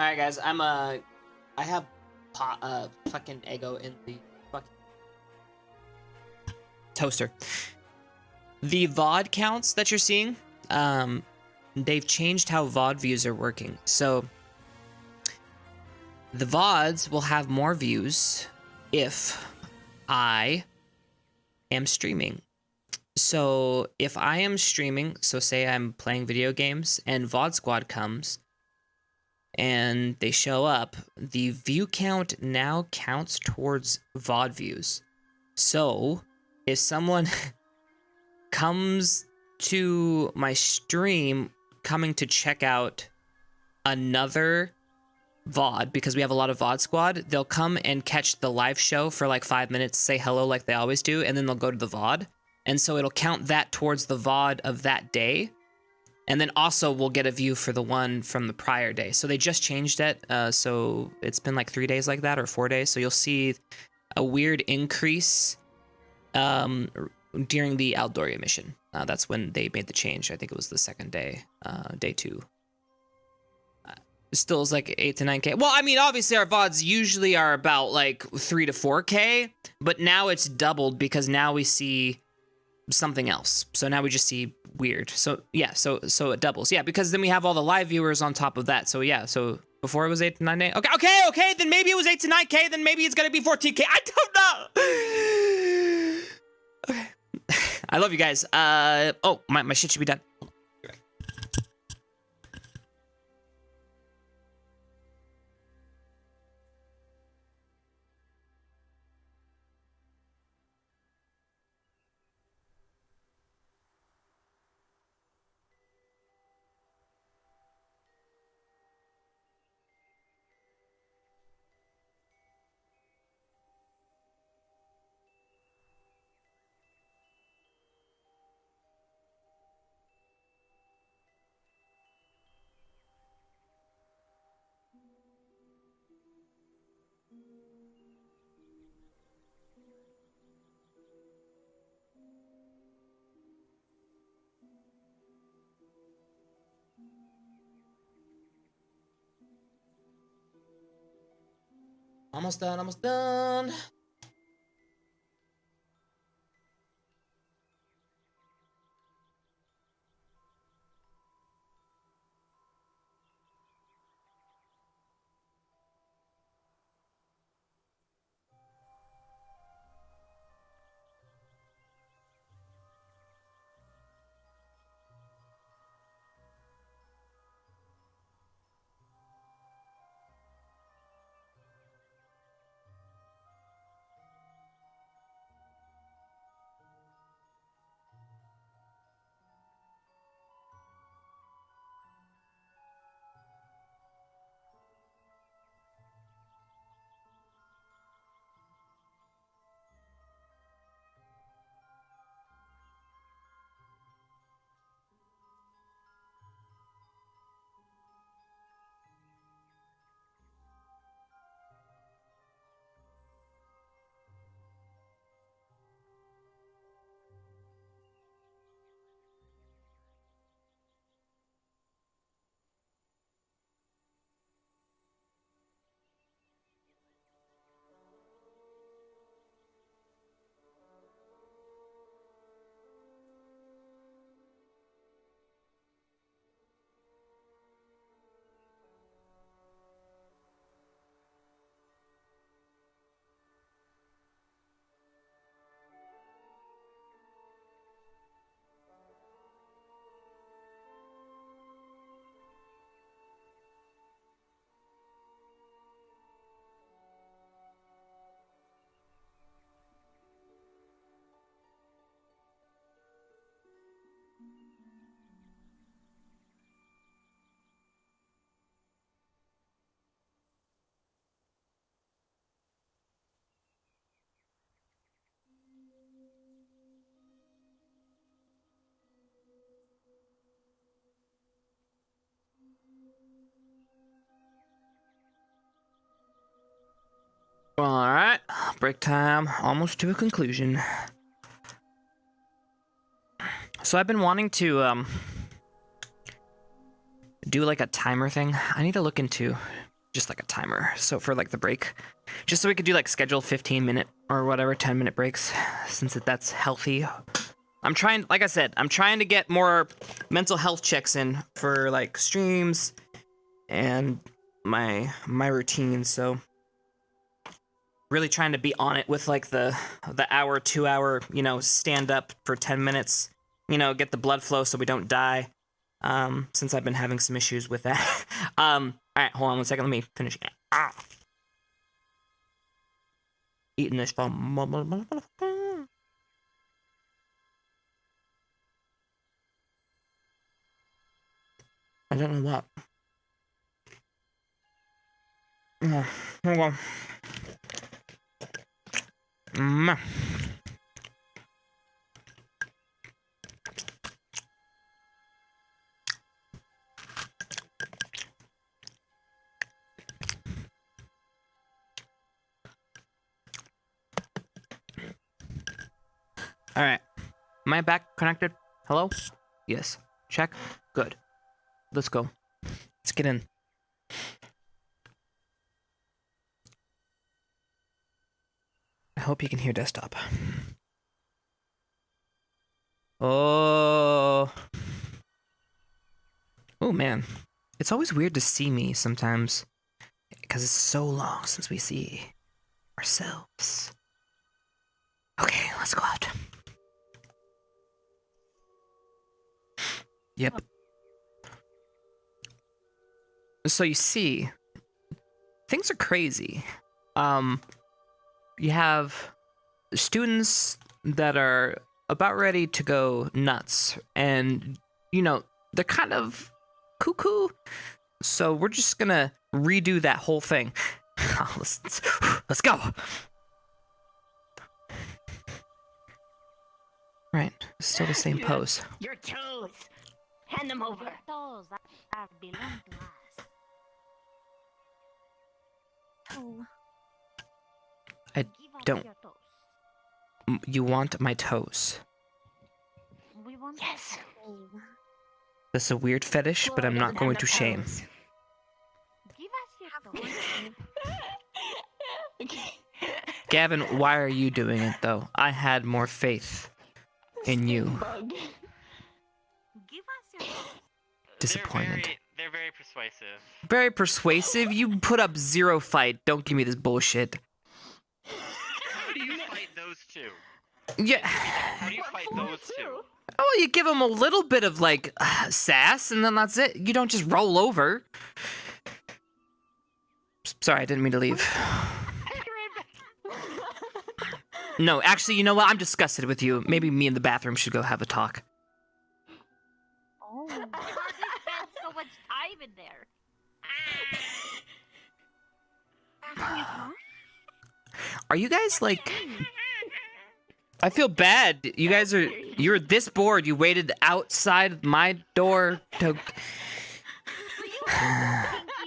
B: right, guys. I have fucking Eggo in the fucking toaster. The VOD counts that you're seeing, they've changed how VOD views are working. So the VODs will have more views if I am streaming. So if I am streaming, so say I'm playing video games and VOD Squad comes and they show up, the view count now counts towards VOD views. So if someone comes to my stream coming to check out another VOD, because we have a lot of VOD Squad, they'll come and catch the live show for like 5 minutes, say hello like they always do, and then they'll go to the VOD. And so it'll count that towards the VOD of that day. And then also we'll get a view for the one from the prior day. So they just changed it. So it's been like 3 days like that, or 4 days. So you'll see a weird increase during the Aldoria mission. That's when they made the change. I think it was the second day, day 2. Still is like 8 to 9K. Well, I mean, obviously our VODs usually are about like 3 to 4K, but now it's doubled because now we see something else. So now we just see weird. So yeah, so it doubles. Yeah, because then we have all the live viewers on top of that. So yeah, so before it was 8 to 9K. Okay, then maybe it was 8 to 9K, then maybe it's gonna be 14K. I don't know. Okay. I love you guys. Oh, my shit should be done. Almost done, almost done. All right, break time almost to a conclusion. So I've been wanting to do like a timer thing. I need to look into just like a timer. So for like the break, just so we could do like scheduled 15-minute or whatever 10-minute breaks, since that's healthy. I'm trying, like I said, I'm trying to get more mental health checks in for like streams and my routine. So really trying to be on it with like the hour, 2 hour, you know, stand up for 10 minutes, you know, get the blood flow so we don't die. Since I've been having some issues with that. All right, hold on 1 second. Let me finish. Eating this phone. I don't know what. Oh, hold on. All right. Am I back connected? Hello? Yes. Check. Good. Let's go. Let's get in. I hope you can hear desktop. Oh. Oh, man. It's always weird to see me sometimes, because it's so long since we see ourselves. Okay, let's go out. Yep. So you see, things are crazy. You have students that are about ready to go nuts, and, you know, they're kind of cuckoo. So we're just gonna redo that whole thing. Let's go. Right, still the same pose.
A: Your toes. Hand them over.
G: Toes that belong to us.
I: Oh.
B: I don't. You want my toes?
G: We want
A: yes.
B: That's a weird fetish, but I'm not going to shame.
G: Give us your toes.
B: Gavin, why are you doing it though? I had more faith in you.
G: Give us your toes.
B: Disappointed.
O: They're very persuasive.
B: Very persuasive? You put up 0 fight. Don't give me this bullshit.
O: How do you fight those two?
B: Yeah.
O: How do you fight those two?
B: Oh, you give them a little bit of, like, sass, and then that's it. You don't just roll over. Sorry, I didn't mean to leave. No, actually, you know what? I'm disgusted with you. Maybe me in the bathroom should go have a talk.
G: Oh. How did you spend so much time in there?
B: Are you guys, like... I feel bad. You guys are... You're this bored. You waited outside my door to...
G: Pinky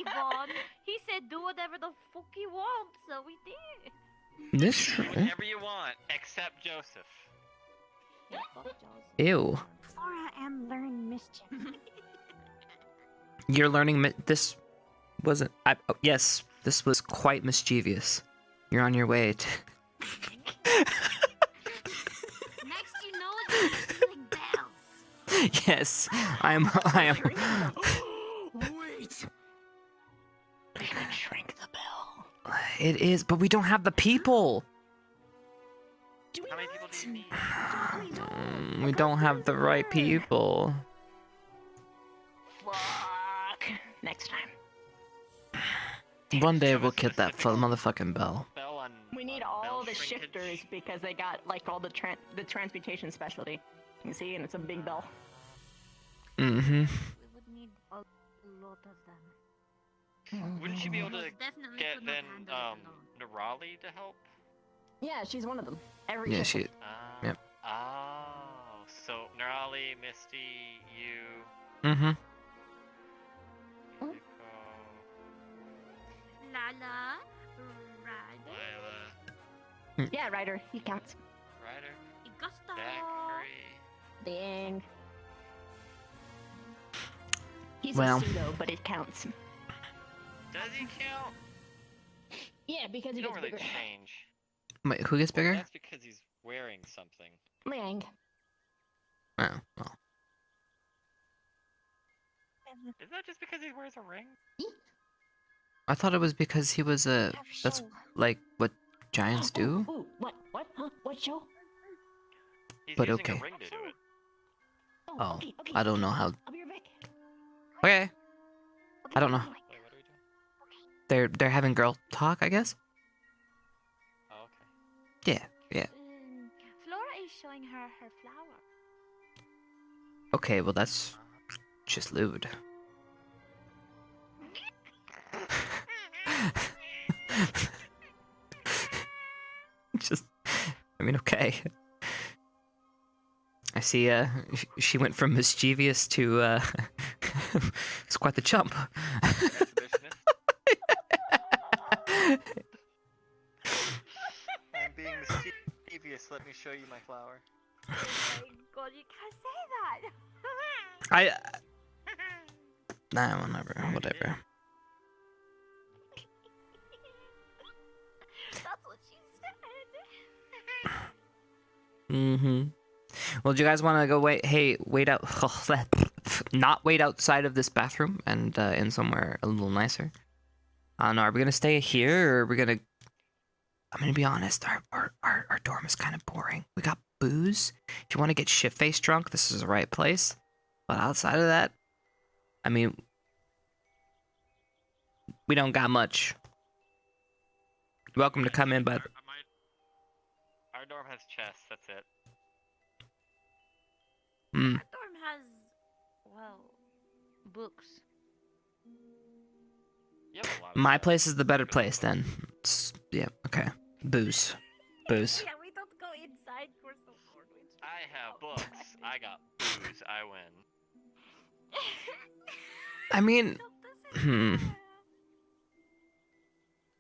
G: Von. He said do whatever the fuck he wants, so we did.
B: This true.
O: Whatever you want, except Joseph.
G: Yeah, fuck Joseph.
B: Ew.
I: Flora am learning mischief.
B: You're learning... This wasn't... oh, yes, this was quite mischievous. You're on your way to...
G: Next you know you're stealing bells.
B: Yes, I am...
A: Wait. We can shrink the bell.
B: It is, but we don't have the people.
O: How many people do you need?
B: We don't have the right people.
A: Fuck. Next time.
B: One day we'll get that motherfucking bell.
A: We need all the shifters because they got like all the transmutation specialty. You see, and it's a big bell.
B: Mm-hmm.
G: We would need a lot of them.
O: Wouldn't you be able to
G: Most definitely
O: get
G: could not
O: then
G: handle it alone.
O: Nerali to help?
A: Yeah, she's one of them. Every
B: Yeah,
A: shifter.
B: Yep.
O: Oh, so Nerali, Misty, you.
B: Mm-hmm.
G: Lala, Ryder,
A: Yeah, Ryder. He counts.
O: Ryder,
G: Augusta.
O: Zachary.
A: Dang. He's
B: Well.
A: a pseudo, but it counts.
O: Does Does he count?
A: Yeah, because he
O: You
A: gets
O: don't really
A: bigger.
O: change.
B: Wait, who gets bigger?
O: That's because he's wearing something.
A: Lang.
B: Oh, well.
O: Is that just because he wears a ring?
B: I thought it was because he was a. That's like what giants do.
A: Ooh, what? What? Huh? What show?
O: He's
B: But
O: using
B: okay.
O: a ring to do it.
B: Oh,
A: okay, okay.
B: I don't know how.
A: I'll be right back.
B: Okay. I don't know.
O: Wait, what are we doing?
B: They're having girl talk, I guess.
O: Oh, okay.
B: Yeah.
G: Flora is showing her flower.
B: Okay, well that's just lewd. Just, I mean, okay. I see. She went from mischievous to. It's quite the jump.
O: I'm being mischievous. Let me show you my flower.
G: Oh my god, you can't say that!
B: Nah, whatever.
G: That's what she said!
B: Mm-hmm. Well, do you guys want to go wait out, not wait outside of this bathroom and in somewhere a little nicer? I don't know, are we gonna stay here or are we gonna... I'm gonna be honest, our dorm is kind of boring. We got booze. If you want to get shit-faced drunk, this is the right place. But outside of that, I mean, we don't got much. You're welcome to come in, but...
O: Our dorm has chess, that's it.
B: Mm.
G: Our dorm has, well, books.
O: You have a lot of
B: My
O: stuff.
B: place is the better place then. Yeah, okay. Booze.
G: Yeah, we don't go inside. We're so bored.
O: I have books. I got booze. I win.
B: I mean,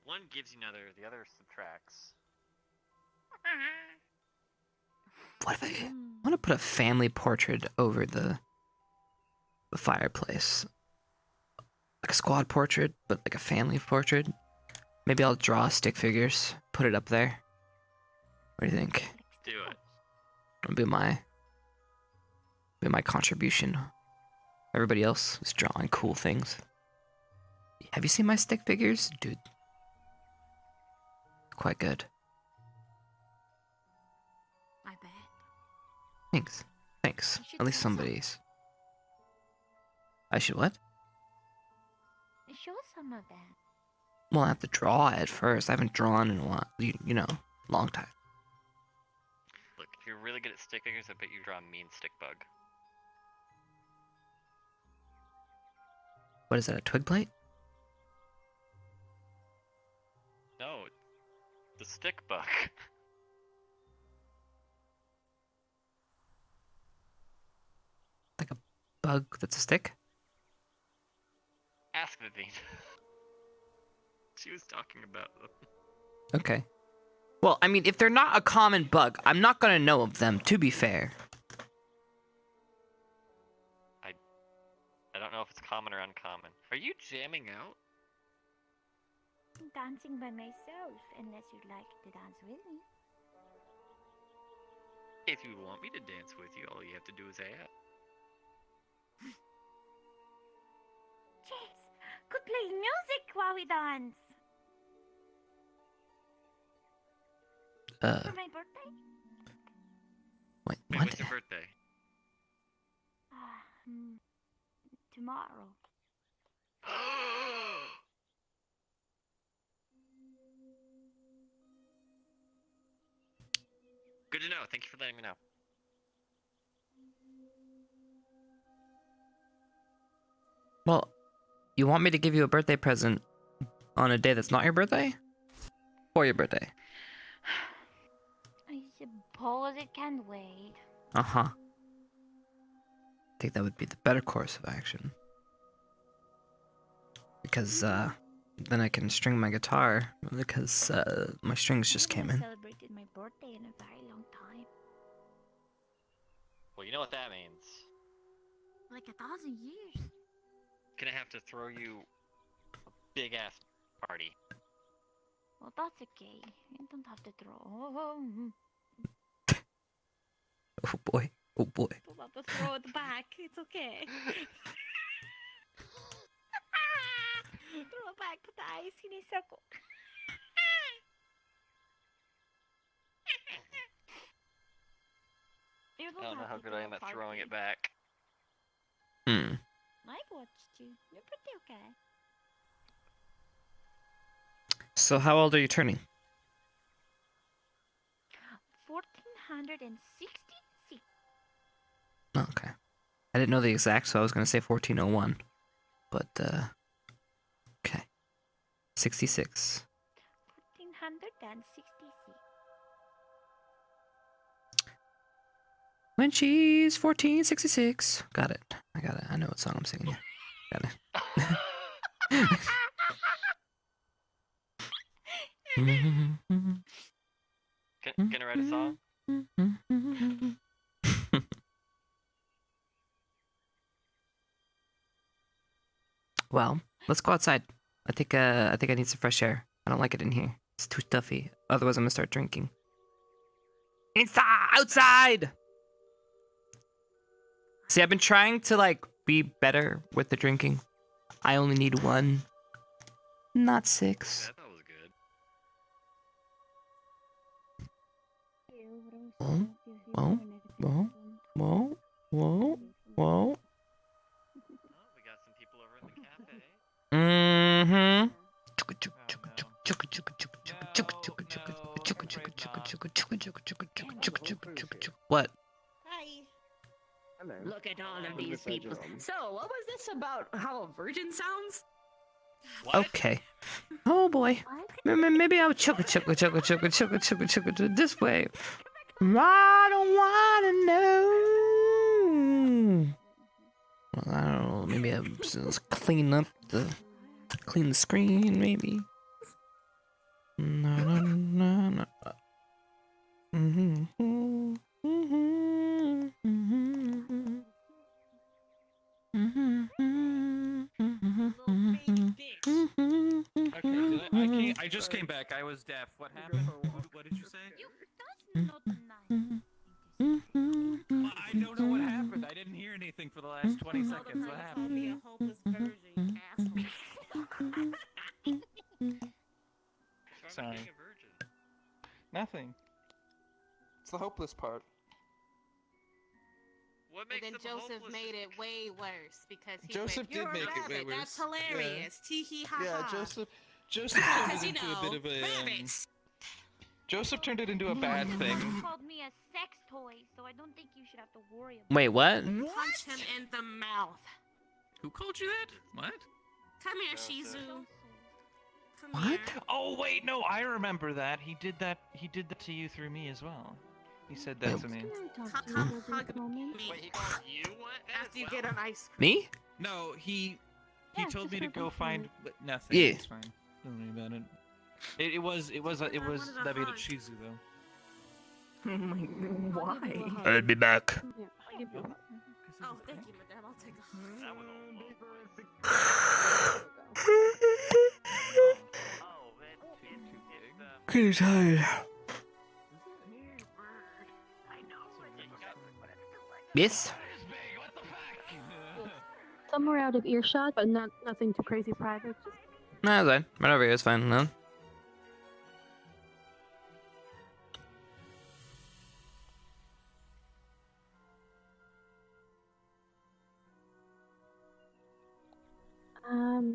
O: One gives you another, the other subtracts.
B: What if I want to put a family portrait over the fireplace? Like a squad portrait, but like a family portrait. Maybe I'll draw stick figures, put it up there. What do you think?
O: Do it.
B: That'll be my contribution. Everybody else is drawing cool things. Have you seen my stick figures? Dude. Quite good.
G: I bet.
B: Thanks. Thanks.
G: You should
B: At least
G: do some.
B: somebody's. I should what?
G: Show some of them.
B: Well, I have to draw it first. I haven't drawn in a while. You know, long time.
O: Look, if you're really good at stick figures, I bet you draw a mean stick bug.
B: What is that, a twig plate?
O: No, the stick bug.
B: Like a bug that's a stick?
O: Ask Vivian. She was talking about them.
B: Okay. Well, I mean, if they're not a common bug, I'm not gonna know of them, to be fair.
O: I don't know if it's common or uncommon. Are you jamming out?
G: I'm dancing by myself, unless you'd like to dance with me.
O: If you want me to dance with you, all you have to do is ask.
G: Chipz, could play music while we dance. For my birthday?
B: Wait,
O: Wait,
B: what?
O: when's your birthday?
G: Tomorrow.
O: Good to know. Thank you for letting me know.
B: Well, you want me to give you a birthday present on a day that's not your birthday? For your birthday?
G: I suppose it can wait.
B: Uh-huh. I think that would be the better course of action. Because, then I can string my guitar, because, my strings just came in.
G: I celebrated my birthday in a very long time.
O: Well, you know what that means.
G: Like 1,000 years.
O: Gonna have to throw you a big ass party.
G: Well, that's okay. You don't have to throw. Oh,
B: Oh boy. Oh boy.
G: don't have to throw it back. It's okay. Throw it back. Put the ice in a circle. You
O: I don't know how good I am at throwing it back.
B: Hmm.
G: I've watched you. You're pretty okay.
B: So how old are you turning?
G: 1466.
B: Oh, okay. I didn't know the exact, so I was gonna say 1401. But okay. 66.
G: 1466.
B: When she's 1466. Got it. I got it. I know what song I'm singing here. Got it.
O: Gonna write a song?
B: Well, let's go outside. I think I need some fresh air. I don't like it in here. It's too stuffy. Otherwise, I'm gonna start drinking. Outside. See, I've been trying to like be better with the drinking. I only need 1, not 6.
O: That was good.
B: Whoa, whoa, whoa, whoa, whoa, whoa.
O: Oh, we got some people over in the cafe.
B: Mm-hmm. What?
K: Hi.
J: Hello.
A: Look at all of
J: What
A: these
J: was I
A: people.
J: doing?
A: So, what was this about how a virgin sounds?
B: Okay. Oh boy. Maybe I'll chuckle this way. I don't wanna know. Well, I don't know. Maybe I'll just clean the screen. Maybe. No.
F: Okay, I just came back. I was deaf. What happened? What did you say? I don't know what happened. I didn't hear anything for the last 20 seconds. What happened?
K: Be a hopeless virgin, asshole.
F: Sorry. Nothing. It's the hopeless part.
O: What
L: And
O: makes
L: then
O: them
L: Joseph
O: hopeless?
L: made it way worse because he
F: Joseph
L: went,
F: did
L: "You're a
F: make it way
L: rabbit. That's
F: worse.
L: hilarious. Tee hee ha
F: Yeah,
L: ha."
F: Joseph
L: Because,
F: turned it
L: you
F: into a
L: know,
F: bit of a
L: rabbits.
F: Joseph turned it into a bad thing.
G: You called me a sex toy, so I don't think you should have to worry about
B: Wait, what?
L: Punch him in the mouth.
F: Who called you that? What?
L: Come here, Shizu. Come
B: What?
L: here.
F: Oh wait, no, I remember that. He did that to you through me as well. He said that to me.
L: Come hug me.
O: Wait, he called you what?
L: After you get an ice cream.
B: Me?
F: No, he told
I: just
F: me to
I: have
F: go
I: fun.
F: find nothing.
B: Yeah.
F: It's fine. Don't worry about it. It was
L: wanted a
F: Debbie to
L: hug.
F: Shizu though.
A: Why?
B: I'll be back.
I: Yeah, I'll give you a hug.
L: Oh, thank you, madame. I'll take a hug.
O: That was Oh, it's
B: Pretty tired. Yes?
I: Somewhere out of earshot, but nothing too crazy private. Just
B: No, it's fine. Right over here is fine. No.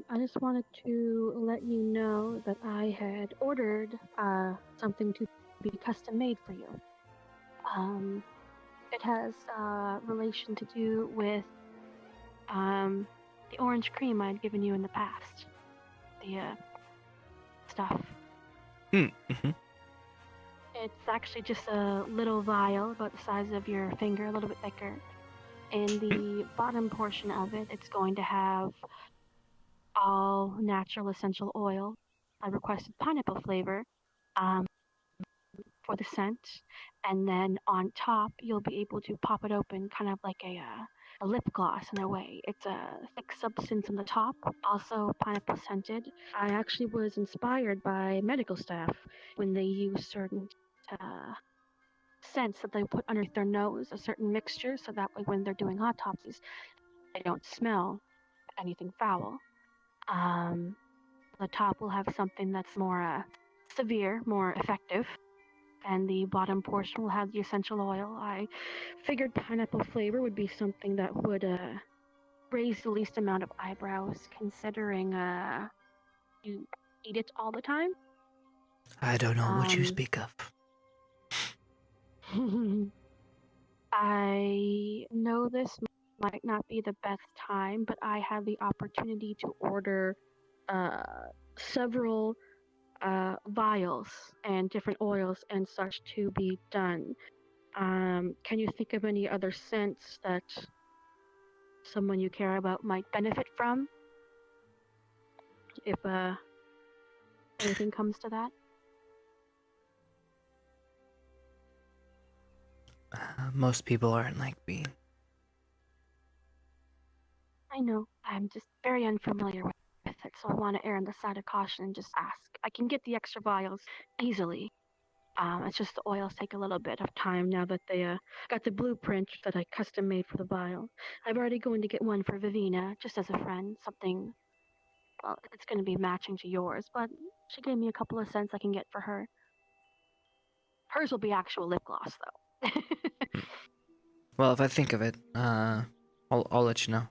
I: I just wanted to let you know that I had ordered something to be custom made for you. It has relation to do with the orange cream I had given you in the past. The stuff.
B: Mm-hmm.
I: It's actually just a little vial about the size of your finger, a little bit thicker. In the bottom portion of it, it's going to have all natural essential oil. I requested pineapple flavor for the scent, and then on top you'll be able to pop it open, kind of like a a lip gloss in a way. It's a thick substance on the top, also pineapple scented. I actually was inspired by medical staff when they use certain scents that they put underneath their nose, a certain mixture, so that way when they're doing autopsies, they don't smell anything foul. The top will have something that's more severe, more effective, and the bottom portion will have the essential oil. I figured pineapple flavor would be something that would raise the least amount of eyebrows, considering you eat it all the time.
B: I don't know what you speak of.
I: I know this might not be the best time, but I had the opportunity to order several vials and different oils and such to be done. Can you think of any other scents that someone you care about might benefit from? If anything comes to that?
B: Most people aren't like me.
I: I know. I'm just very unfamiliar with it, so I want to err on the side of caution and just ask. I can get the extra vials easily. It's just the oils take a little bit of time now that they got the blueprint that I custom made for the vial. I'm already going to get one for Vivina, just as a friend. Something, well, it's going to be matching to yours, but she gave me a couple of cents I can get for her. Hers will be actual lip gloss, though.
B: Well, if I think of it, I'll let you know.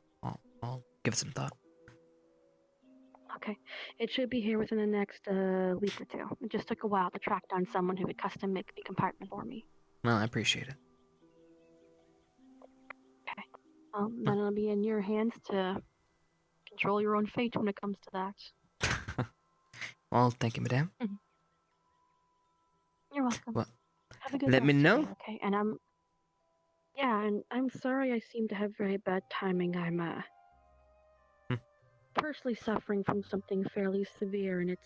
B: I'll give it some thought.
I: Okay. It should be here within the next week or two. It just took a while to track down someone who would custom make the compartment for me.
B: Well, I appreciate it.
I: Okay. Then it'll be in your hands to control your own fate when it comes to that.
B: Well, thank you, madame.
I: Mhm. You're welcome.
B: Well,
I: Have a good
B: let me
I: rest of your
B: know.
I: day, okay? And I'm sorry I seem to have very bad timing. I'm personally suffering from something fairly severe, and it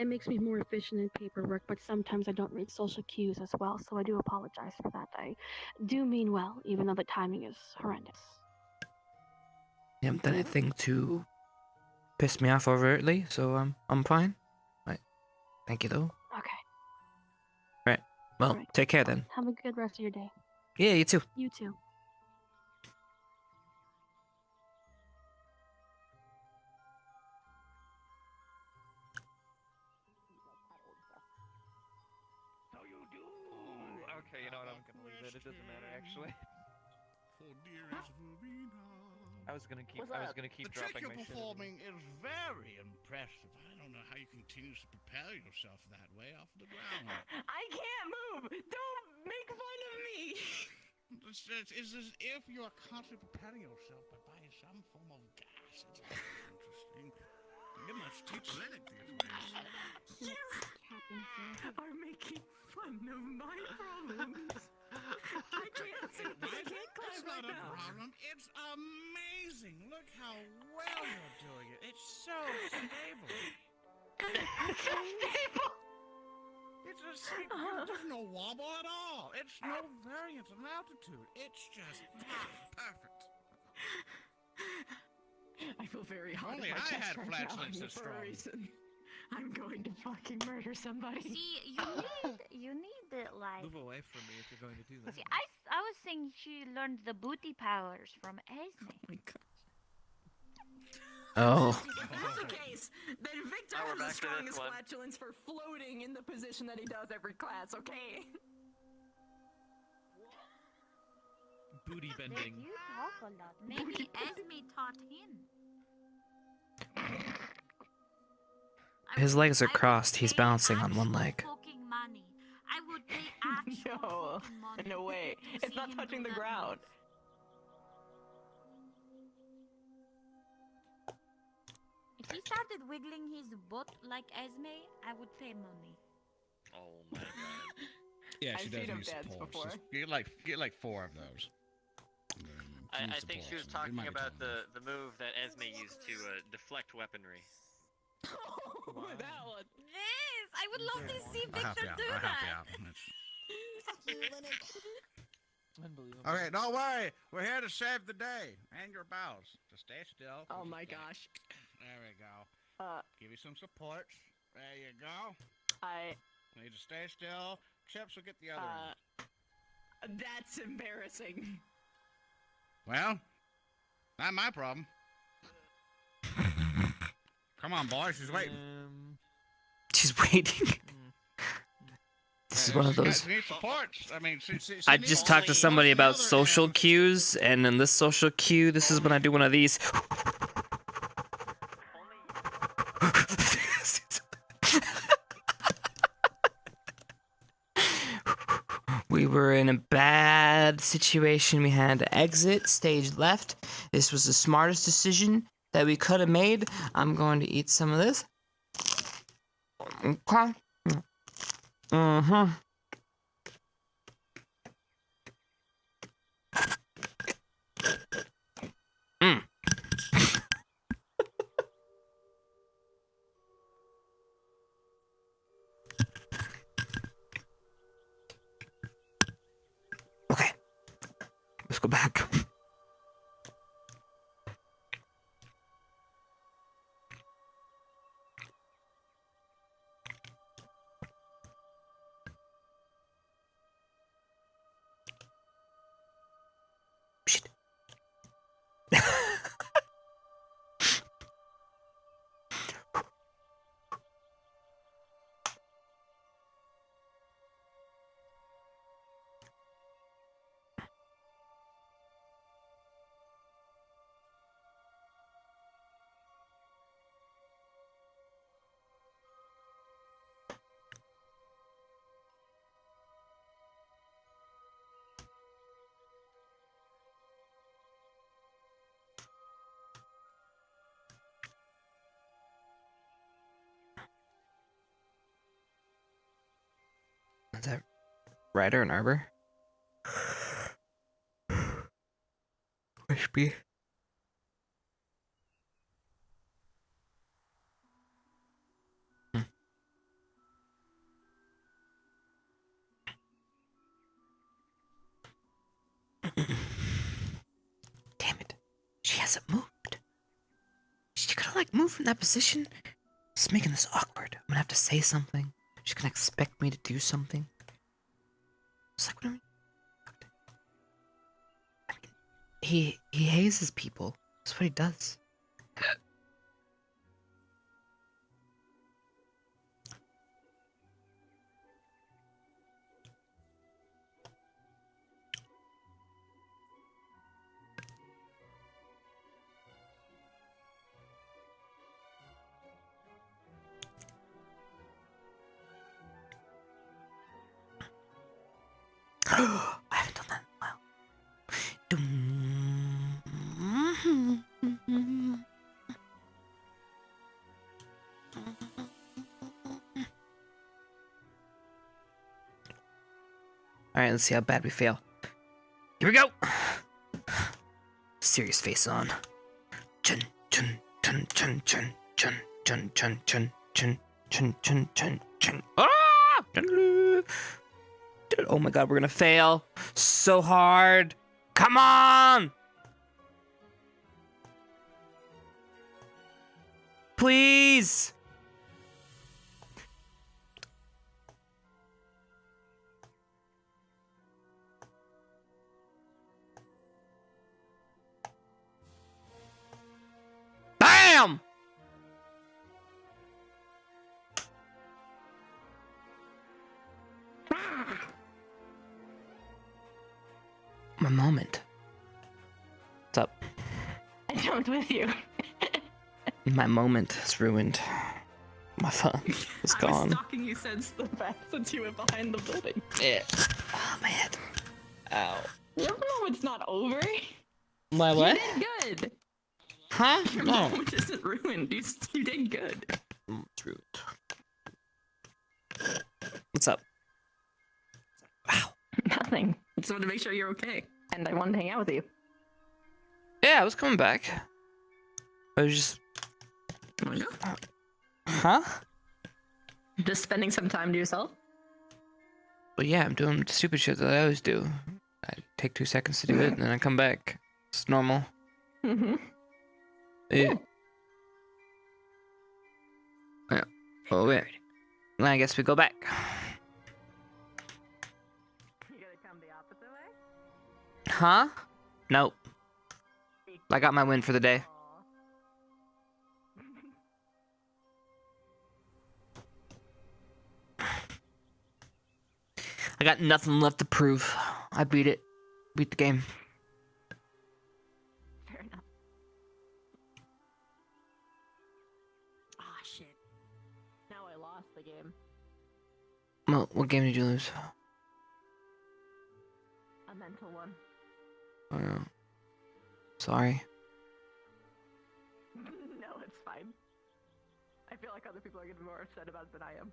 I: makes me more efficient in paperwork, but sometimes I don't read social cues as well, so I do apologize for that. I do mean well, even though the timing is horrendous.
B: You haven't done anything to piss me off overtly, so I'm fine. Right. Thank you, though.
I: Okay.
B: Right. Well,
I: Alright.
B: take care then.
I: Have a good rest of your day.
B: Yeah, you too.
I: You too.
F: Okay, you know what? I'm gonna leave it. It doesn't matter actually.
N: For dearest Vivina.
F: I was gonna keep
N: The trick
F: dropping
N: you're
F: my shit.
N: performing is very impressive. I don't know how you continuously prepare yourself that way off the ground.
A: I can't move! Don't make fun of me!
N: It's as if you are constantly preparing yourself by some form of gas. It's very interesting. You must keep living these ways.
A: You are making fun of my problems. I can't sit. I can't
N: It's
A: climb
N: not
A: right
N: a
A: now.
N: problem. It's amazing. Look how well you're doing it. It's so stable. There's no wobble at all. It's no variance in altitude. It's just perfect.
A: I feel very hot
N: Only
A: in my
N: I
A: chest
N: had
A: right
N: flatulence
A: now
N: this
A: for a
N: strong.
A: reason. I'm going to fucking murder somebody.
G: See, you need like.
F: Move away from me if you're going to do that.
G: See, I was saying she learned the booty powers from Esme.
A: Oh my god.
B: Oh.
A: If that's the case, then Victor
O: Now we're
A: has the
O: back to this
A: strongest
O: one.
A: flatulence for floating in the position that he does every class, okay?
F: Booty bending.
G: You talk a lot. Maybe Esme taught him.
B: His legs are crossed. He's balancing on one leg.
G: Fucking money. I would pay actual
A: No,
G: fucking money.
A: no way.
G: to
A: It's
G: see
A: not
G: him
A: touching
G: do
A: the
G: that
A: ground.
G: If he started wiggling his butt like Esme, I would pay money.
O: Oh my god.
N: Yeah,
A: I've
N: she
A: seen
N: does
A: him
N: use
A: dance
N: pulse.
A: before.
N: Just get like 4 of those.
O: I think she was talking about the move that Esme used to deflect weaponry.
A: Oh, that one.
G: Yes, I would love to see
N: I'll help
G: Victor
N: you out.
G: do
N: I'll help
G: that.
N: you out.
F: Unbelievable.
N: Okay, don't worry. We're here to save the day. And your bowels. Just stay still.
A: Oh my gosh.
N: There we go. Give you some support. There you go.
A: I
N: need to stay still. Chipz will get the other end.
A: That's embarrassing.
N: Well, not my problem. Come on, boy. She's waiting.
B: She's waiting. This is one of those.
N: I mean,
B: I just talked to somebody about social cues, and in this social cue, this is when I do one of these. We were in a bad situation. We had to exit stage left. This was the smartest decision that we could have made. I'm going to eat some of this. Okay. Mm-hmm. Mm. Okay. Let's go back. Shit. Is that Ryder and Arbor? Wispy. Damn it. She hasn't moved. She could have, like, moved from that position. It's making this awkward. I'm gonna have to say something. She's gonna expect me to do something. It's like, what I mean? He hazes people. That's what he does. I haven't done that in a while. Alright, let's see how bad we fail. Here we go! Serious face on. Chun chun chun chun chun chun chun chun chun chun chun chun chun chun. Ah! Oh my god, we're gonna fail so hard. Come on! Please! Bam! My moment. What's up?
A: I jumped with you.
B: My moment is ruined. My fun is
A: I was
B: gone.
A: stalking you since you were behind the building.
B: Yeah. Oh, my head. Ow.
A: Your moment's not over.
B: My what?
A: You did good.
B: Huh?
A: Your
B: No.
A: moment isn't ruined. You did good.
B: It's ruined. What's up?
A: Nothing. I just wanted to make sure you're okay. And I wanted to hang out with you.
B: Yeah, I was coming back. I was just... Huh?
A: Just spending some time to yourself?
B: Well, yeah, I'm doing stupid shit that I always do. I take 2 seconds to do it, and then I come back. It's normal.
A: Mm-hmm.
B: Yeah. Oh, wait. Well, I guess we go back.
A: You gonna come the opposite way?
B: Huh? Nope. I got my win for the day. I got nothing left to prove. I beat it. Beat the game.
A: Fair enough. Ah, shit. Now I lost the game.
B: Well, what game did you lose?
A: A mental one.
B: Oh, no. Sorry.
A: No, it's fine. I feel like other people are gonna be more upset about it than I am.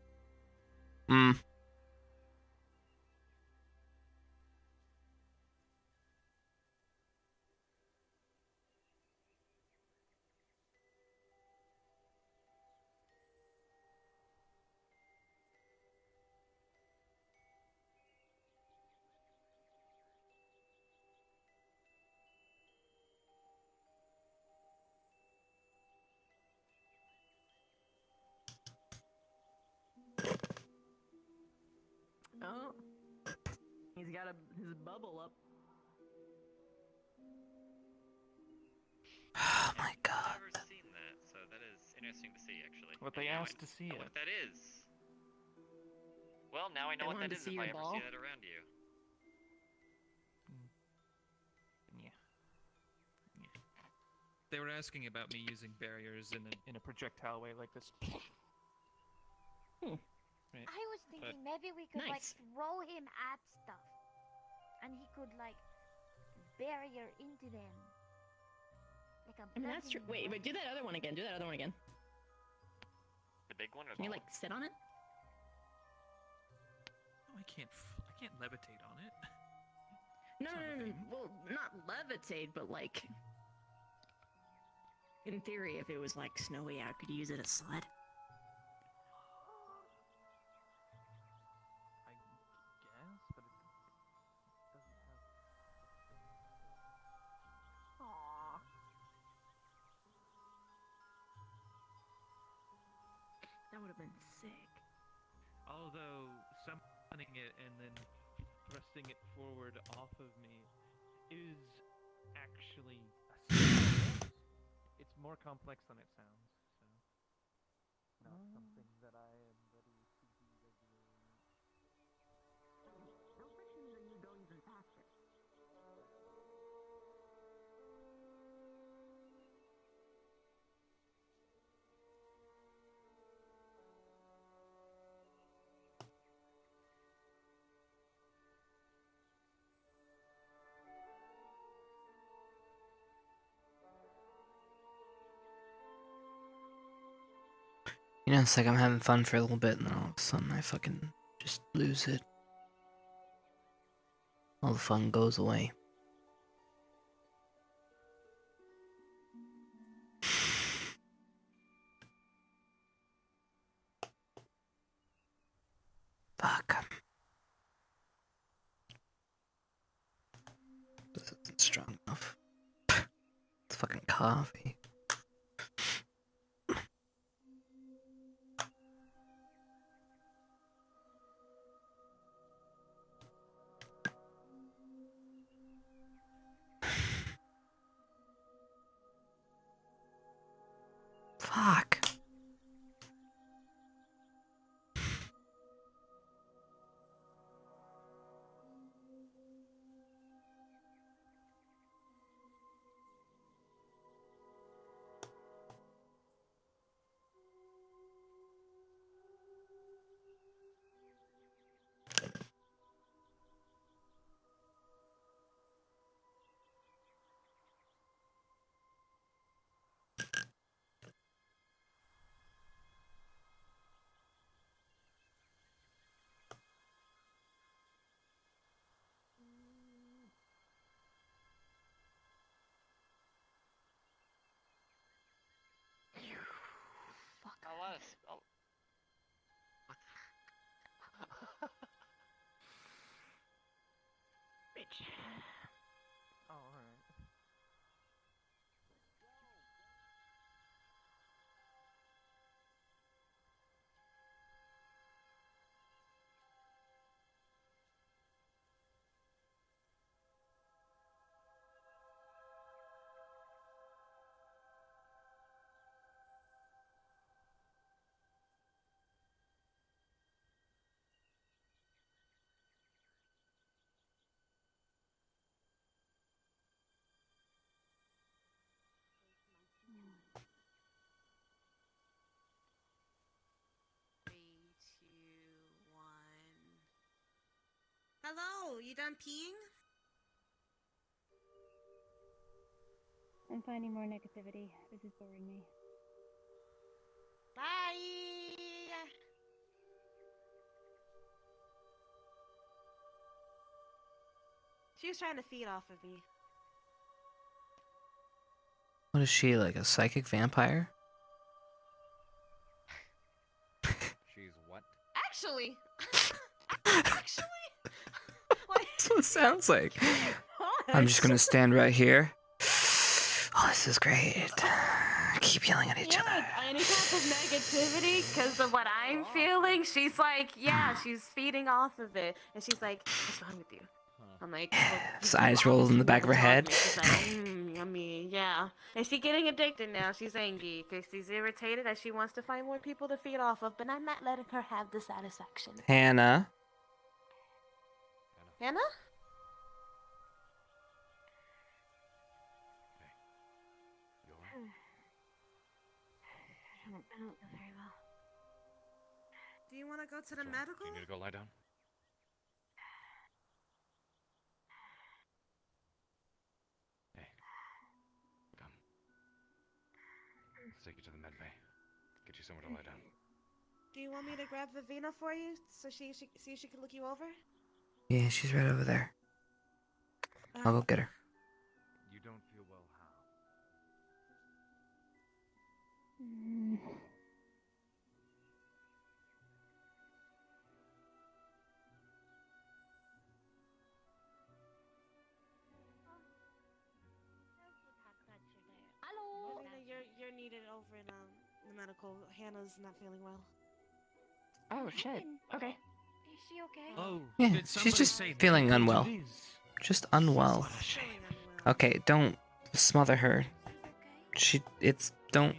A: Oh. He's got his bubble up.
B: Oh my god.
O: I've never seen that, so that is interesting to see, actually.
F: What they
O: Now
F: asked to see
O: I know
F: it.
O: what that is. Well, now I know
A: They
O: what
A: wanted
O: that
A: to
O: is
A: see
O: if
A: your
O: I ever
A: ball?
O: see that around you.
F: Yeah. They were asking about me using barriers in a projectile way like this. Right.
G: I was thinking maybe we could like
A: Nice.
G: throw him at stuff, and he could like barrier into them. Like a
A: I mean, that's true. Wait, do that other one again. Do that other one again.
O: The big one or
A: Can you
O: the
A: like sit on it?
F: No, I can't levitate on it.
A: No, no. Well, not levitate, but like, in theory, if it was like snowy out, could you use it as sled?
F: I guess, but it doesn't have.
A: Aww. That would have been sick.
F: Although summoning it and then thrusting it forward off of me is actually a skill. It's more complex than it sounds, so not something that I am ready to do regularly.
A: No questions and you go even faster.
B: You know, it's like I'm having fun for a little bit, and then all of a sudden I fucking just lose it. All the fun goes away. Fuck. This isn't strong enough. It's fucking coffee. Fuck.
L: Hello, you done peeing?
I: I'm finding more negativity. This is boring me.
L: Bye. She was trying to feed off of me.
B: What is she, like a psychic vampire?
J: She's what?
L: Actually.
B: That's what it sounds like. I'm just gonna stand right here. Oh, this is great. Keep yelling at each other.
G: Any type of negativity, because of what I'm feeling, she's like, yeah, she's feeding off of it. And she's like, what's wrong with you? I'm like, well,
B: His eyes roll in the back of her head.
G: she's like, yummy, yeah. And she's getting addicted now. She's angry because she's irritated that she wants to find more people to feed off of, but I'm not letting her have the satisfaction.
B: Hannah.
G: Hannah?
I: I don't feel very well.
L: Do you want to go to the medical?
J: You need to go lie down. Hey, come. Let's take you to the med bay. Get you somewhere to lie down.
L: Do you want me to grab Vivina for you so she see if she can look you over?
B: Yeah, she's right over there. I'll go get her.
J: You don't feel well, how?
G: Hello.
L: Vivina, you're needed over in the medical. Hannah's not feeling well.
A: Oh shit. Okay.
G: Is she okay?
F: Oh,
B: Yeah,
F: did
B: she's
F: somebody
B: just
F: say
B: feeling
F: medical
B: unwell.
F: duties?
B: Just unwell. Okay, don't smother her. Don't.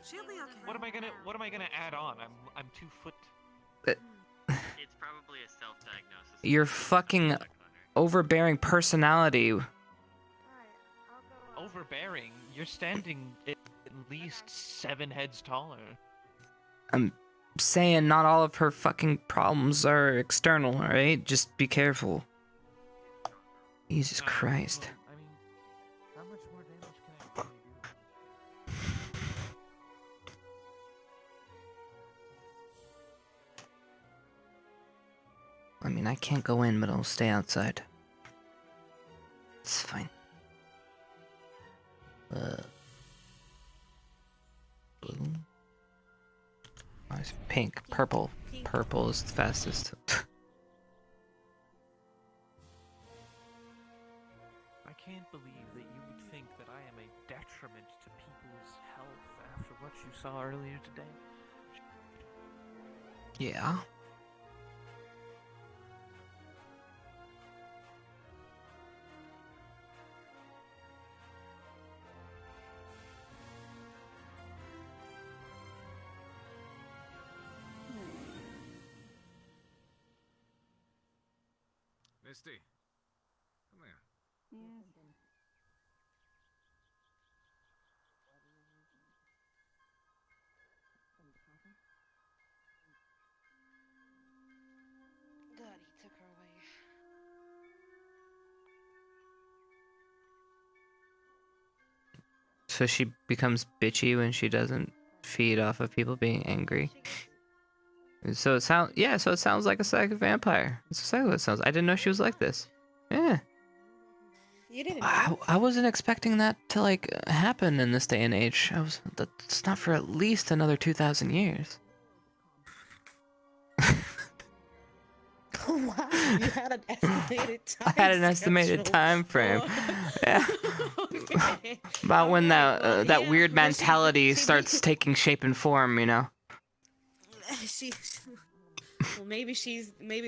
L: She'll be okay.
F: What am I gonna add on? I'm 2 foot.
O: It's probably a self-diagnosis.
B: Your fucking overbearing personality.
F: Overbearing. You're standing at least 7 heads taller.
B: I'm saying not all of her fucking problems are external, alright? Just be careful. Jesus Christ.
F: I mean, how much more damage can I really do?
B: I mean, I can't go in, but I'll stay outside. It's fine. Blue. Oh, it's pink. Purple. Purple is the fastest.
F: I can't believe that you would think that I am a detriment to people's health after what you saw earlier today.
B: Yeah.
J: Misty, come here.
L: Good, he took her away.
B: So she becomes bitchy when she doesn't feed off of people being angry. So it sounds like a psychic vampire. That's exactly what it sounds. I didn't know she was like this. Yeah.
L: You didn't.
B: I wasn't expecting that to like happen in this day and age. That's not for at least another 2,000 years.
L: Wow, you had an estimated time.
B: I had an estimated time frame. Yeah.
L: Okay.
B: About when that weird mentality starts taking shape and form, you know.
L: Well, maybe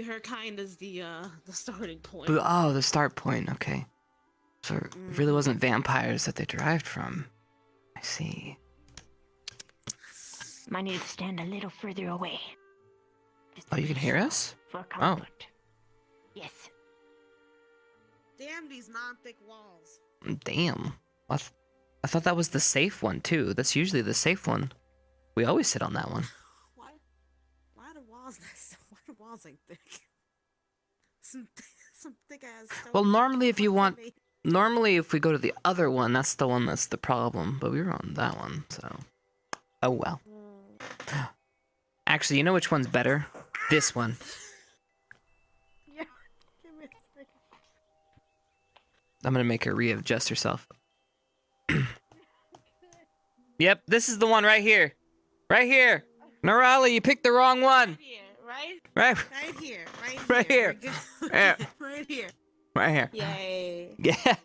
L: her kind is the starting point.
B: Oh, the start point. Okay. So it really wasn't vampires that they derived from. I see.
A: Might need to stand a little further away.
B: Oh, you can hear us?
A: For comfort. Yes.
L: Damn these non-thick walls.
B: Damn. I thought that was the safe one too. That's usually the safe one. We always sit on that one.
L: Why the walls ain't thick?
K: some thick ass.
B: Well, normally if we go to the other one, that's the one that's the problem. But we were on that one, so. Oh well. Actually, you know which one's better? This one.
K: Yeah. Give me a second.
B: I'm gonna make her readjust herself. Yep, this is the one right here. Right here. Norali, you picked the wrong one.
K: Right?
B: Right.
K: Right here.
B: Right here. Yeah.
K: Right here.
B: Right here.
K: Yay.
B: Yeah.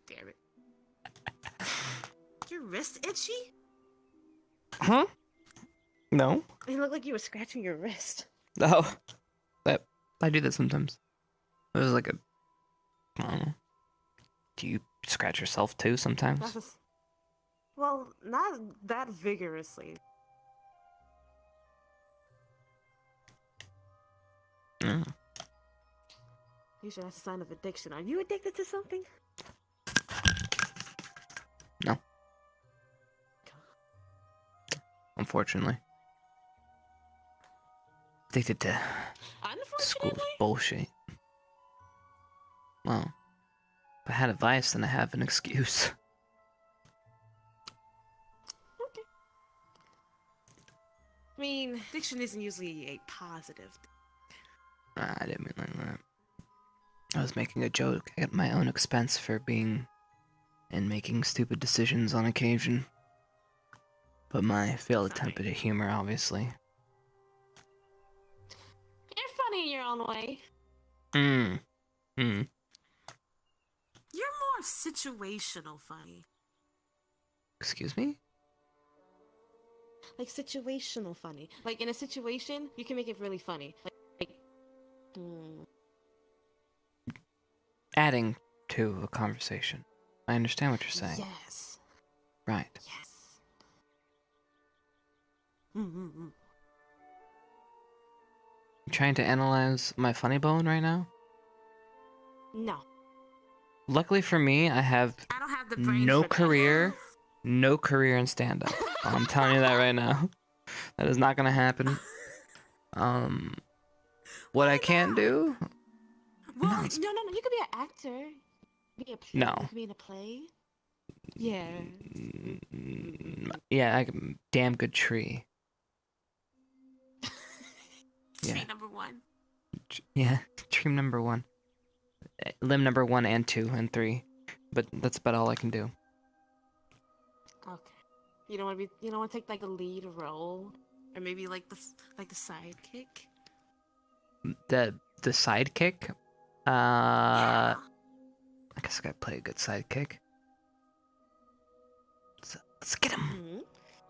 K: Damn it. Your wrist itchy?
B: Huh? No.
K: It looked like you were scratching your wrist.
B: Oh. But I do that sometimes. It was like a. I don't know. Do you scratch yourself too sometimes?
K: Well, not that vigorously.
B: Mm.
K: Usually that's a sign of addiction. Are you addicted to something?
B: No. Unfortunately. Addicted to school bullshit. Well, if I had advice, then I have an excuse.
K: Okay. I mean, addiction isn't usually a positive.
B: I didn't mean like that. I was making a joke at my own expense for being and making stupid decisions on occasion. But my failed attempt at humor, obviously.
K: You're funny in your own way. You're more situational funny.
B: Excuse me?
K: Like situational funny. Like in a situation, you can make it really funny.
B: Adding to a conversation. I understand what you're saying.
K: Yes.
B: Right.
K: Yes.
B: You trying to analyze my funny bone right now?
K: No.
B: Luckily for me, I have
K: I don't have the brains
B: no
K: for that.
B: no career in stand-up. I'm telling you that right now. That is not gonna happen. What I can't do?
K: Well, no. You could be an actor. Be a play.
B: No.
K: You could be in a play. Yeah.
B: Yeah, I damn good tree.
K: Tree number one.
B: Yeah, tree number 1. Limb number 1 and 2 and 3. But that's about all I can do.
K: Okay. You don't want to take like the lead role, or maybe like the sidekick.
B: The sidekick? I guess I gotta play a good sidekick. Let's get him.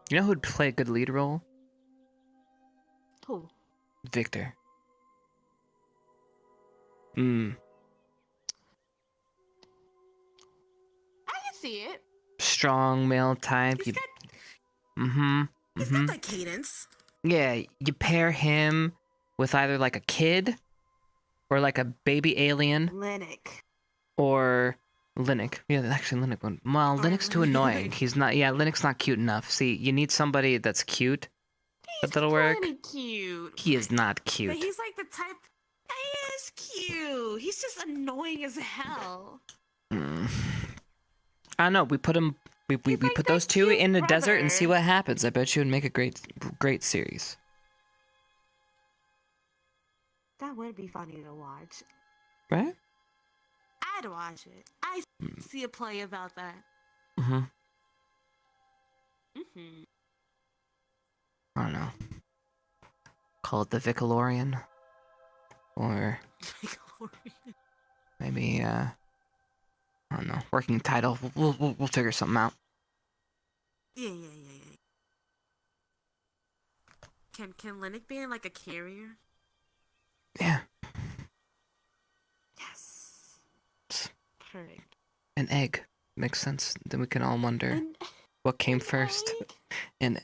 B: You know who'd play a good lead role?
K: Who?
B: Victor.
K: I can see it.
B: Strong male type.
K: He's got that cadence.
B: Yeah, you pair him with either like a kid or like a baby alien.
K: Linux.
B: Or Linux. Yeah, actually Linux one. Well, Linux too annoying. He's not. Yeah, Linux not cute enough. See, you need somebody that's cute. That'll work.
K: Pretty cute.
B: He is not cute.
K: But he's like the type. He is cute. He's just annoying as hell.
B: I don't know. We put him. We put those two in the desert and see what happens. I bet you would make a great series.
K: That would be funny to watch.
B: Right?
K: I'd watch it. I see a play about that.
B: I don't know. Call it the Vicalorian. Or maybe I don't know. Working title. We'll figure something out.
K: Yeah. Can Linux be in like a carrier?
B: Yeah.
K: Yes. Perfect.
B: An egg. Makes sense. Then we can all wonder what came first. The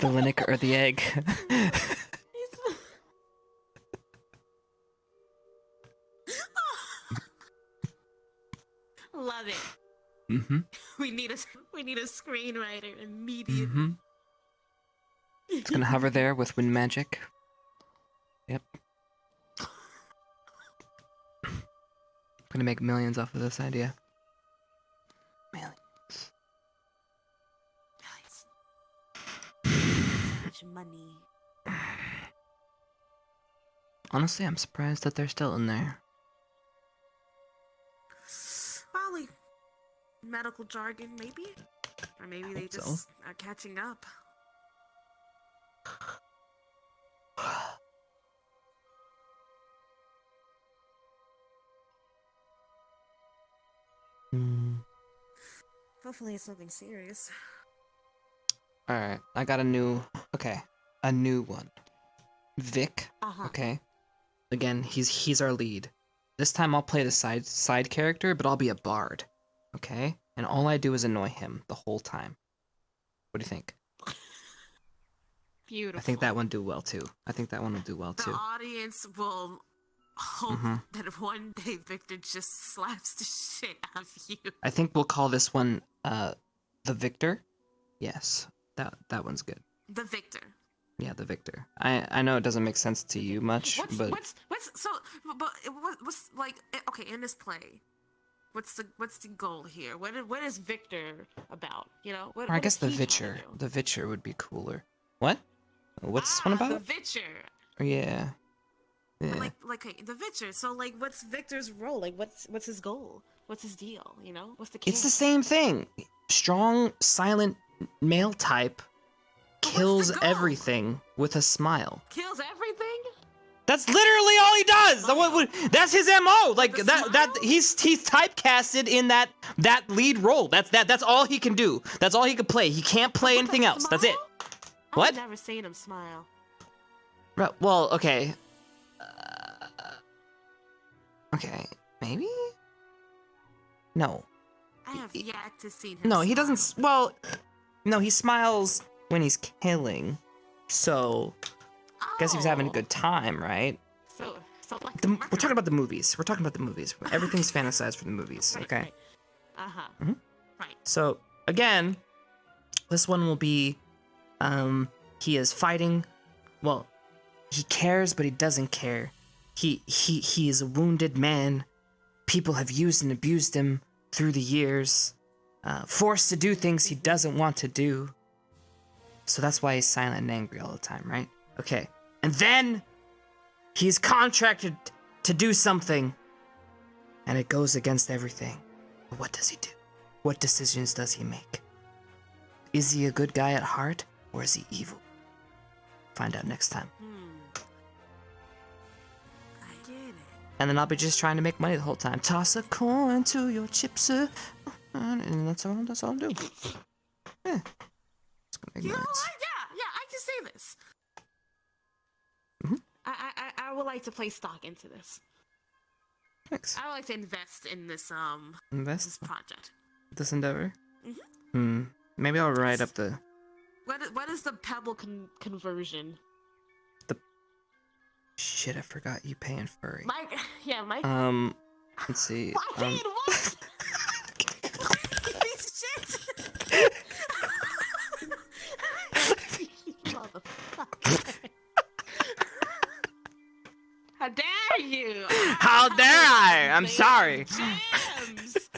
B: Linux or the egg.
K: Love it. We need a screenwriter immediately.
B: It's gonna hover there with wind magic. Yep. Gonna make millions off of this idea. Millions.
K: So much money.
B: Honestly, I'm surprised that they're still in there.
K: Probably medical jargon, maybe? Or maybe they just are catching up. Hopefully it's something serious.
B: Alright, I got a new one. Vic. Okay. Again, he's our lead. This time I'll play the side character, but I'll be a bard. Okay? And all I do is annoy him the whole time. What do you think?
K: Beautiful.
B: I think that one do well too.
K: The audience will hope that one day Victor just slaps the shit out of you.
B: I think we'll call this one the Victor. Yes. That one's good.
K: The Victor.
B: Yeah, the Victor. I know it doesn't make sense to you much, but
K: what's like, okay, in this play, what's the goal here? What is Victor about? You know,
B: or I guess the Vitcher would be cooler. What? What's this one about?
K: The Vitcher.
B: Yeah.
K: Like okay, the Vitcher. So like, what's Victor's role? Like, what's his goal? What's his deal? You know, what's the?
B: It's the same thing. Strong, silent male type kills everything with a smile.
K: Kills everything?
B: That's literally all he does. That's his MO. Like that he's typecasted in that lead role. That's all he can do. That's all he can play. He can't play anything else. That's it. What?
K: I've never seen him smile.
B: Well, okay. Okay, maybe? No.
K: I have yet to see him.
B: No, he doesn't. Well, no, he smiles when he's killing. So, I guess he was having a good time, right?
K: So like
B: we're talking about the movies. Everything's fantasized for the movies, okay?
K: Right. Right.
B: So, again, this one will be, he is fighting. Well, he cares, but he doesn't care. He is a wounded man. People have used and abused him through the years, forced to do things he doesn't want to do. So that's why he's silent and angry all the time, right? Okay. And then he's contracted to do something, and it goes against everything. But what does he do? What decisions does he make? Is he a good guy at heart, or is he evil? Find out next time.
K: I get it.
B: And then I'll be just trying to make money the whole time. Toss a coin to your Chipz, and that's all I'm doing. Yeah. It's gonna make
K: You know
B: millions.
K: what? Yeah, I can say this. I would like to play stock into this.
B: Thanks.
K: I would like to invest in this
B: Invest?
K: this project.
B: This endeavor? Maybe I'll write up the...
K: What is the pebble conversion?
B: Shit, I forgot you paying furry.
K: Mike, yeah, Mike.
B: Let's see.
K: I paid what? Piece of shit. Motherfucker. How dare you?
B: How dare I? I'm sorry.
K: Gems.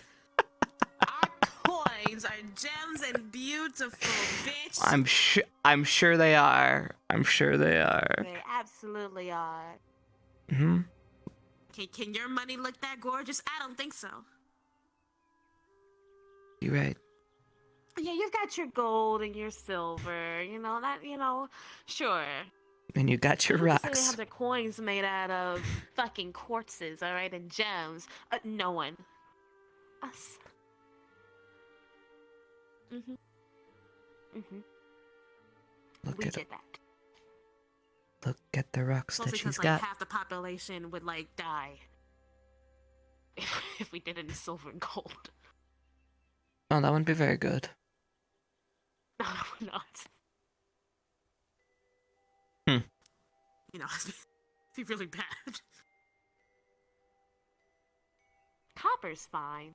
K: Our coins are gems and beautiful, bitch.
B: I'm sure they are.
K: They absolutely are. Okay, can your money look that gorgeous? I don't think so.
B: You're right.
K: Yeah, you've got your gold and your silver, sure.
B: And you got your
K: They have
B: rocks.
K: their coins made out of fucking quartzes, alright, and gems. No one. Us. We did that.
B: Look at the rocks
K: Mostly
B: that she's
K: because,
B: got.
K: half the population would, die. If we did it in silver and gold.
B: Oh, that wouldn't be very good.
K: No, we're not. It'd be really bad. Copper's fine.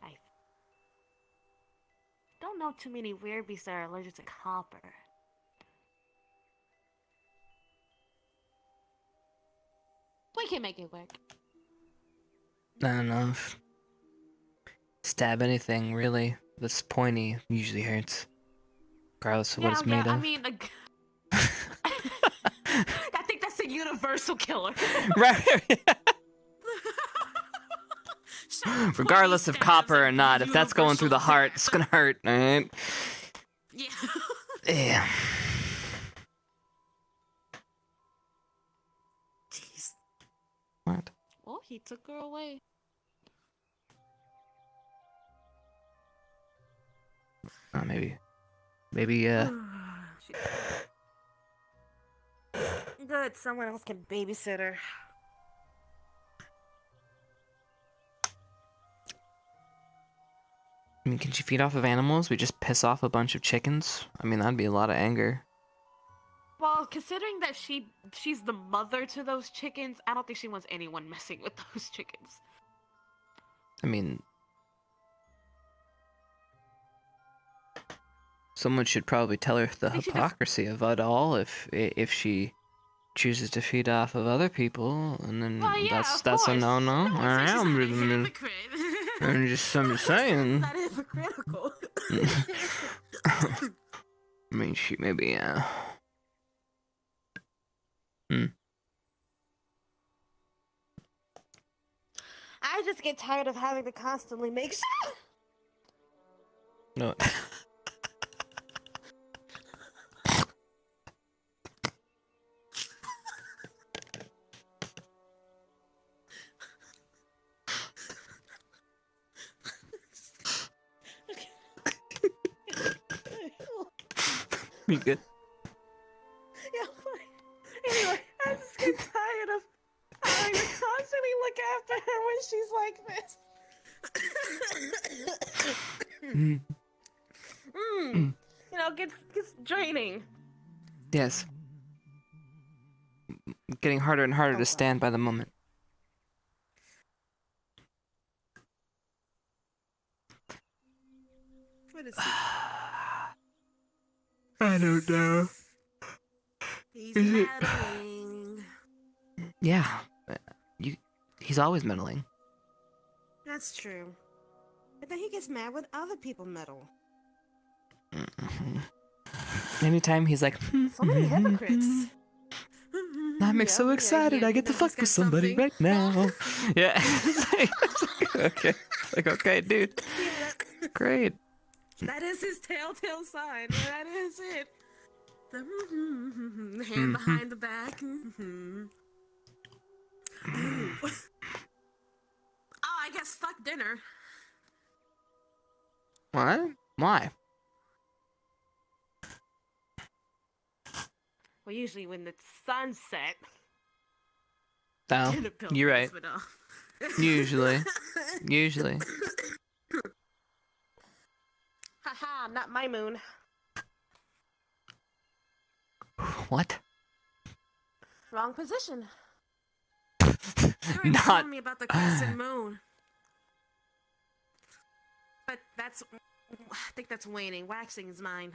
K: I don't know too many weird beasts that are allergic to copper. We can make it work.
B: I don't know. Stab anything, really. That's pointy usually hurts. Regardless of what it's made
K: I
B: of.
K: mean, I think that's a universal killer.
B: Right. Regardless of copper or not, if that's going through the heart, it's gonna hurt, alright?
K: Yeah.
B: Yeah.
K: Jeez.
B: What?
K: Well, he took her away.
B: Oh, maybe,
K: Good, someone else can babysit her.
B: I mean, can she feed off of animals? We just piss off a bunch of chickens? I mean, that'd be a lot of anger.
K: Well, considering that she's the mother to those chickens, I don't think she wants anyone messing with those chickens.
B: I mean, someone should probably tell her the hypocrisy of it all if she chooses to feed off of other people, and then that's a no-no. I'm just saying.
K: That is hypocritical.
B: I mean, she maybe
K: I just get tired of having to constantly make sure.
B: No. You good?
K: Yeah, fine. Anyway, I just get tired of having to constantly look after her when she's like this. You know, gets draining.
B: Yes. Getting harder and harder to stand by the moment.
K: What is he?
B: I don't know.
K: He's
B: Is it-
K: meddling.
B: Yeah. He's always meddling.
K: That's true. But then he gets mad when other people meddle.
B: Anytime he's like,
K: So many hypocrites.
B: I'm so excited, I get to fuck with somebody right now. Yeah. Okay. It's like, okay, dude. Great.
K: That is his telltale sign. That is it. The hand behind the back. Oh, I guess fuck dinner.
B: What? Why?
K: Well, usually when the sun's set.
B: No,
K: dinner pill
B: you're right.
K: goes off.
B: Usually.
K: Haha, not my moon.
B: What?
K: Wrong position. You already
B: Not.
K: told me about the crescent moon. But I think that's waning. Waxing is mine.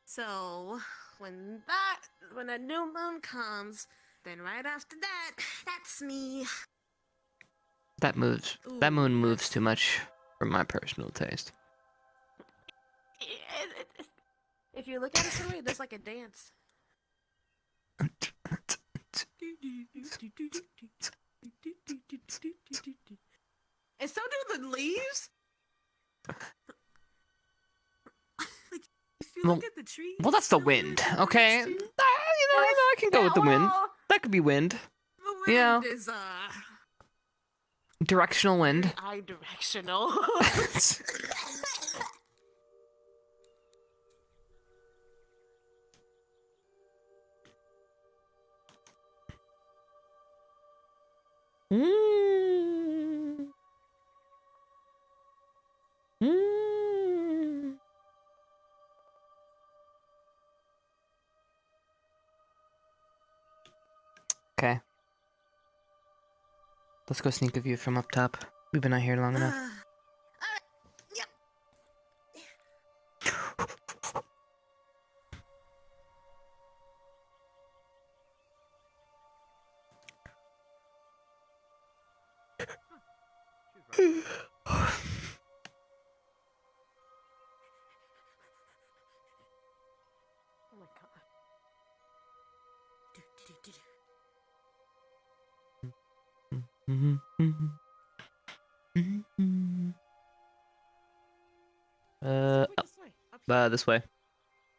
K: So, when a new moon comes, then right after that, that's me.
B: That moon moves too much for my personal taste.
K: If you look at it this way, there's like a dance. And so do the leaves. If you look at the trees.
B: Well, that's the wind, okay? I can go with the wind. That could be wind.
K: The
B: Yeah.
K: wind is
B: Directional wind.
K: I-directional.
B: Okay. Let's go sneak a view from up top. We've been out here long enough.
K: Oh my god.
B: Up,
K: This way. Up here.
B: this way.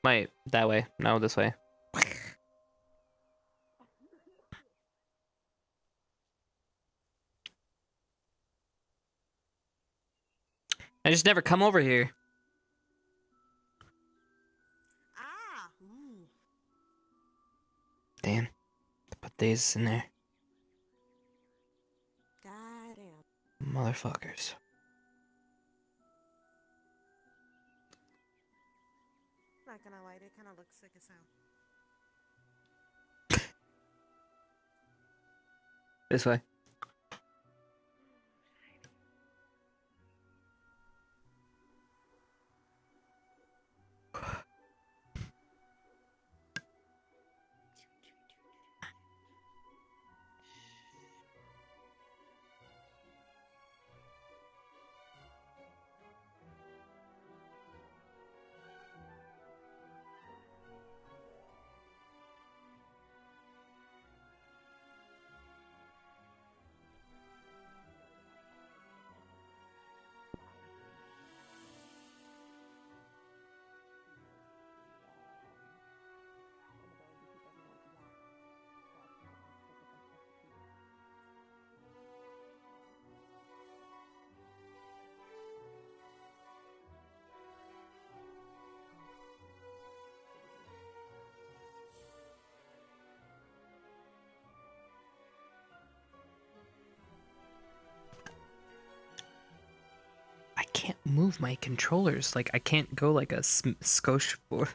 B: Wait, that way. No, this way. I just never come over here.
K: Ah. Ooh.
B: Damn. Put these in there.
K: Goddamn.
B: Motherfuckers.
K: Not gonna lie, they kind of look sick as hell.
B: This way. I can't move my controllers. Like, I can't go like a skosh board.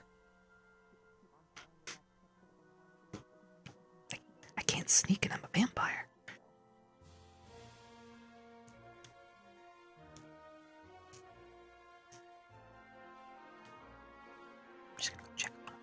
B: I can't sneak and I'm a vampire. I'm just gonna go check them out.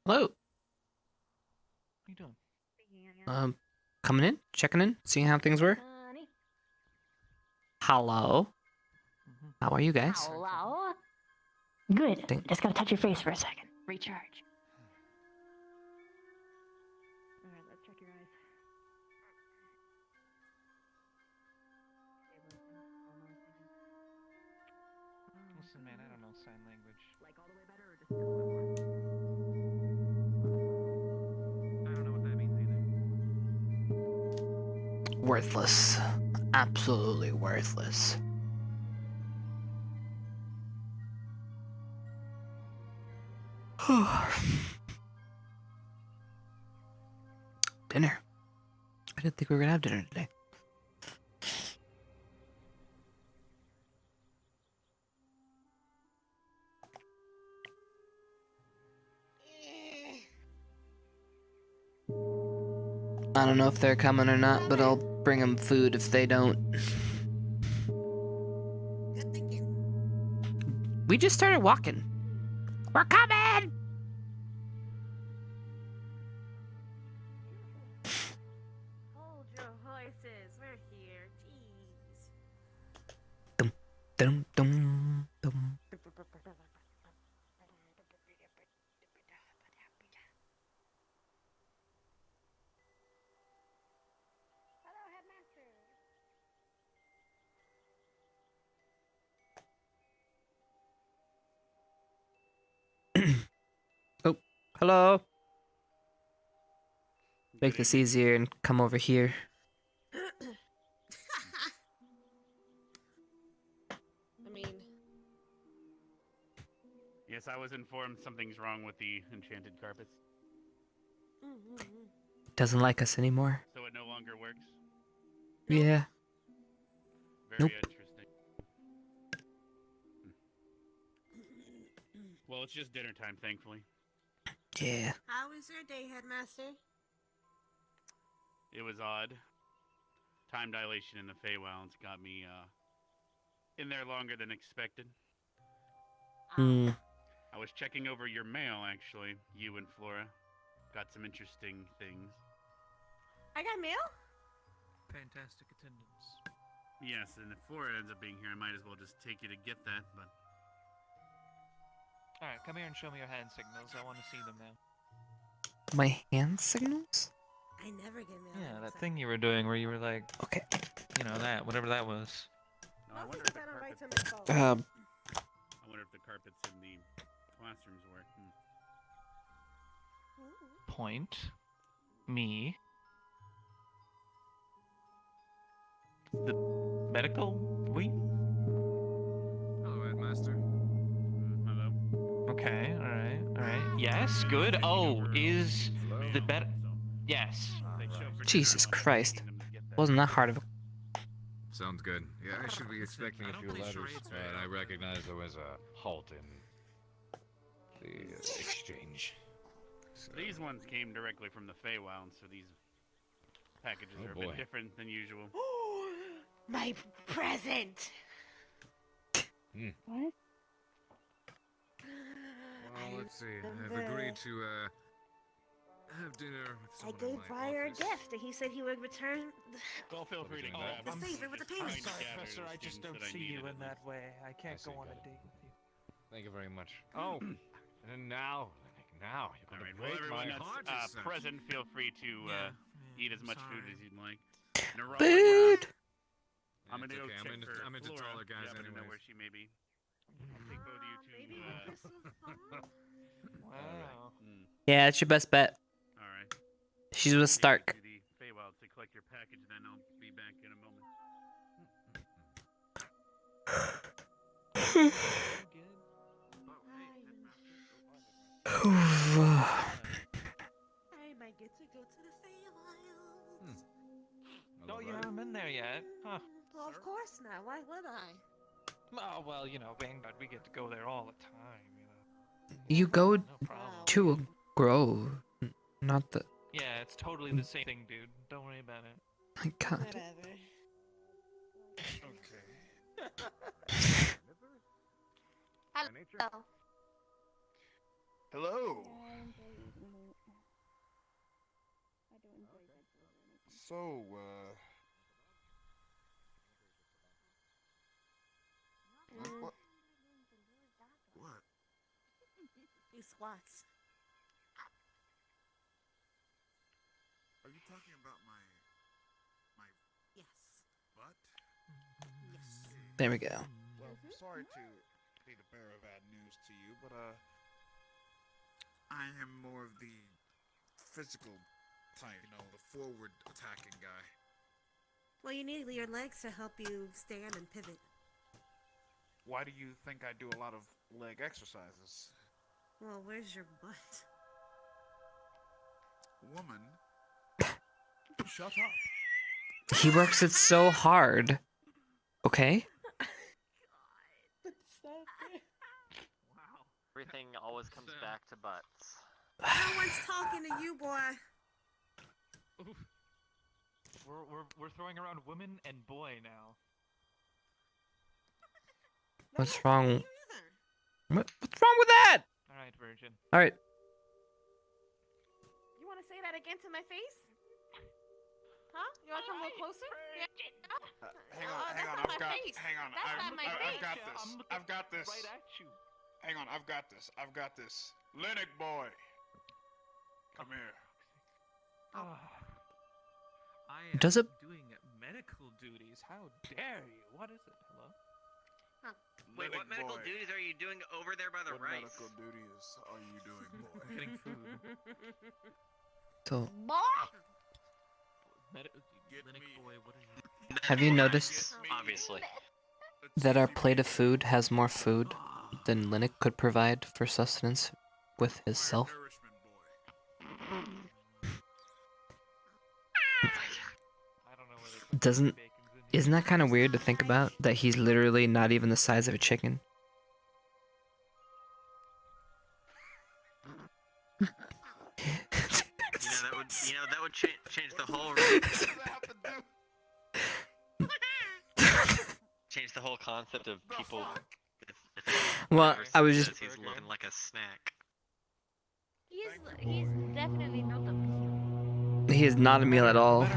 B: Hello.
F: What are you doing?
B: Coming in, checking in, seeing how things were. Hello. How are you guys?
A: Hello? Good. Just gotta touch your face for a second. Recharge.
M: Alright, let's check your eyes.
F: Listen, man, I don't know sign language.
M: Like all the way better or just a little bit more?
F: I don't know what that means either.
B: Worthless. Absolutely worthless. Dinner. I didn't think we were gonna have dinner today. I don't know if they're coming or not, but I'll bring them food if they don't.
K: Good thinking.
B: We just started walking. We're coming!
K: Hold your horses. We're here. Jeez.
B: Dum, dum, dum, dum.
M: Hello, headmaster.
B: Oh, hello. Make this easier and come over here.
K: I mean,
P: Yes, I was informed something's wrong with the enchanted carpets,
B: Doesn't like us anymore.
P: so it no longer works.
B: Yeah.
P: Very
B: Nope.
P: interesting. Well, it's just dinner time, thankfully.
B: Yeah.
K: how was your day, headmaster?
P: It was odd. Time dilation in the Feywilds got me in there longer than expected.
B: Hmm.
P: I was checking over your mail, actually, you and Flora. Got some interesting things.
K: I got mail?
F: Fantastic attendance.
P: Yes, and if Flora ends up being here, I might as well just take you to get that, but...
F: Alright, come here and show me your hand signals. I want to see them now.
B: My hand signals?
K: I never get mail.
F: Yeah, that thing you were doing where you were like...
B: Okay.
F: You know, that, whatever that was.
P: No, I wonder if the carpets...
B: Um.
P: I wonder if the carpets in the classrooms work.
F: Point. Me. The medical wing?
Q: Hello, Headmaster.
P: Hello.
F: Okay, alright. Yes, good. Oh, is the better... Yes.
B: Jesus Christ. Wasn't that hard of a...
Q: Sounds good. Yeah, I should be expecting a few letters, but I recognize there was a halt in the exchange. So.
P: These ones came directly from the Feywild, so these packages are a bit different than usual.
K: My present!
Q: What? Well, let's see. I've agreed to have dinner with
K: I
Q: someone
K: gave
Q: in my
K: Briar a
Q: office.
K: gift, and he said he would return
P: Well, feel free to grab
K: the favor with the payment.
F: I'm sorry, Professor, I just don't see you in that way. I can't go on a date with you.
Q: Thank you very much. Oh, and now you're going to break
P: everyone
Q: my heart.
P: that's present, feel free to eat as much food as you'd like.
B: Food!
P: I'm gonna go
Q: okay.
P: check for
Q: I'm into
P: Flora.
Q: taller guys
P: Yeah, I know
Q: anyways.
P: where she may be. I'll take both of you to.
F: Wow.
B: Yeah, it's your best bet.
P: All right.
B: She's with Stark.
P: To the Feywild to collect your package, then I'll be back in a moment.
K: I might get to go to the Feywilds.
F: No, you haven't been there yet. Huh.
K: Well, of course not. Why would I?
F: Oh, well, you know, Vanguard, we get to go there all the time, you know.
B: You go
F: problem.
B: to a grove, not the...
F: Yeah, it's totally the same thing, dude. Don't worry about it.
B: My God.
K: Whatever.
G: Hello.
R: Hello. So, what? What?
K: He swats.
R: Are you talking about my
K: Yes.
R: butt?
K: Yes.
B: There we go.
R: Well, sorry to be the bearer of bad news to you, but I am more of the physical type, you know, the forward attacking guy.
K: Well, you need your legs to help you stand and pivot.
R: Why do you think I do a lot of leg exercises?
K: Well, where's your butt?
R: Woman, shut up.
B: He works it so hard. Okay?
O: Everything always comes back to butts.
K: No one's talking to you, boy.
F: We're throwing around women and boy now.
B: What's wrong? What's wrong with that?
F: All right, Virgin.
B: All right.
K: You want to say that again to my face? Huh? You want to come a little closer? Yeah.
R: Hang on,
K: that's
R: hang on,
K: not
R: I've
K: my
R: got,
K: face.
R: hang on,
K: That's not my face.
R: I've got this, I've got this.
F: Right at you.
R: Hang on, I've got this, I've got this. Linux boy, come here.
F: I am
B: Does it-
F: doing medical duties. How dare you? What is it? Hello?
O: Wait, what medical
R: boy.
O: duties are you doing over there by the
R: What
O: rice?
R: medical duties are you doing, boy?
F: Getting food.
B: So,
F: Linux boy, what are you?
B: have you noticed
O: Obviously.
B: that our plate of food has more food than Linux could provide for sustenance with his self? Doesn't... Isn't that kind of weird to think about? That he's literally not even the size of a chicken?
O: You know, that would that would change the whole. Change the whole concept of people.
B: Well, I was just.
O: He's looking like a snack.
G: He's definitely not a meal.
B: He is not a meal at all.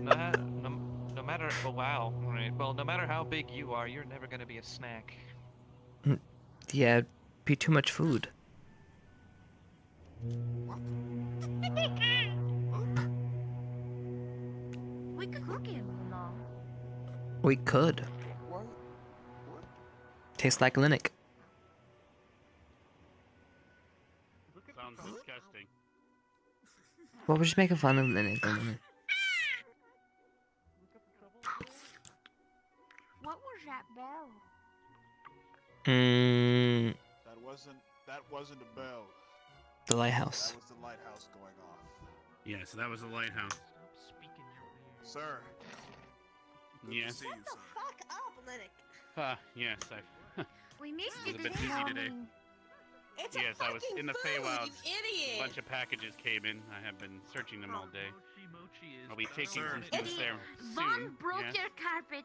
F: No matter. Oh wow. Right. Well, no matter how big you are, you're never gonna be a snack.
B: Yeah, it'd be too much food.
G: We could cook him, no.
B: We could. Tastes like Linux.
P: Sounds disgusting.
B: Well, we're just making fun of Linux.
G: What was that bell?
R: That wasn't a bell.
B: The lighthouse.
R: That was the lighthouse going off.
P: Yes, that was the lighthouse.
R: Sir.
P: Yes.
R: See you, sir.
L: Fuck up, Linux.
P: Yes,
G: We missed
P: it was
G: it
P: a bit
G: this
P: busy today.
G: morning.
L: It's
P: Yes,
L: a
P: I was
L: fucking
P: in the
L: food,
P: Feywilds.
L: you idiot.
P: A bunch of packages came in. I have been searching them all day. I'll be taking some things there
G: Vaughn
P: soon.
G: broke
P: Yes.
G: your carpet.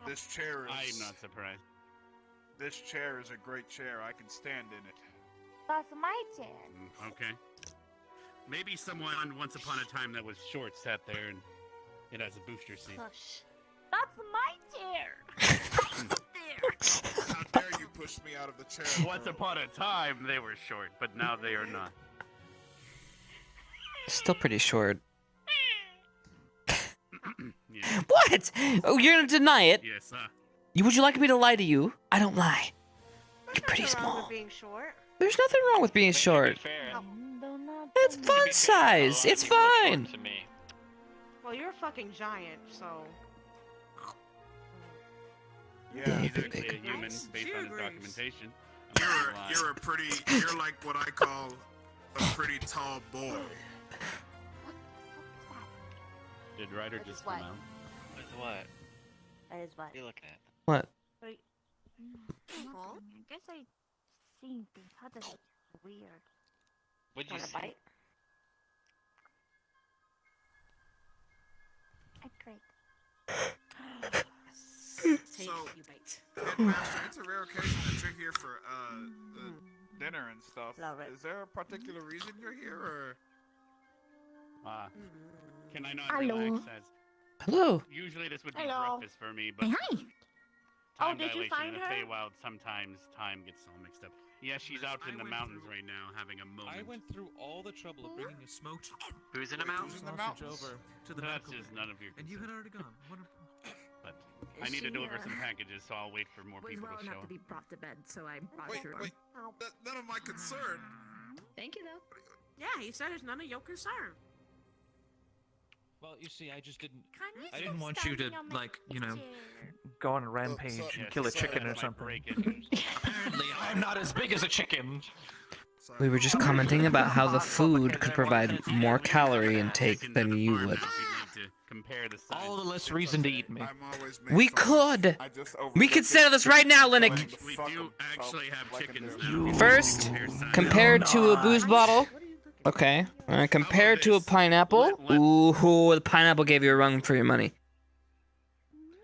R: This chair is.
P: I'm not surprised.
R: This chair is a great chair. I can stand in it.
G: That's my chair.
P: Okay. Maybe someone once upon a time that was short sat there and it has a booster seat.
G: Hush. That's my chair.
R: How dare you push me out of the chair?
P: Once upon a time they were short, but now they are not.
B: Still pretty short.
P: Yeah.
B: What? Oh, you're gonna deny it?
P: Yes,
B: Would you like me to lie to you? I don't lie. You're pretty
L: Nothing wrong
B: small.
L: with being short.
B: There's nothing wrong with being short. It's fun size. It's fine.
L: Well, you're a fucking giant, so.
R: Yeah,
P: He's actually a human based on his documentation.
R: You're like what I call a pretty tall boy.
P: Did Ryder
G: That
P: just
G: is
P: come
G: what?
P: out?
O: What?
G: That is what.
O: You looking at?
B: What?
G: Nothing. I guess I seen things. How does it weird?
O: What'd you
G: Want a
O: see?
G: bite? I great.
K: Take
R: So,
K: you bite.
R: Headmaster, it's a rare occasion that you're here for dinner and stuff.
G: Love it.
R: Is there a particular reason you're here, or?
P: Can I not
G: Hello.
P: relax as
B: Hello.
P: usually this would be
G: Hello.
P: breakfast for me, but
G: Hi. Oh,
P: time
G: did you
P: dilation
G: find
P: in the
G: her?
P: Feywild sometimes time gets all mixed up. Yeah, she's out in the mountains right now having a moment.
F: I went through all the trouble of bringing a smoked
O: Who's in the mountains?
F: sausage over to the
P: That's
F: medical
P: just
F: bay,
P: none of your
F: and you had
P: concern.
F: already gone.
P: But I need to deliver some packages, so I'll wait for more people to show up.
A: brought to bed, so I brought
R: Wait, none of my concern.
A: Thank you, though.
K: Yeah, he said it's none of your concern.
F: Well, you see, I just didn't.
G: Can
F: I didn't want you to,
G: standing on my
F: like,
G: chair?
F: go on a rampage and kill a chicken or something. Apparently, I'm not as big as a chicken.
B: We were just commenting about how the food could provide more calorie intake than you would.
F: All the less reason to eat me.
B: We could. We could settle this right now, Linux.
P: We do actually have chickens now.
B: First, compared to a booze bottle. Okay. Compared to a pineapple. Ooh, the pineapple gave you a run for your money.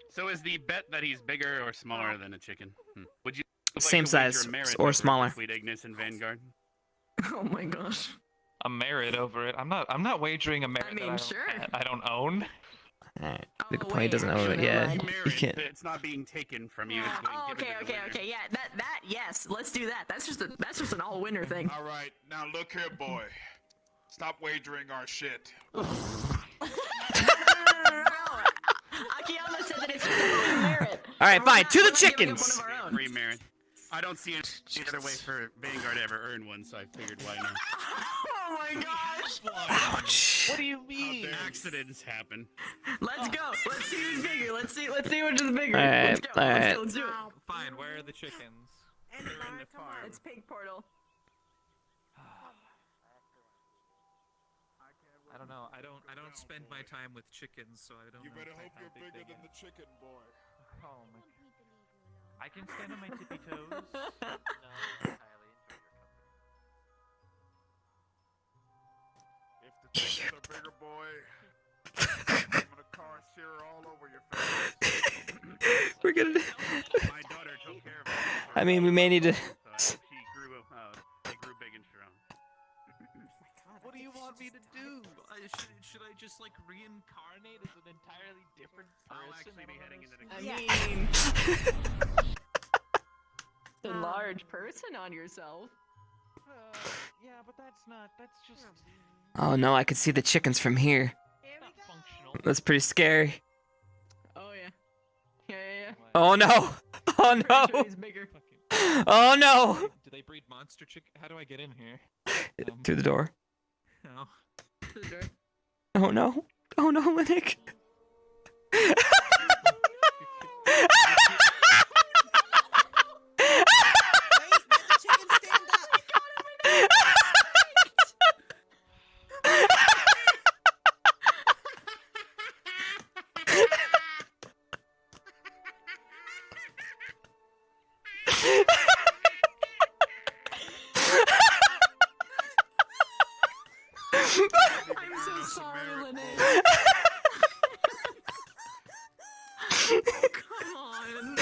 P: So is the bet that he's bigger or smaller than a chicken? Would you like
B: Same
P: to wager
B: size,
P: merit
B: or
P: over
B: smaller.
P: Sweet Ignis and Vanguard?
F: Oh my gosh. A merit over it. I'm not wagering a merit I don't own.
B: Alright. Good point. He doesn't own it. Yeah. You can't.
P: It's not being taken from you. It's being
A: Oh,
P: given
A: okay,
P: to the
A: okay,
P: winner.
A: okay. Yeah, that. Yes, let's do that. That's just an all-winner thing.
R: All right, now look here, boy. Stop wagering our shit.
A: Akiyama said that it's just a merit.
B: Alright, fine. To the chickens.
P: Free merit. I don't see any other way for Vanguard to ever earn one, so I figured why not.
A: Oh my gosh!
B: Ouch.
F: What do you mean?
P: Accidents happen.
A: Let's go. Let's see who's bigger. Let's see which is bigger.
B: Alright,
A: Let's go.
B: alright.
A: Let's do it.
F: Fine, where are the chickens?
A: It's pig portal.
F: I don't know. I don't spend my time with chickens, so I don't.
R: You
F: know
R: better
F: how
R: hope you're
F: big
R: bigger
F: they
R: than
F: get.
R: the chicken, boy.
F: Oh my. I can stand on my tippy toes.
R: The bigger boy. I'm gonna car sear all over your face.
B: We're gonna.
P: My daughter took care of it.
B: I mean, we may need to.
P: She grew big and strong.
F: What do you want me to do? Should I just like reincarnate as an entirely different person?
P: I'll actually be heading into the.
A: I mean, a large person on yourself.
F: Yeah, but that's just.
B: Oh no, I could see the chickens from here.
F: Not functional.
B: That's pretty scary.
A: Oh yeah. Yeah.
B: Oh no! Oh no!
A: He's bigger.
B: Oh no!
F: Do they breed monster chick? How do I get in here?
B: Through the door.
F: No.
B: Oh no! Oh no, Linux!
A: I'm so sorry, Lynette. Come on.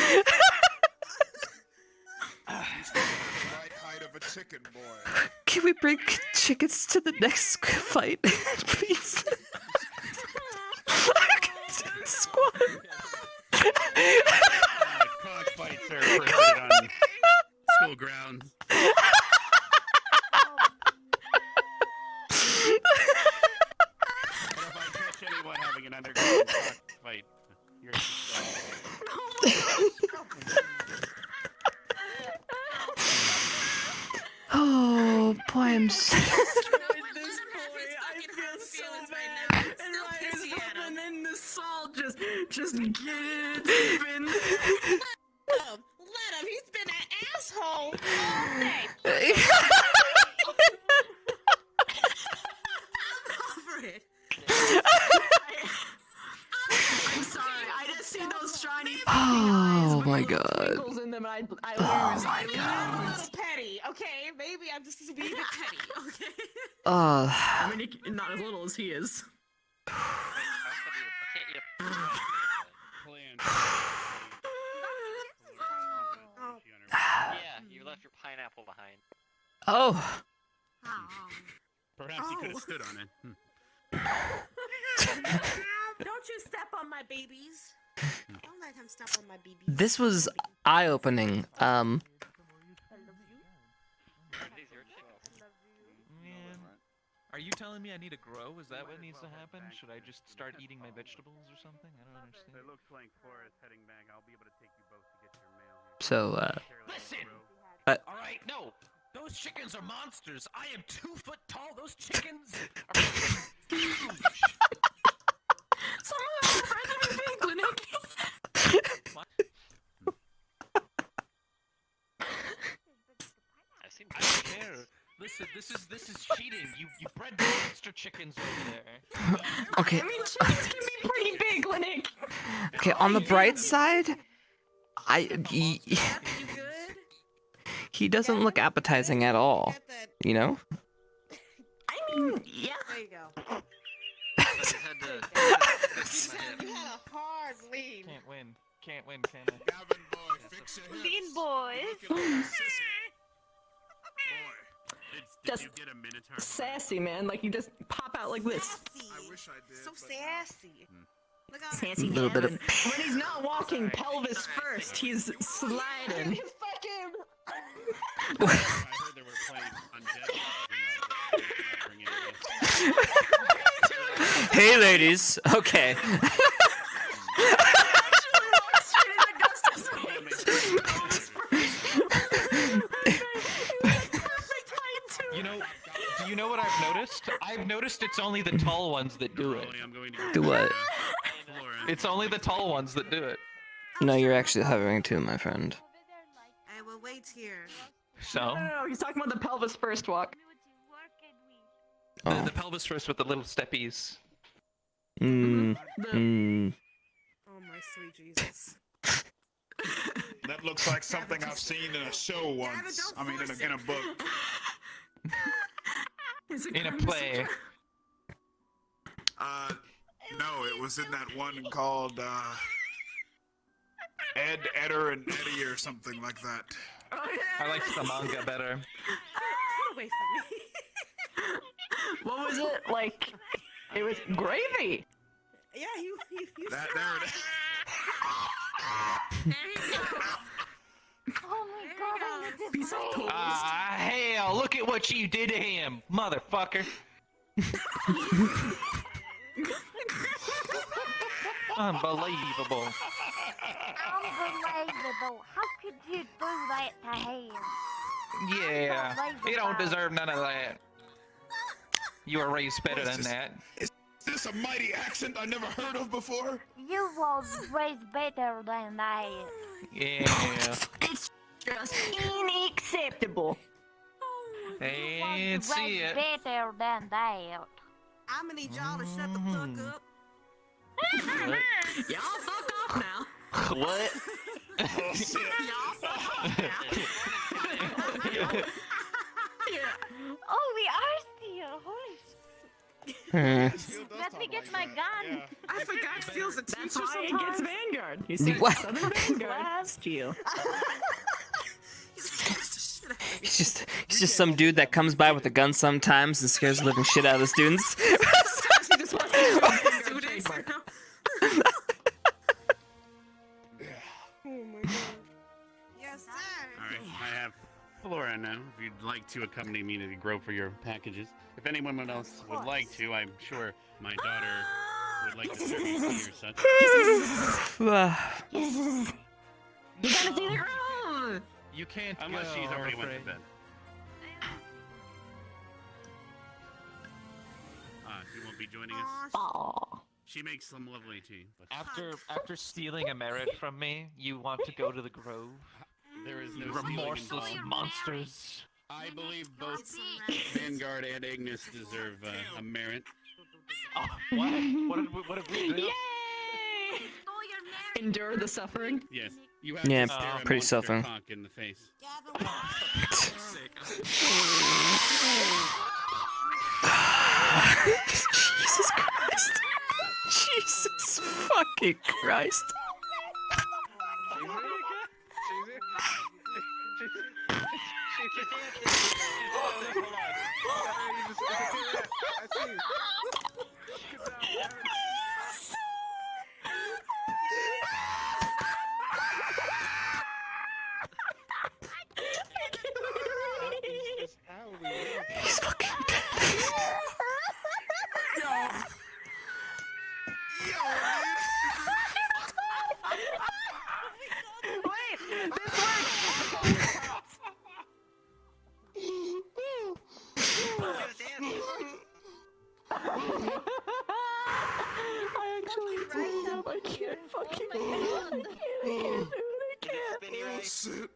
R: Right height of a chicken boy.
B: Can we bring chickens to the next fight, please? Squad.
P: Cockfights are prohibited on school grounds. But if I catch anyone having an underground cockfight, you're
B: Oh boy, I'm so.
A: I feel so bad. And Ryder's open in the salt. Just get it even.
K: Let him. He's been an asshole all day. I'm over it.
A: I'm sorry. I just see those shiny
B: Oh my god.
A: twinkles in them. I lose.
B: Oh my
A: I lose.
K: I'm a little petty, okay? Maybe I'm just being a bit petty, okay?
A: I mean, not as little as he is.
O: Yeah, you left your pineapple behind.
B: Oh.
P: Perhaps he could have stood on it.
K: Don't you step on my babies. Don't let him step on my babies.
B: This was eye-opening.
F: Are you telling me I need to grow? Is that what needs to happen? Should I just start eating my vegetables or something? I don't understand.
P: It looks like Forrest heading back. I'll be able to take you both to get your mail here.
B: So,
F: Listen!
B: What?
F: Alright, no! Those chickens are monsters! I am 2 foot tall! Those chickens are huge!
A: Some of them are friends of your clinic.
F: I don't care. Listen, this is cheating. You bred monster chickens over there.
B: Okay.
A: I mean, chickens can be pretty big, Linux.
B: Okay, on the bright side, he doesn't look appetizing at all. You know?
A: I mean, yeah.
K: There you go. You had a hard lead.
F: Can't win, can I?
R: Gavin boy, fix your hips.
G: Bean boys.
R: Looking like a sissy.
P: Did
A: Just
P: you get a minotaur?
A: sassy, man. Like you just pop out like this.
R: I wish I did.
K: So sassy. Look out.
A: Sassy
B: Little bit of-
A: Gavin. When he's not walking pelvis first, he's sliding.
P: I heard there were playing undead.
B: Hey, ladies. Okay.
F: Do you know what I've noticed? I've noticed it's only the tall ones that do it.
B: Do what?
F: It's only the tall ones that do it.
B: No, you're actually hovering too, my friend.
K: I will wait here.
F: So?
A: No, he's talking about the pelvis first walk.
B: Oh.
F: The pelvis first with the little steppies.
B: Mm.
K: Oh my sweet Jesus.
R: That looks like something I've seen in a show once. I mean, in a book.
F: In a play.
R: No, it was in that one called, Ed, Edder, and Eddie or something like that.
F: I like the manga better.
K: Get away from me.
A: What was it? Like, it was gravy.
K: Yeah, you
R: There it is.
G: Oh my god, I need this
A: Piece of
G: break.
A: toast.
F: Hell, look at what you did to him, motherfucker. Unbelievable.
G: Unbelievable. How could you do that to him?
F: Yeah, he don't deserve none of that. You were raised better than that.
R: Is this a mighty accent I never heard of before?
G: You was raised better than that.
F: Yeah.
A: It's just unacceptable.
F: And see
G: Raised
F: it.
G: better than that.
K: I'm gonna need y'all to shut the fuck up.
A: Y'all fuck off now.
F: What?
K: Y'all fuck off now.
G: Oh, we are still. Holy Let me get my gun.
K: I forgot Steel's a teacher
A: That's why it
K: sometimes.
A: gets Vanguard. You see,
B: What?
A: Southern Vanguard asked you.
B: He's just some dude that comes by with a gun sometimes and scares the living shit out of the students.
K: He just wants to show Vanguard trademark. Oh my god. Yes, sir.
P: Alright, I have Flora now. If you'd like to accompany me to the Grove for your packages. If anyone else would like to, I'm sure my daughter would like to serve you tea or such.
A: You gotta see the Grove.
F: You can't
P: Unless
F: go,
P: she's already
F: I'm
P: went to
F: afraid.
P: bed. You won't be joining us?
A: Aw.
P: She makes some lovely tea. But
F: After stealing a merit from me, you want to go to the Grove?
P: there is
F: You
P: no stealing
F: remorseless
P: involved.
F: monsters.
P: I believe both Vanguard and Ignis deserve a merit.
F: Oh, what did we do?
A: Yay! Endure the suffering.
P: Yes, you have
B: Yeah,
P: to stare a
B: pretty
P: monster
B: suffering.
P: cock in the face.
B: Jesus Christ. Jesus fucking Christ. He's fucking dead.
A: Wait, this works. I actually threw up. I can't fucking do it. I can't.
R: Shit.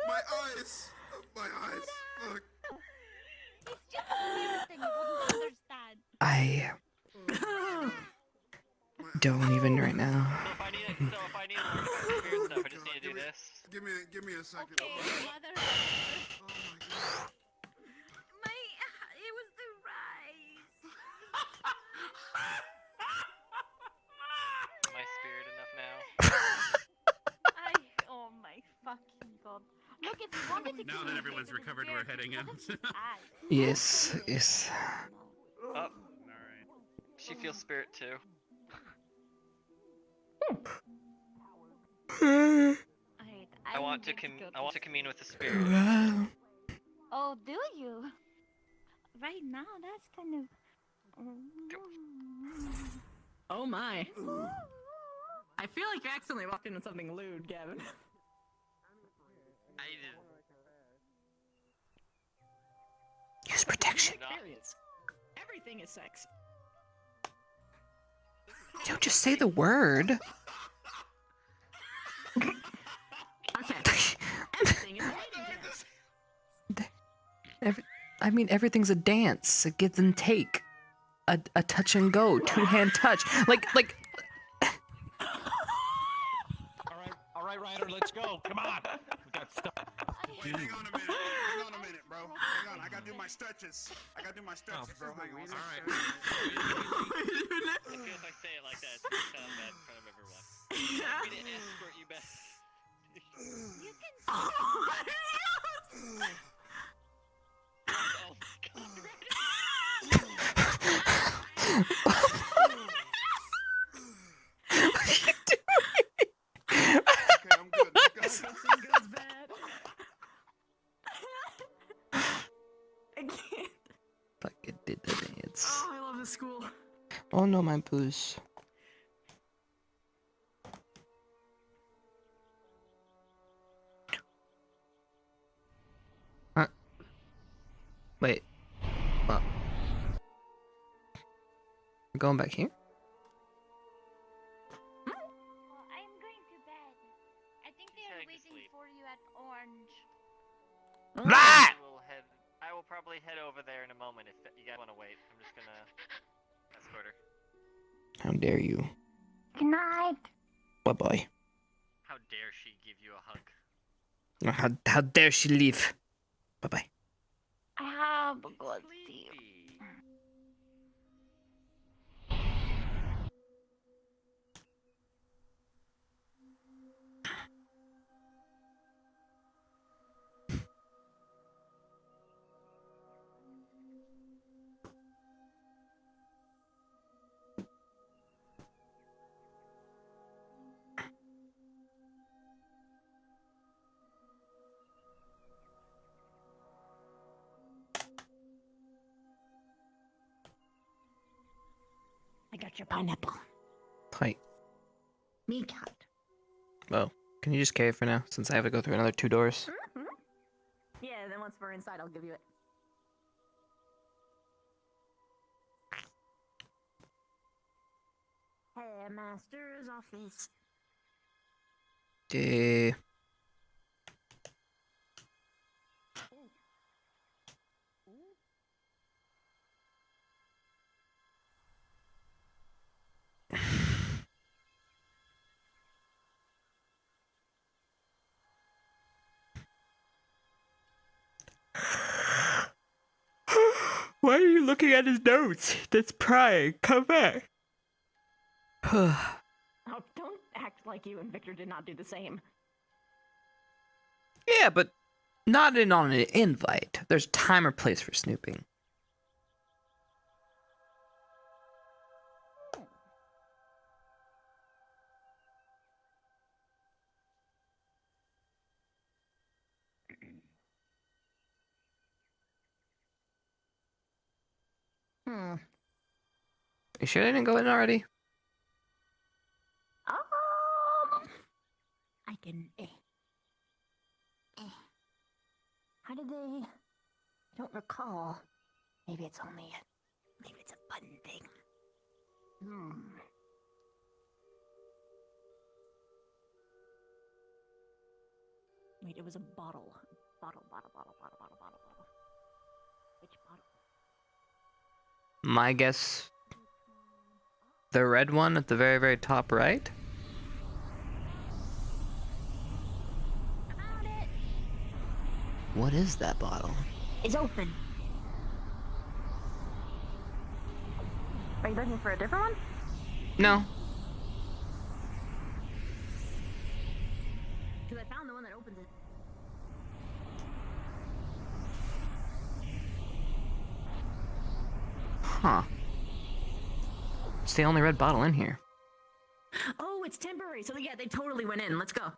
R: My eyes. My eyes. Fuck.
G: It's just a weird thing. You wouldn't understand.
B: I don't even right now.
O: So if I need to learn about spirit stuff, I just need to do this.
R: Give me a second.
G: Mother.
R: Oh my god.
G: It was the rise.
O: Am I spirit enough now?
G: Oh my fucking god. Look, if you wanted to
P: Now that everyone's recovered, we're heading out.
B: Yes, yes.
O: Oh.
P: Alright.
O: She feels spirit too. I want to commune with the spirit.
G: Oh, do you? Right now, that's kind of.
A: Oh my. I feel like you accidentally walked into something lewd, Gavin.
B: Use protection.
A: Experience. Everything is sex.
B: Don't just say the word.
A: Okay. Everything is
B: I mean, everything's a dance. A give and take. A touch and go. Two-hand touch. Like.
F: All right, Ryder, let's go. Come on. We got stuff.
R: Wait, hang on a minute, bro. Hang on, I gotta do my my stretches. I gotta do my stretches, bro. Hang on.
H: Alright. I feel if I say it like that, it's gonna sound bad in front of everyone. You want me to escort you back?
L: You can.
K: Oh, yes!
H: Oh my god.
R: Okay, I'm good.
A: This goes bad. I can't.
B: Fucking did the dance.
K: Oh, I love this school.
B: Oh no, my booze. Huh? Wait. What? We're going back here?
G: Well, I'm going to bed. I think they are waiting for you at Orange.
B: Ah!
O: I will probably head over there in a moment if you guys want to wait. I'm just gonna escort her.
B: How dare you?
G: Good night.
B: Bye bye.
O: How dare she give you a hug?
B: How dare she leave? Bye bye.
G: I have a good sleep.
A: I got your pineapple.
B: Tight.
A: Me cat.
B: Oh, can you just carry it for now, since I have to go through another 2 doors?
A: Yeah, then once we're inside, I'll give you it. Headmaster's office.
B: Yeah. Why are you looking at his notes? That's prying. Come back.
A: Oh, don't act like you and Victor did not do the same.
B: Yeah, but not on an invite. There's time or place for snooping. You sure they didn't go in already?
A: I can. How did they? I don't recall. Maybe it's only maybe it's a button thing. Wait, it was a bottle. Bottle. Which bottle?
B: My guess, the red one at the very, very top right?
A: Found it.
B: What is that bottle?
A: It's open. Are you looking for a different one?
B: No.
A: Because I found the one that opens it.
B: Huh. It's the only red bottle in here.
A: Oh, it's temporary. So yeah, they totally went in. Let's go.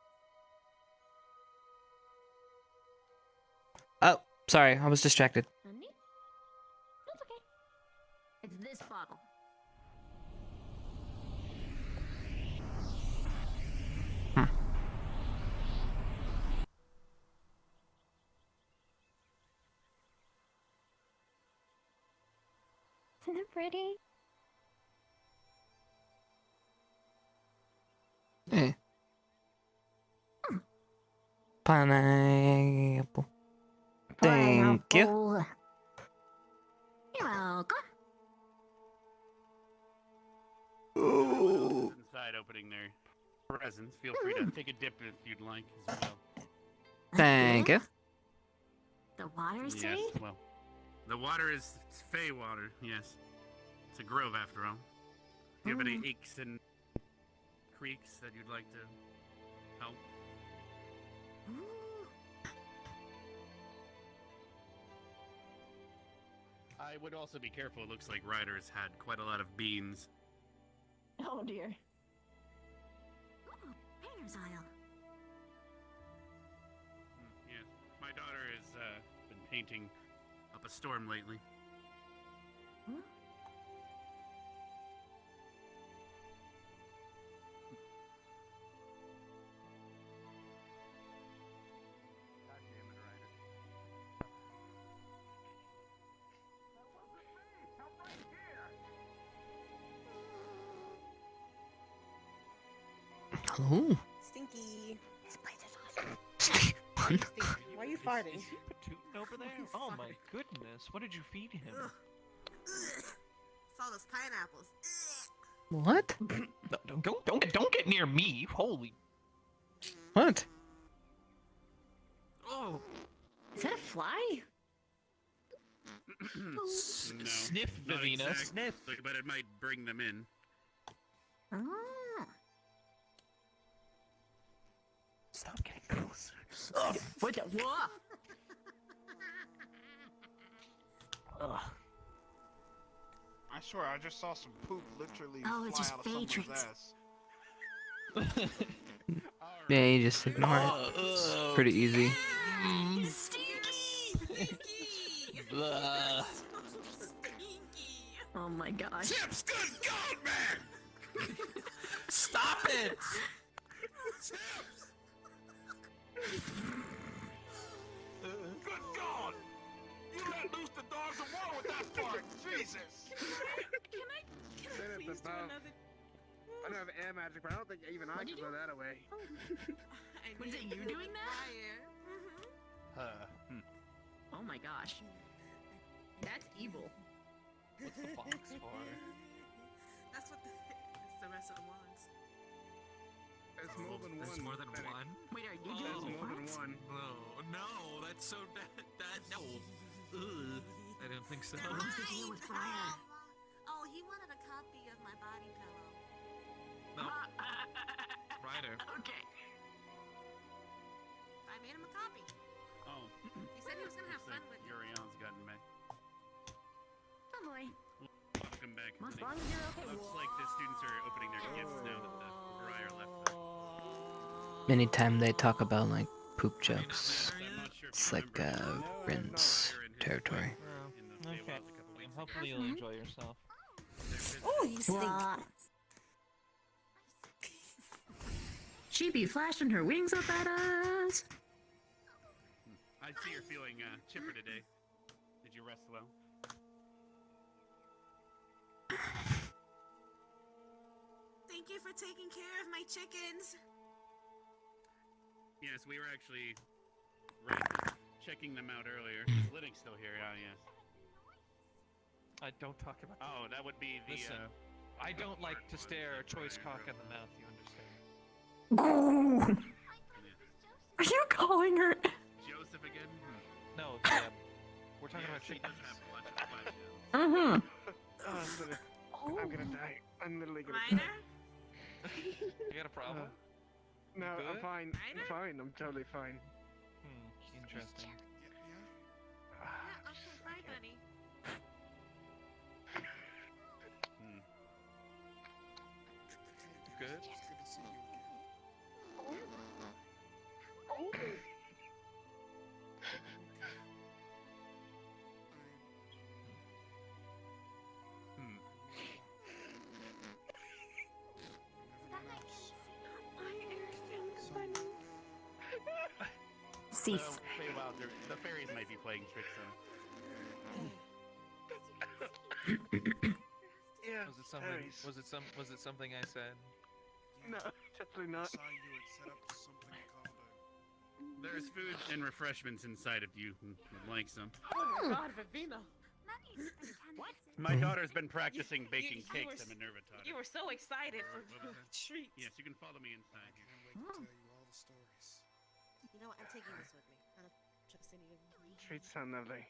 B: Oh, sorry, I was distracted.
A: Honey? That's okay. It's this bottle. Isn't it pretty?
B: Eh. Pineapple. Thank you.
A: Pineapple. You're welcome.
P: Those inside opening their presents. Feel free to take a dip if you'd like as well.
B: Thank you.
A: The water's
P: Yes,
A: safe?
P: well, The water is Fey water, yes. It's a grove after all. Do you have any aches and creaks that you'd like to help? I would also be careful. It looks like Ryder's had quite a lot of beans.
A: Oh dear.
L: Oh, painter's aisle.
P: Yes, my daughter has been painting up a storm lately. God damn it, Ryder.
B: Hello.
K: Stinky.
L: This place is awesome.
K: Stinky. Why are you farting?
F: Is he patooting over there? Oh my goodness! What did you feed him?
K: Saw those pineapples.
B: What?
F: Don't get near me! Holy.
B: What?
F: Oh.
A: Is that a fly?
P: No,
F: Sniff,
P: not
F: Vivina,
P: exact,
F: sniff.
P: But it might bring them in.
L: Oh.
F: Stop getting closer.
A: What the? Whoa!
F: Ugh.
R: I swear, I just saw some poop literally
L: Oh,
R: fly
L: it's just
R: out of someone's
L: Matrix.
R: ass.
B: Yeah, you just ignore it. It's pretty easy.
F: Blah.
A: Oh my gosh.
R: Chipz, good God, man!
F: Stop it!
R: Good God! You let loose the dogs of war with that fart! Jesus!
K: Can I please do another?
J: I don't have air magic, but I don't think even I can throw that away.
A: Was it you doing that? Oh my gosh. That's evil.
F: What's the box for?
K: That's what the rest of the wands.
J: There's more than one.
F: There's more than
J: Betty.
F: one?
A: Wait, are you
J: There's
A: doing
J: more than
A: what?
J: one.
F: No, that's so no. Ugh. I don't think so.
L: What's the deal with Briar?
K: Oh, he wanted a copy of my body pillow.
F: No. Ryder.
A: Okay.
K: I made him a copy.
P: Oh.
K: He said he was gonna have fun with it.
P: Urion's gotten back.
A: Oh boy.
P: Welcome back.
A: As
P: honey.
A: long as you're okay.
P: Looks like the students are opening their gifts now that the Briar left them.
B: Anytime they talk about like poop jokes, it's like rinse territory.
F: Okay. Hopefully you'll enjoy yourself.
K: Oh, you stink.
A: She be flashing her wings up at us.
P: I see you're feeling chipper today. Did you rest well?
K: Thank you for taking care of my chickens.
P: Yes, we were actually checking them out earlier. Is Linux still here? Ah, yes.
F: I don't talk about.
P: Oh, that would be the.
F: Listen, I don't like to stare a choice cock in the mouth. You understand?
A: Are you calling her?
P: Joseph again?
F: No, it's, we're talking about
P: She
F: chickens.
P: does have a bunch of questions.
J: I'm gonna die. I'm literally gonna
K: Ryder?
F: You got a problem?
J: No, I'm
F: Good?
J: fine. I'm fine. I'm totally fine.
F: Interesting.
K: Yeah, okay, bye, buddy.
F: Good.
A: Cease.
P: The fairies might be playing tricks on.
J: Yeah.
F: Was it something?
J: fairies.
F: Was it something I said?
J: No, definitely not.
N: Saw you had set up something called
P: There's food and refreshments inside if you would like some.
K: Oh my god, Vivina.
L: What?
P: My daughter's been practicing baking
K: you
P: cakes
K: were
P: that Minerva taught
K: You
P: her.
K: were so excited for the treats.
P: Yes, you can follow me inside here.
N: Can't wait to tell you all the stories.
K: You know what? I'm taking this with me. I don't trust any of you.
J: Treats sound lovely.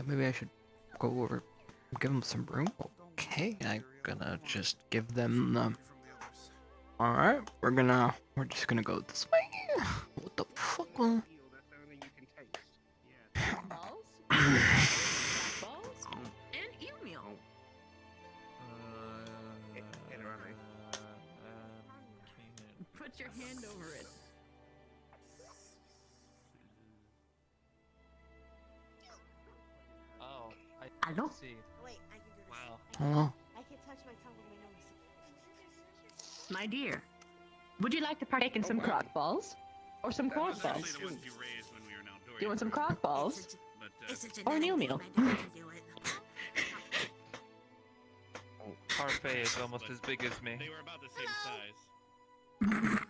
B: maybe I should go over, give them some room. Okay, I'm gonna just give them the. All right, we're just gonna go this way. What the fuck?
J: That's the only thing you can taste.
K: Balls and eel meal. Put your hand over it.
F: Oh, I
A: Hello?
F: see.
L: Wait, I can do this.
F: Wow.
B: Hello.
L: I can touch my tongue with my nose.
A: My dear, would you like to partake in some crock balls? Or some crock
P: Those are
A: balls?
P: actually the ones you raised when we were now
A: Do you want some crock balls?
P: But,
A: Or an eel meal?
F: Parfait is almost as big as me.
P: They were about the same size.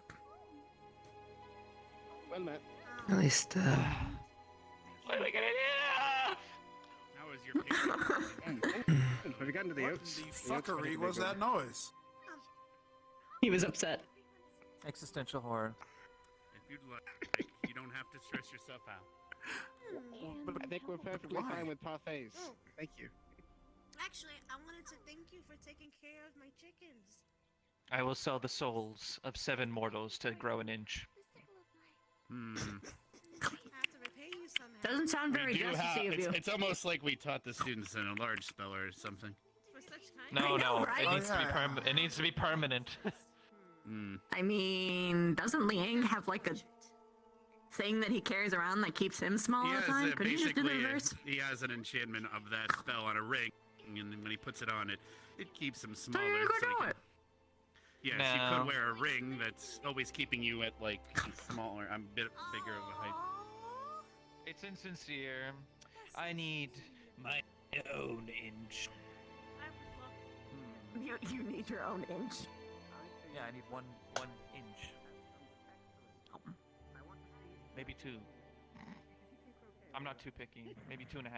J: Well met.
B: At least,
F: What are we gonna do?
P: How was your picture?
J: Have you gotten to the
R: What
J: oats?
R: the
J: The oats
R: fuckery
J: pretty
R: was
J: big
R: that
J: one.
R: noise?
A: He was upset.
F: Existential horror.
P: If you'd like, you don't have to stress yourself out.
J: I think we're perfectly fine with parfaits. Thank you.
L: Actually, I wanted to thank you for taking care of my chickens.
F: I will sell the souls of 7 mortals to grow an inch.
P: Hmm.
L: I have to repay you somehow.
A: Doesn't sound very
P: We do
A: justy
P: have,
A: of you.
P: it's almost like we taught the students in a large spell or something.
L: For such kind.
F: No,
A: I know,
F: no,
A: right?
F: it needs to be
R: yeah.
F: It needs to be permanent.
P: Hmm.
A: I mean, doesn't Liang have like a thing that he carries around that keeps him small all the time? Could he just do the
P: basically,
A: reverse?
P: he has an enchantment of that spell on a ring, and then when he puts it on, it keeps him smaller.
A: So you're
P: so he
A: gonna do
P: can-
A: it.
P: Yes,
F: No.
P: you could wear a ring that's always keeping you at like smaller. I'm a bit bigger of a height.
F: It's insincere. I need my own inch.
A: You need your own inch.
F: Yeah, I need one inch. Maybe 2. I'm not too picky. Maybe 2.5.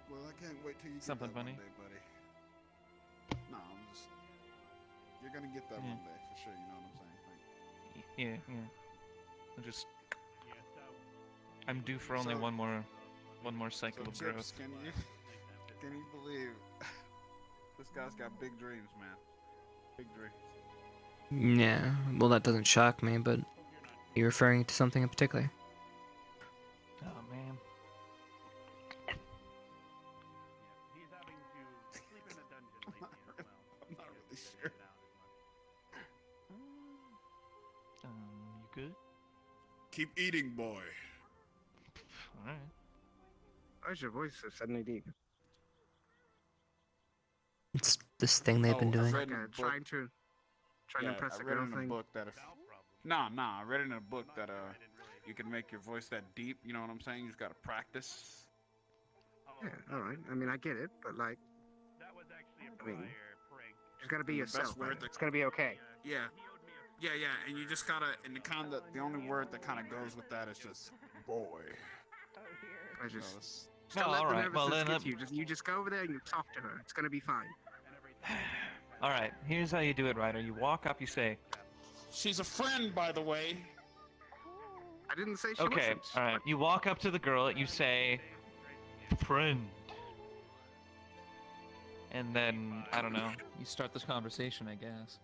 R: Well, I can't wait till you
F: Something
R: get that
F: funny?
R: one day, buddy. No, I'm just. You're gonna get that
F: Yeah.
R: one day for sure. You know what I'm saying? Like,
F: Yeah. I'm just. I'm due for only
R: So-
F: one more cycle
R: so
F: of
R: Chipz,
F: growth.
R: can you believe this guy's got big dreams, man? Big dreams.
B: yeah. Well, that doesn't shock me, but you're referring to something in particular.
F: Oh man.
P: He's having to sleep in a dungeon lately as well.
R: I'm not really sure.
F: You good?
R: Keep eating, boy.
F: All right.
J: Why's your voice so suddenly deep?
B: It's this thing they've been
R: Oh,
B: doing.
R: I've read in a book-
J: Trying to impress
R: I
J: a
R: read
J: girl
R: in a
J: thing.
R: book that if I read in a book that you can make your voice that deep. You know what I'm saying? You just gotta practice.
J: Yeah, all right. I mean, I get it, but like,
P: That was actually a
J: I mean,
P: prior prank.
J: you just gotta be
R: And the best
J: yourself.
R: word
J: Man.
R: that-
J: It's gonna be okay.
R: Yeah, and you just gotta. And the only word that kind of goes with that is just boy.
J: I just
F: No,
J: don't let
F: all
J: the
F: right. Well,
J: nervousness
F: then,
J: get to you. You just go over there and you talk to her. It's gonna be fine.
F: all right. Here's how you do it, Ryder. You walk up. You say,
R: She's a friend, by the way.
J: I didn't say she
F: "Okay,
J: wasn't.
F: all right." You walk up to the girl. You say, "Friend," and then I don't know. You start this conversation, I guess.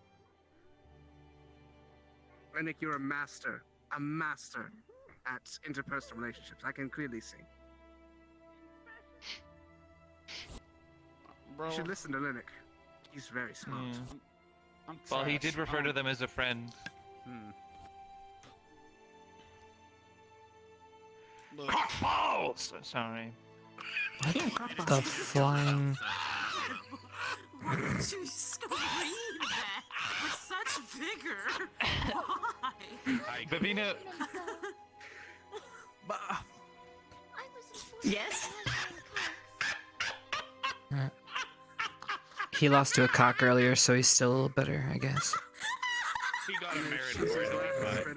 J: Lennick, you're a master at interpersonal relationships. I can clearly see.
R: Bro.
J: You should listen to Lennick. He's very smart.
F: Yeah.
R: I'm
F: Well, he
R: trash.
F: did refer to them as a friend.
R: Look,
F: Balls! Sorry.
B: The flying.
K: Why did you scream that with such vigor? Why?
F: Bavina.
A: Yes?
B: He lost to a cock earlier, so he's still a little better, I guess.
P: He got a merit for it, but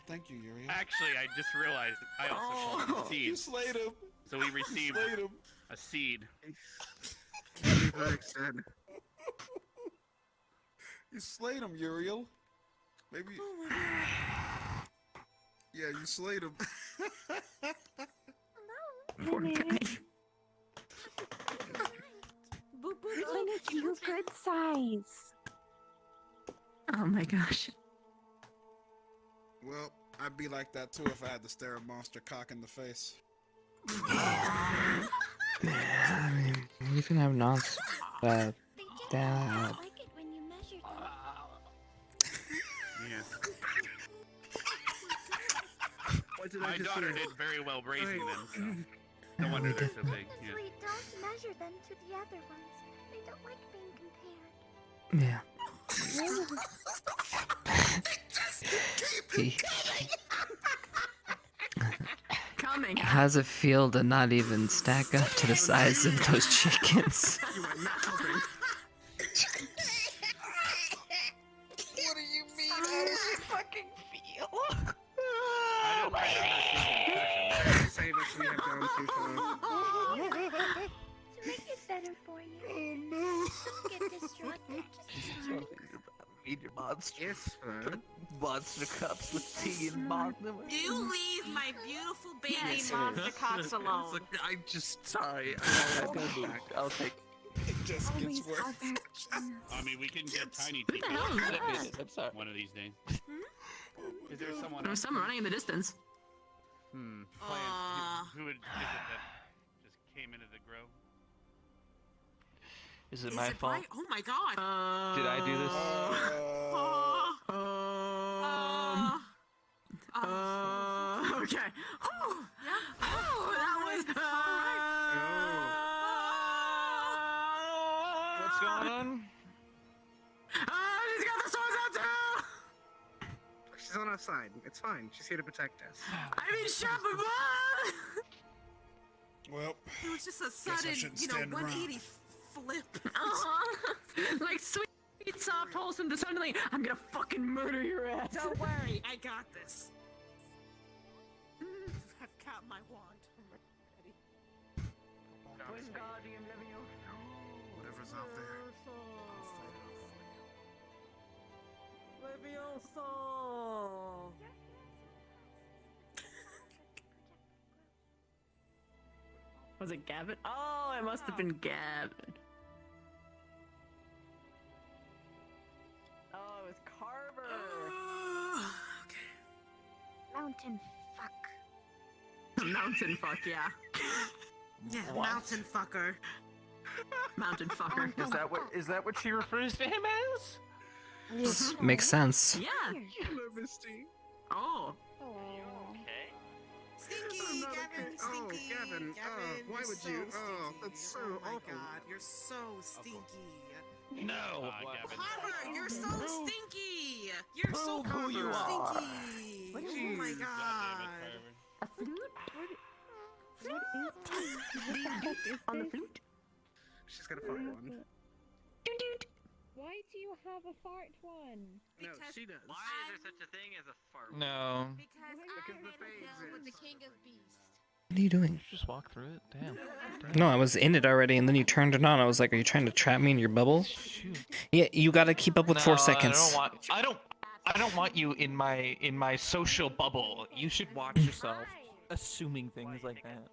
R: thank you, Yuri.
P: actually, I just realized I also called him a seed.
R: You slayed him.
P: So we received
R: slayed him.
P: a seed.
R: You slayed him, Uriel. Maybe.
K: Oh my god.
R: Yeah, you slayed him.
A: Poor guy.
K: Boop, boop,
I: Even
K: boop.
I: if you're good size.
A: Oh my gosh.
R: Well, I'd be like that too if I had to stare a monster cock in the face.
B: I mean, you can have nonsense. That.
L: like it when you measure them.
P: Yes.
J: What did
P: My
J: I just
P: daughter
J: hear?
P: did very well raising
J: Wait.
P: them, so no wonder they're so big. Yeah.
L: Usually don't measure them to the other ones. They don't like being compared.
B: Yeah.
A: Coming.
B: How does it feel to not even stack up to the size of those chickens?
J: You are not helping.
R: What do you mean? How does it fucking feel?
P: I don't remember
J: Save us, we have gone too far.
L: To make it better for you.
R: Oh no.
L: Don't get distracted. Just
F: Eat your monster.
J: It's fine.
F: Monster cups with tea and monster.
K: You leave my beautiful baby
F: Yes.
K: monster cocks alone.
F: Look, I'm just sorry. I'll take.
R: It just gets worse.
P: I mean, we can get tiny
A: Who the hell is that?
F: I'm sorry.
P: one of these days. Is there someone
A: There was
P: else?
A: someone running in the distance.
P: Plants. Who is it that just came into the grow?
F: Is it
K: Is
F: my
K: it
F: fault?
K: Oh my god.
F: Did I do this?
A: Okay. Oh, that was.
F: What's going on?
A: He's got the swords out too.
J: She's on our side. It's fine. She's here to protect us.
A: I mean, shut the
R: Well,
K: It was just a
R: I
K: sudden,
R: shouldn't
K: you know,
R: stand around.
K: 180 flip.
A: Like sweet, soft, wholesome. To suddenly, I'm gonna fucking murder your ass.
K: Don't worry, I got this. I've got my wand. I'm ready.
R: whatever's out there.
A: Was it Gavin? Oh, it must have been Gavin. Oh, it was Carver.
L: mountain fuck.
A: Mountain fuck, yeah.
K: Yeah,
F: What?
K: mountain fucker.
A: Mountain fucker.
F: Is that what she refers to him as?
B: Makes sense.
A: Yeah.
J: Hello, Misty.
A: Oh.
O: Okay.
K: Stinky, Gavin,
J: Oh,
K: stinky.
J: Gavin, why
K: you're
J: would
K: so
J: you?
K: Stinky.
J: Oh, that's so
K: Oh my
J: awful.
K: god, you're so stinky.
F: No.
P: Gavin.
K: Carver, you're so stinky. You're so
F: Prove who you
K: Carver,
F: are.
K: stinky. Oh my god.
A: A flute? On the flute?
J: She's got a fart one.
M: Why do you have a fart one?
J: No, she does.
O: Why is there such a thing as a fart?
F: No.
K: Because
J: Because the Fae
K: with the
J: exists.
K: king of beasts.
B: What are you doing?
F: Just walk through it. Damn.
B: No, I was in it already, and then you turned it on. I was like, "Are you trying to trap me in your bubble?" Yeah, you gotta keep up with 4 seconds.
F: I don't want you in my social bubble. You should watch yourself. Assuming things like that.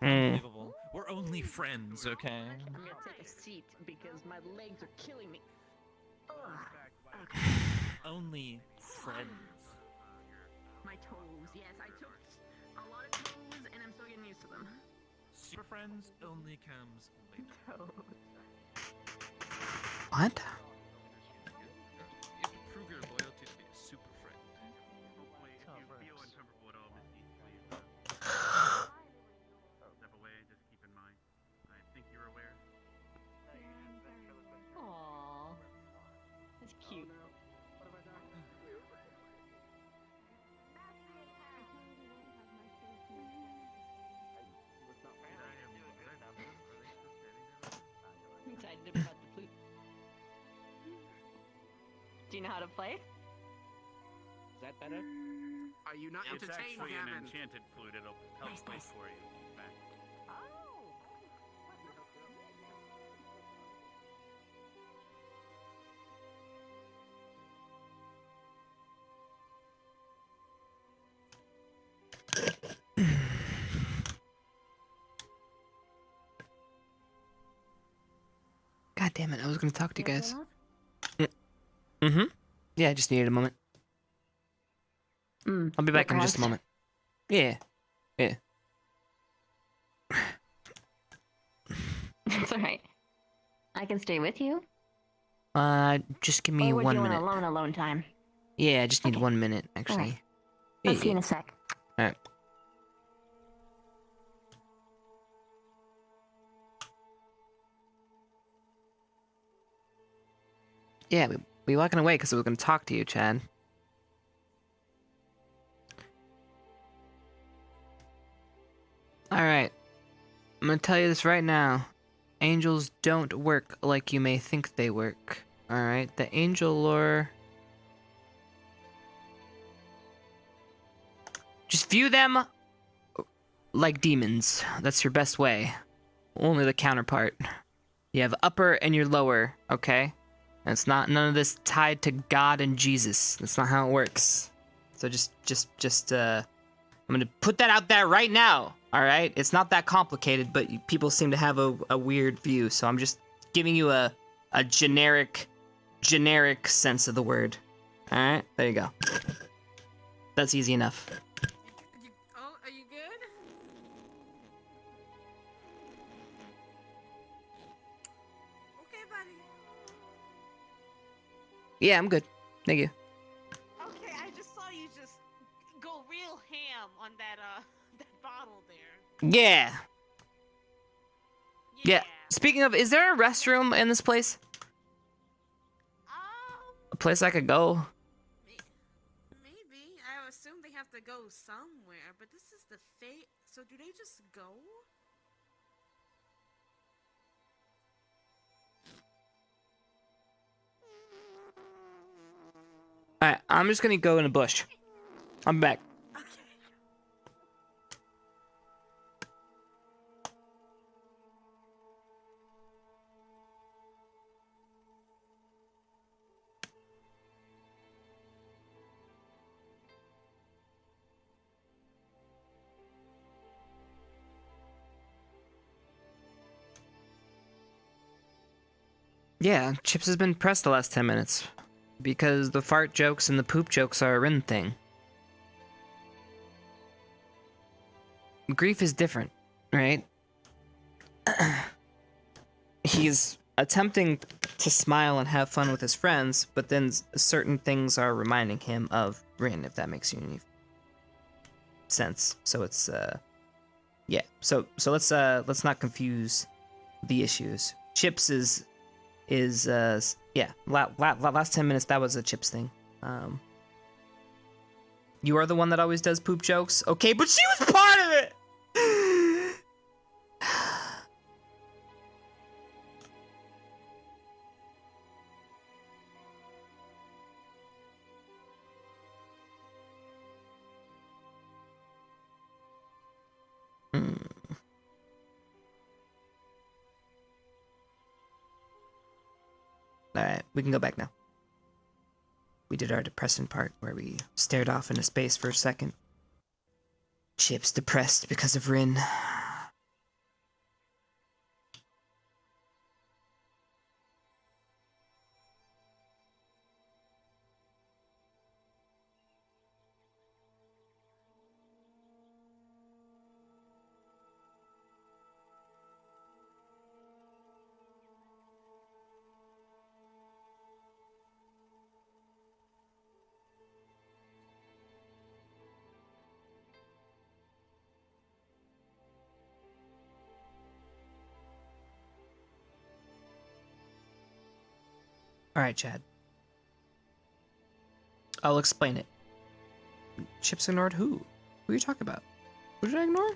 F: Unbelievable. We're only friends, okay?
A: I'm gonna take a seat because my legs are killing me.
F: Only friends.
A: My toes. Yes, I took a lot of toes and I'm still getting used to them.
F: Super friends only comes later.
B: What?
F: You have to prove your loyalty to be a super friend.
P: Hopefully, if you feel uncomfortable at all, Misty, please step away. Just keep in mind. I think you're aware.
A: Aww. That's cute. I'm excited about the flute. Do you know how to play?
J: Is that better? Are you not
P: It's
J: entertained,
P: actually an
J: Gavin?
P: enchanted flute. It'll help play for you. In fact.
B: God damn it! I was gonna talk to you guys.
A: enough?
B: Mm-hmm. Yeah, I just needed a moment. I'll be back in just a
A: pressed?
B: moment. Yeah. Yeah.
A: It's alright. I can stay with you.
B: Just give me
A: Or would
B: 1
A: you
B: minute.
A: want alone time?
B: Yeah, I just need 1 minute, actually.
A: Alright. I'll see you in a sec.
B: Alright. Yeah, we walking away because we were gonna talk to you, Chad. Alright. I'm gonna tell you this right now. Angels don't work like you may think they work. Alright? The angel lore... Just view them like demons. That's your best way. Only the counterpart. You have upper and your lower, okay? And it's not none of this tied to God and Jesus. That's not how it works. So I'm gonna put that out there right now. All right, it's not that complicated, but people seem to have a weird view. So I'm just giving you a generic sense of the word. All right, there you go. That's easy enough.
K: Oh, are you good? Okay, buddy.
B: Yeah, I'm good. Thank you.
K: Okay, I just saw you just go real ham on that that bottle there.
B: Yeah. Yeah. Speaking of, is there a restroom in this place? A place I could go?
K: Maybe. I assume they have to go somewhere, but this is the fate. So do they just go?
B: Alright, I'm just gonna go in a bush. I'm back. Yeah, Chipz has been pressed the last 10 minutes. Because the fart jokes and the poop jokes are a Rin thing. Grief is different, right? He's attempting to smile and have fun with his friends, but then certain things are reminding him of Rin, if that makes any sense. So it's yeah. So let's not confuse the issues. Chipz is yeah, last 10 minutes that was a Chipz thing. You are the one that always does poop jokes. Okay, but she was part of it. Alright, we can go back now. We did our depressing part where we stared off into space for a second. Chipz depressed because of Rin. Alright, Chad. I'll explain it. Chipz ignored who? Who are you talking about? Who did I ignore?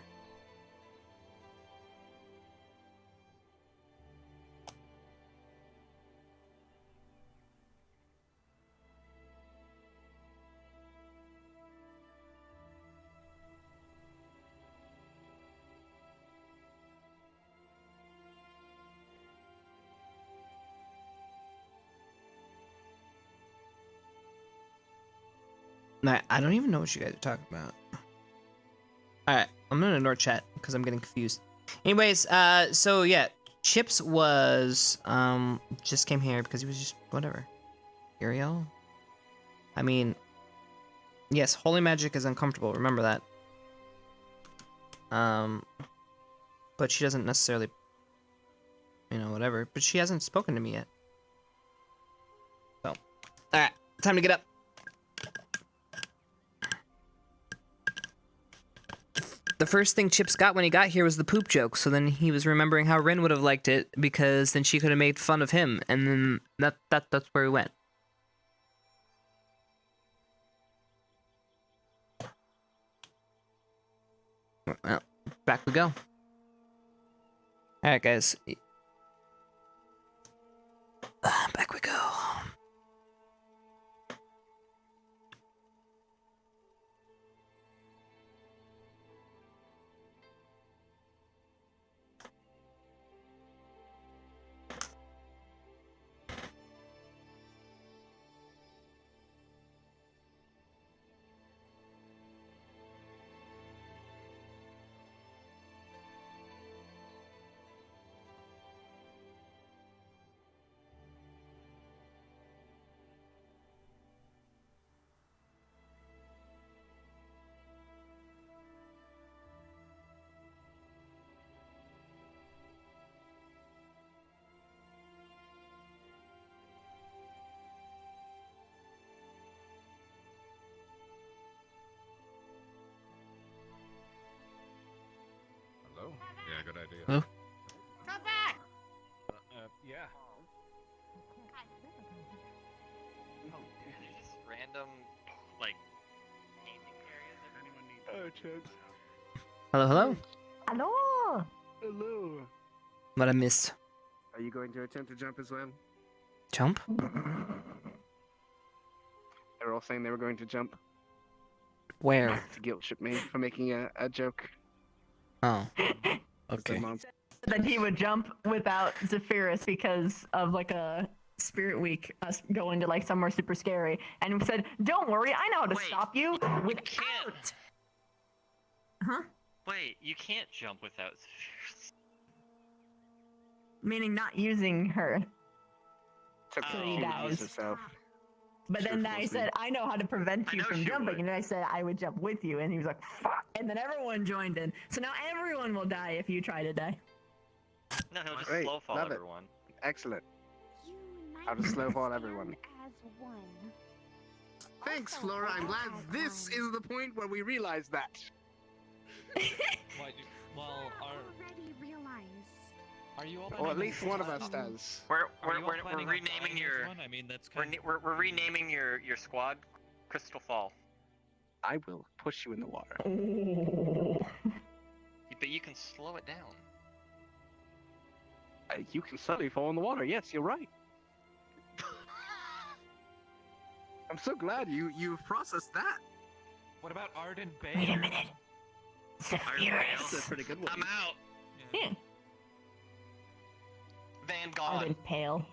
B: I don't even know what you guys are talking about. Alright, I'm gonna ignore chat because I'm getting confused. Anyways, so yeah, Chipz was just came here because he was just whatever. Uriel? I mean, yes, holy magic is uncomfortable, remember that. But she doesn't necessarily, you know, whatever. But she hasn't spoken to me yet. So, alright, time to get up. The first thing Chipz got when he got here was the poop joke, so then he was remembering how Rin would have liked it, because then she could have made fun of him, and then that's where we went. Well, back we go. Alright, guys. Back we go.
Q: Hello? Yeah, good idea.
B: Hello?
L: Come back!
Q: Yeah.
O: Just random, like, painting areas.
J: Oh, Chipz.
B: Hello, hello?
A: Hello!
J: Hello.
B: What I missed?
J: Are you going to attempt to jump as well?
B: Jump?
J: They were all saying they were going to jump
B: Where?
J: to guilt trip me for making a joke.
B: Oh. Okay.
A: That he would jump without Zephyrus because of like a Spirit Week, us going to like somewhere super scary, and we said, "Don't worry, I know how to stop you without." Huh?
O: Wait, you can't jump without spheres.
A: Meaning not using her.
J: So
A: he dies.
J: herself.
A: But
J: Sure,
A: then I
J: force me.
A: said, I know how to prevent you from jumping. And then I said, I would jump with you. And he was like, fuck. And then everyone joined in. So now everyone will die if you try to die.
O: No, he'll just
J: Great,
O: slow fall
J: love it.
O: everyone.
J: Excellent. I'll just slow fall everyone. Thanks, Flora. I'm glad this is the point where we realize that.
F: Well, are you all?
J: Or at least one of us does.
O: We're
F: Are you all
O: we're
F: planning on
O: renaming
F: buying
O: your.
F: this one? I mean, that's
O: We're,
F: kind
O: ne- we're renaming your squad, Crystal Fall.
J: I will push you in the water.
O: But you can slow it down.
J: You can suddenly fall in the water. Yes, you're right. I'm so glad you've processed that.
F: What about Arden Bay?
A: Wait a minute.
J: That's a pretty good one.
O: I'm out.
A: Yeah.
O: Van
A: I've
O: Gogh.
A: been pale.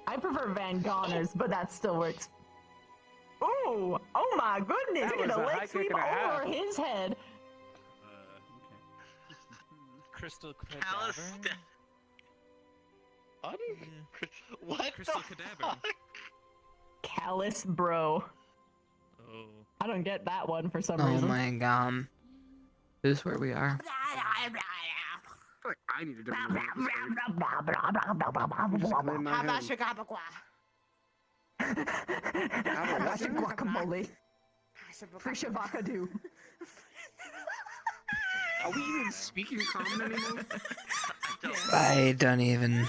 A: I prefer Van Goners, but that still works. Oh my goodness!
J: That
A: Look at
J: was
A: the
J: a high
A: leg sweep
J: kick and a half.
A: over his head.
F: Crystal
O: Callus.
F: Cadaver?
O: What
F: Crystal
O: the
F: Cadaver.
O: fuck?
A: Callous bro.
F: Oh.
A: I don't get that one for some
B: Oh
A: reason.
B: my god. This is where we are.
J: I feel like I need to do
L: How about your gabagua?
A: I should guacamole. For Shavakadu.
J: Are we even speaking common anymore?
B: I don't even.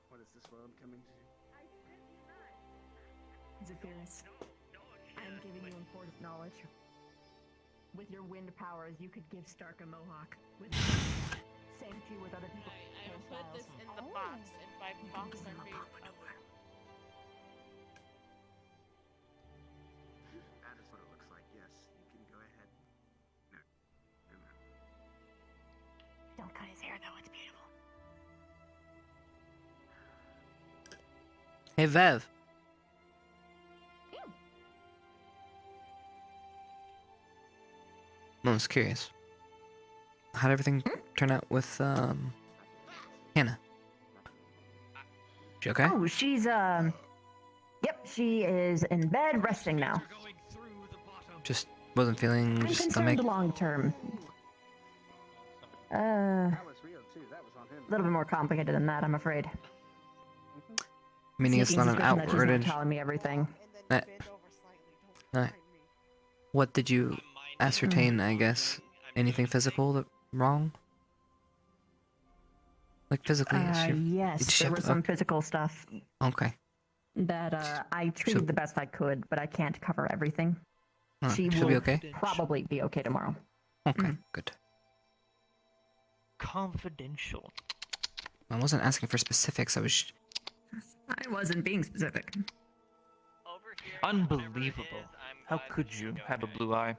J: What is this world coming to?
A: Zephyrus, I am giving you important knowledge. With your wind powers, you could give Stark a mohawk. Same too with other people.
K: I will put this in the box, and by box I mean
J: That is what it looks like, yes. You can go ahead. No.
A: Don't cut his hair though, it's beautiful.
B: Hey, Vev. I was curious. How'd everything turn out with, Hannah? She okay?
A: Oh, she's, yep, she is in bed resting now.
B: Just wasn't feeling
A: I'm
B: stomach.
A: concerned long term. A little bit more complicated than that, I'm afraid.
B: Meaning it's
A: Sneaking
B: not an
A: suspicion that she's not
B: outwarded.
A: telling me everything.
B: What did you ascertain, I guess? Anything physical wrong? Like physically?
A: Yes, there was some physical stuff
B: Okay.
A: that I treated the best I could, but I can't cover everything. She
B: she'll
A: will
B: be okay?
A: probably be okay tomorrow.
B: Okay, good.
F: Confidential.
B: I wasn't asking for specifics.
A: I wasn't being specific.
F: Unbelievable. How could you have a blue eye?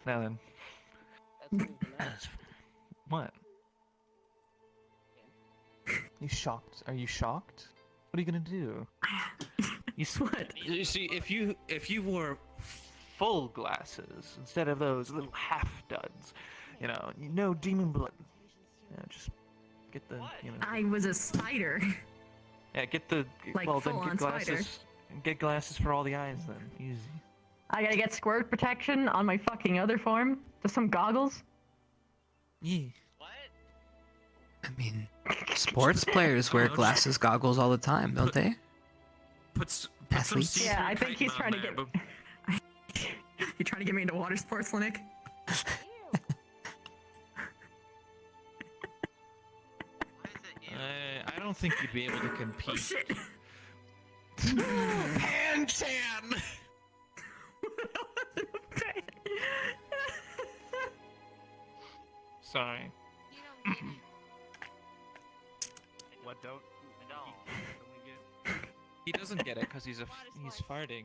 F: Now then. What? You shocked? Are you shocked? What are you gonna do? You see, if you wore full glasses instead of those little half duds, no demon blood. Just get the
A: I was a spider.
F: Yeah, get the
A: Like
F: then
A: full-on
F: get glasses.
A: spider.
F: Get glasses for all the eyes then. Easy.
A: I gotta get squirt protection on my fucking other form. Just some goggles.
F: Yeah.
B: I mean, sports players wear glasses, goggles all the time, don't they?
F: Put some
B: Athletes.
A: Yeah, I think he's trying to get. You trying to get me into water sports, Linux?
F: I don't think you'd be able to compete.
A: Oh shit!
F: Pan-chan! Sorry.
P: What don't?
F: He doesn't get it because he's farting.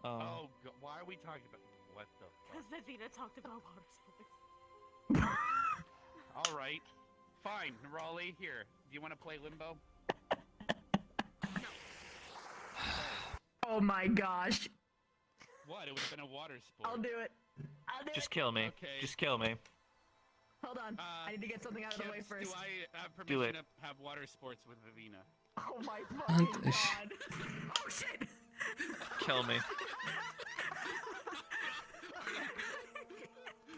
P: Oh, why are we talking about what the fuck?
K: Because Vivina talked about water sports.
P: All right, fine, Raleigh. Here, do you want to play Limbo?
A: Oh my gosh!
P: What? It would have been a water sport.
A: I'll do it.
F: Just kill me.
P: Okay.
F: Just kill me.
A: Hold on. I need to get something out of the way
P: Chipz,
A: first.
P: do I have
F: Do
P: permission
F: it.
P: to have water sports with Vivina?
A: Oh my fucking god! Oh shit!
F: Kill me.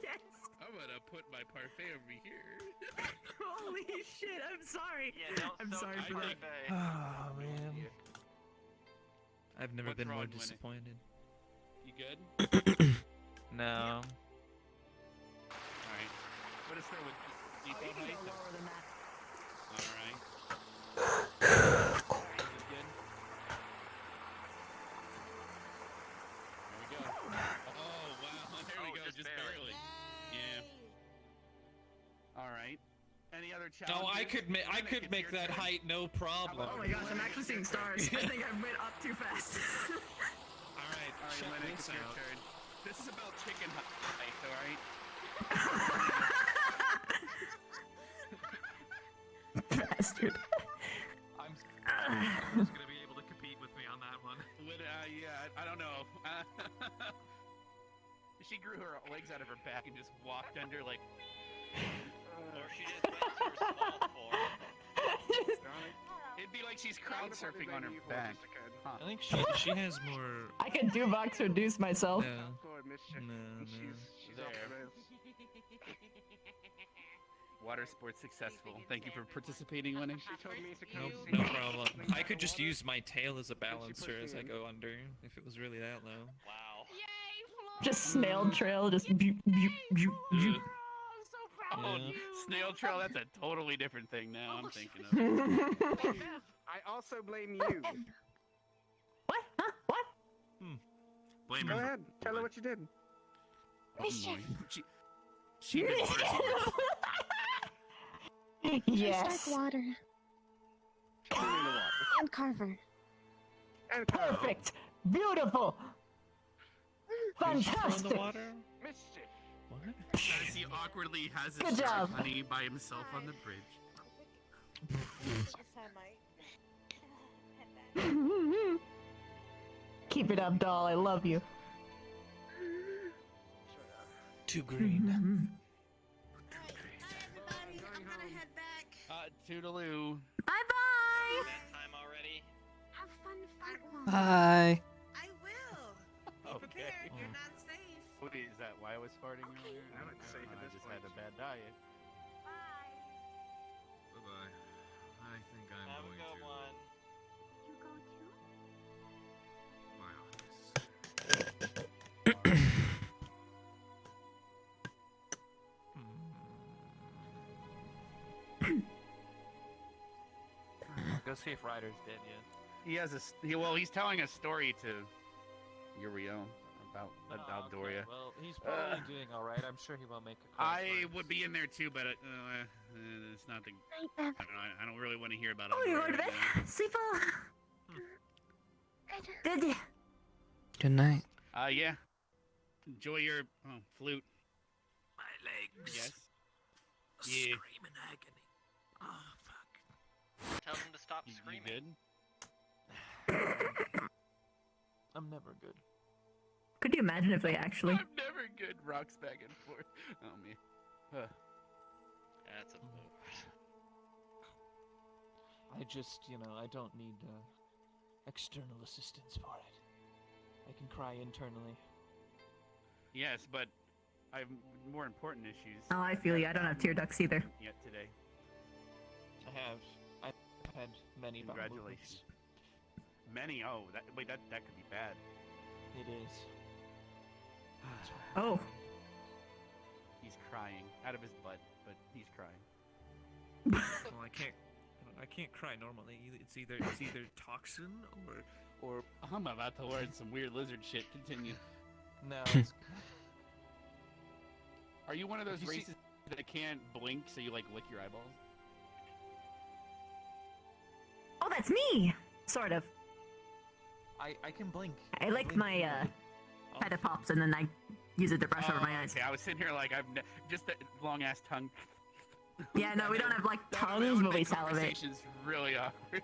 A: Yes.
P: I'm gonna put my parfait over here.
A: Holy shit! I'm sorry. I'm sorry for that.
F: Oh man. I've never
P: What's
F: been more
P: wrong, Winnie?
F: disappointed.
P: You good?
F: No.
P: Alright. What is there with detail height?
A: Lower than that.
P: Alright. Cold. Good? There we go. Oh, wow. There we go. Just barely. Yeah. Alright. Any other challenges?
F: No, I could make that height no problem.
A: Oh my gosh! I'm actually seeing stars. I think I went up too fast.
P: Alright, Lennox, it's your turn. This is about chicken height, alright?
A: Bastard.
F: I'm just gonna be able to compete with me on that one.
P: Yeah, I don't know. She grew her legs out of her back and just walked under like...
O: Or she just went to her small form.
P: It'd be like she's crowd surfing on her back. Huh.
F: I think she has more.
A: I can do box reduce myself.
F: No.
P: She's there. Water sports successful. Thank you for participating, Lenny.
F: No problem. I could just use my tail as a balancer as I go under, if it was really that low.
O: Wow.
A: Just snail trail, just boop, boop, boop, boop.
P: Oh, snail trail, that's a totally different thing now, I'm thinking of.
J: I also blame you.
A: What? Huh? What?
P: Blame
J: Go
P: her.
J: ahead. Tell her what you did.
P: Oh, boy. She did water sports.
A: Yes.
S: Dark water. And Carver.
A: Perfect. Beautiful. Fantastic.
J: Mischief.
F: What?
P: As he awkwardly has his
A: Good job.
P: honey by himself on the bridge.
A: Keep it up, doll. I love you.
F: Too green.
P: Toodaloo.
I: Bye-bye!
O: Time already?
I: Have fun fighting.
B: Bye.
L: I will. Be
P: Okay.
L: prepared. You're not safe.
P: Wait, is that why I was farting earlier?
J: I would say
P: don't
J: at
P: know, I
J: this
P: just
J: point.
P: had a bad diet.
Q: Bye-bye. I think I'm
O: Have a
Q: going
O: good
Q: to
O: one.
I: You go too?
Q: my office.
F: Go see if Ryder's dead yet.
P: He has well, he's telling a story to Uriel about Aldoria.
F: Well, he's probably doing all right. I'm sure he won't make a
P: I would be in there too, but it's not the. I don't really want to hear about Aldoria.
I: Lord,
P: right now.
I: sleep Good.
B: Good night.
P: Yeah. Enjoy your flute.
F: My legs.
P: Yes.
F: Scream
P: Yeah.
F: in agony. Oh fuck.
O: Tell them to stop
P: You
O: screaming.
P: good?
F: I'm never good.
A: Could you imagine if they actually?
P: I'm never good. Rocks back and forth. Oh man.
O: That's a move.
F: I just, I don't need external assistance for it. I can cry internally.
P: Yes, but I have more important issues.
A: Oh, I feel you. I don't have tear ducts either.
P: Yet today.
F: I've had many bowel
P: Congratulations. Many. Oh, that could be bad.
F: It is.
A: Oh.
P: He's crying out of his butt, but he's crying.
F: Well, I can't cry normally. It's either toxin or
P: I'm about to learn some weird lizard shit. Continue.
F: no. It's,
P: Are you one of those
F: You see-
P: races that can't blink, so you like lick your eyeballs?
A: Oh, that's me. Sort of.
F: I can blink.
A: I lick my petapops and then I use it to brush over my eyes.
P: Okay, I was sitting here like just that long ass tongue.
A: Yeah, no, we don't have like
P: That
A: tongues,
P: would
A: but we
P: make
A: salivate.
P: conversations really awkward.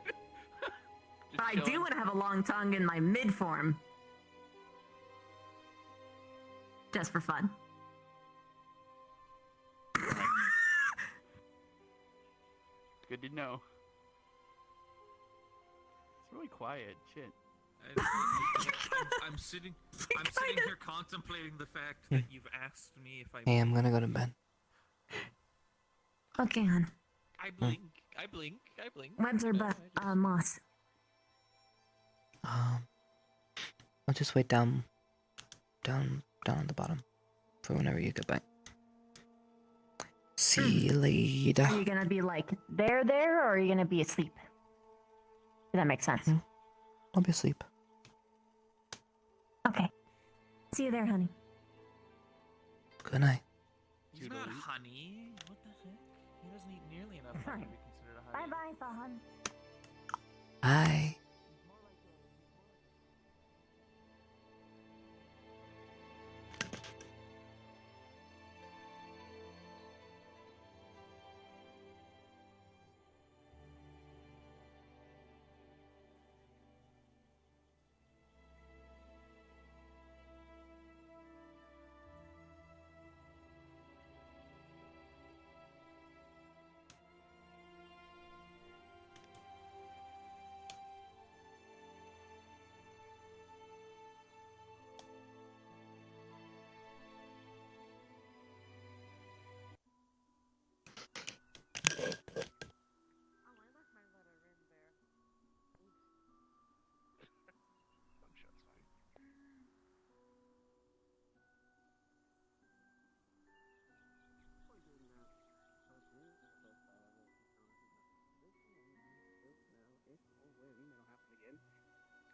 A: But I do want to have a long tongue in my mid form. Just for fun.
P: Good to know. It's really quiet. Shit.
F: I'm sitting here contemplating the fact that you've asked me if I.
B: Hey, I'm gonna go to bed.
A: Okay, hon.
F: I blink. I blink. I blink.
A: Webs or moss?
B: I'll just wait down on the bottom for whenever you get back. See you later.
A: Are you gonna be like there, or are you gonna be asleep? Does that make sense?
B: I'll be asleep.
A: Okay. See you there, honey.
B: Good night.
F: He's not honey. What the heck? He doesn't eat nearly enough honey to be considered a honey.
A: Bye, Fahan.
B: Bye.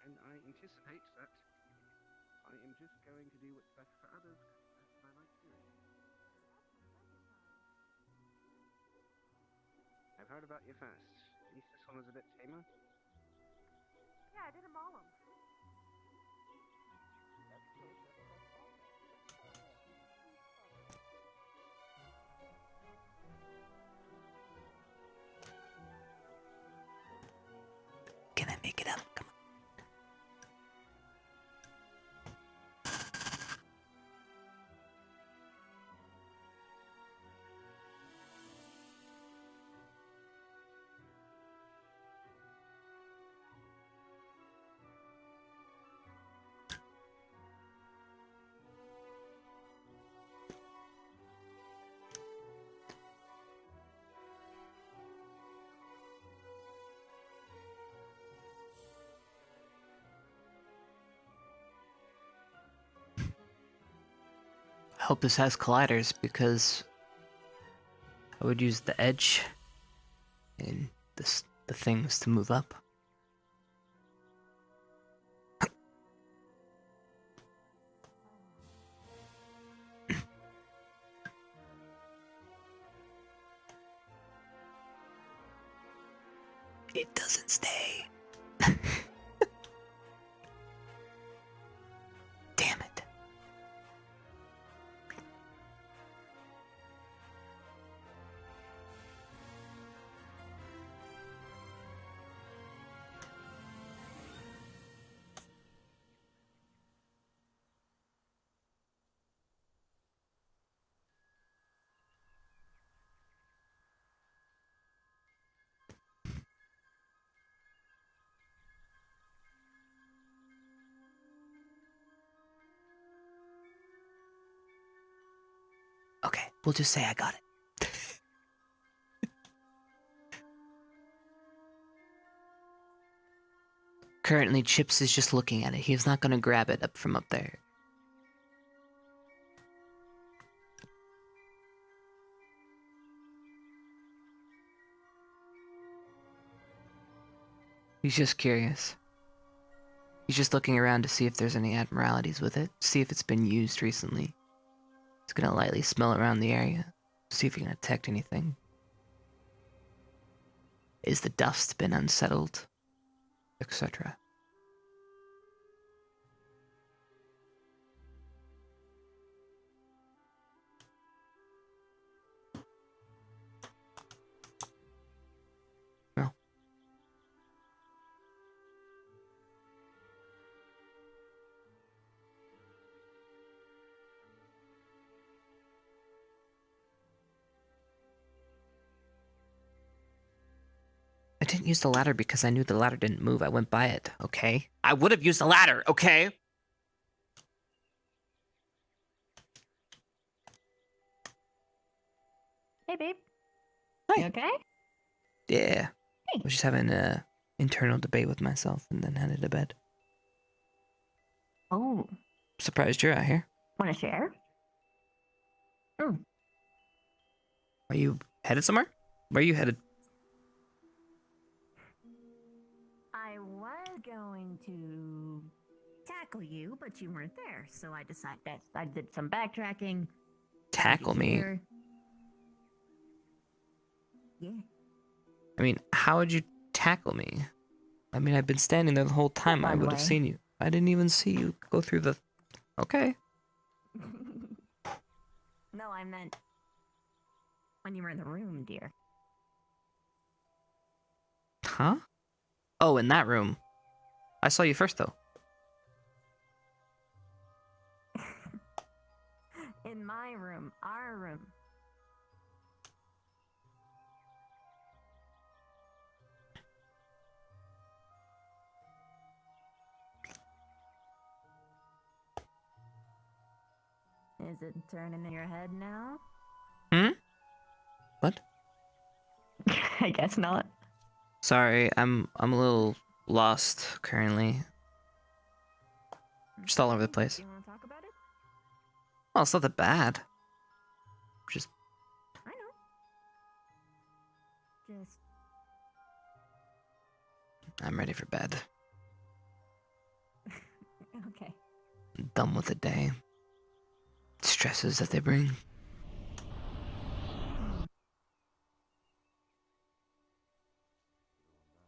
J: And I anticipate that I am just going to do what's best for others as I like doing. I've heard about your fast. At least this one was a bit tamer.
I: Yeah, I did them all.
B: Can I make it up? Come on. hope this has colliders because I would use the edge and the things to move up. It doesn't stay. Damn it. Okay, we'll just say I got it. Currently, Chipz is just looking at it. He's not gonna grab it up from up there. He's just curious. He's just looking around to see if there's any abnormalities with it, see if it's been used recently. He's gonna lightly smell around the area, see if he can detect anything. Is the dust been unsettled? Etc. Well. I didn't use the ladder because I knew the ladder didn't move. I went by it, okay? I would have used the ladder, okay?
A: Hey, babe.
B: Hi.
A: You okay?
B: Yeah. I was just having an internal debate with myself and then headed to bed.
A: Oh.
B: Surprised you're out here.
A: Want to share? Hmm.
B: Are you headed somewhere? Where are you headed?
A: I was going to tackle you, but you weren't there, so I decided that I did some backtracking.
B: Tackle me?
A: Here. Yeah.
B: I mean, how would you tackle me? I mean, I've been standing there the whole time. I
A: Run
B: would have
A: away.
B: seen you. I didn't even see you go through the... Okay.
A: No, I meant when you were in the room, dear.
B: Huh? Oh, in that room. I saw you first, though.
A: In my room, our room. Is it turning in your head now?
B: Hmm? What?
A: I guess not.
B: Sorry, I'm a little lost currently. Just all over the place.
A: Do you want to talk about it?
B: Well, it's not that bad. Just...
A: I know. Just
B: I'm ready for bed.
A: okay.
B: I'm done with the day. Stresses that they bring.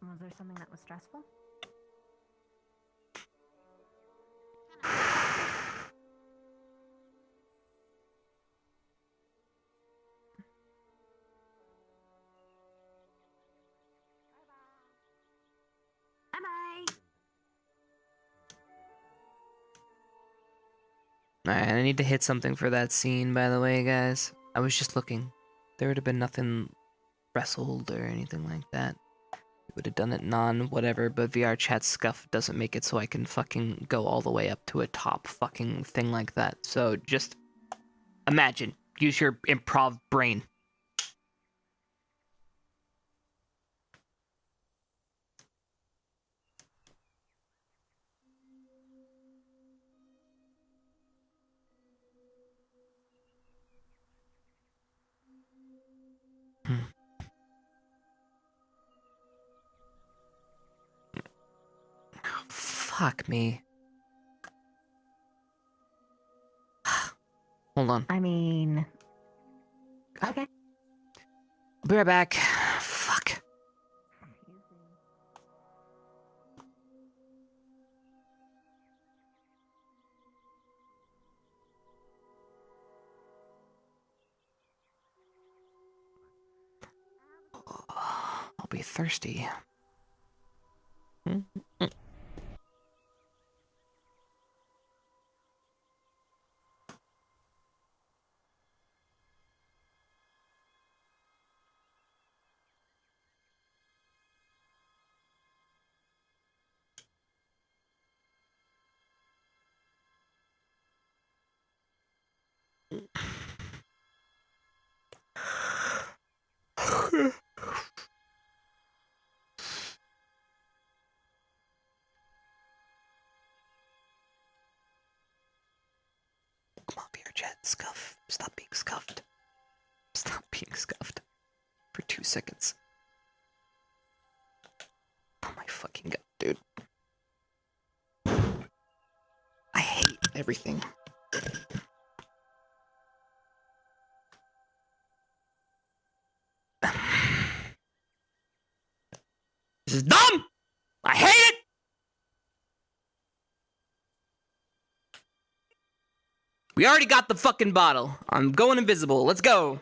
A: Was there something that was stressful? Bye-bye.
B: Alright, I need to hit something for that scene, by the way, guys. I was just looking. There would have been nothing wrestled or anything like that. We would have done it non-whatever, but VRChat scuff doesn't make it so I can fucking go all the way up to a top fucking thing like that. So just imagine. Use your improv brain. Fuck me. Hold on.
A: I mean... Okay.
B: Be right back. Fuck. I'll be thirsty. Come on, VRChat, scuff. Stop being scuffed. Stop being scuffed. For 2 seconds. Oh my fucking god, dude. I hate everything. This is dumb! I hate it! We already got the fucking bottle. I'm going invisible. Let's go.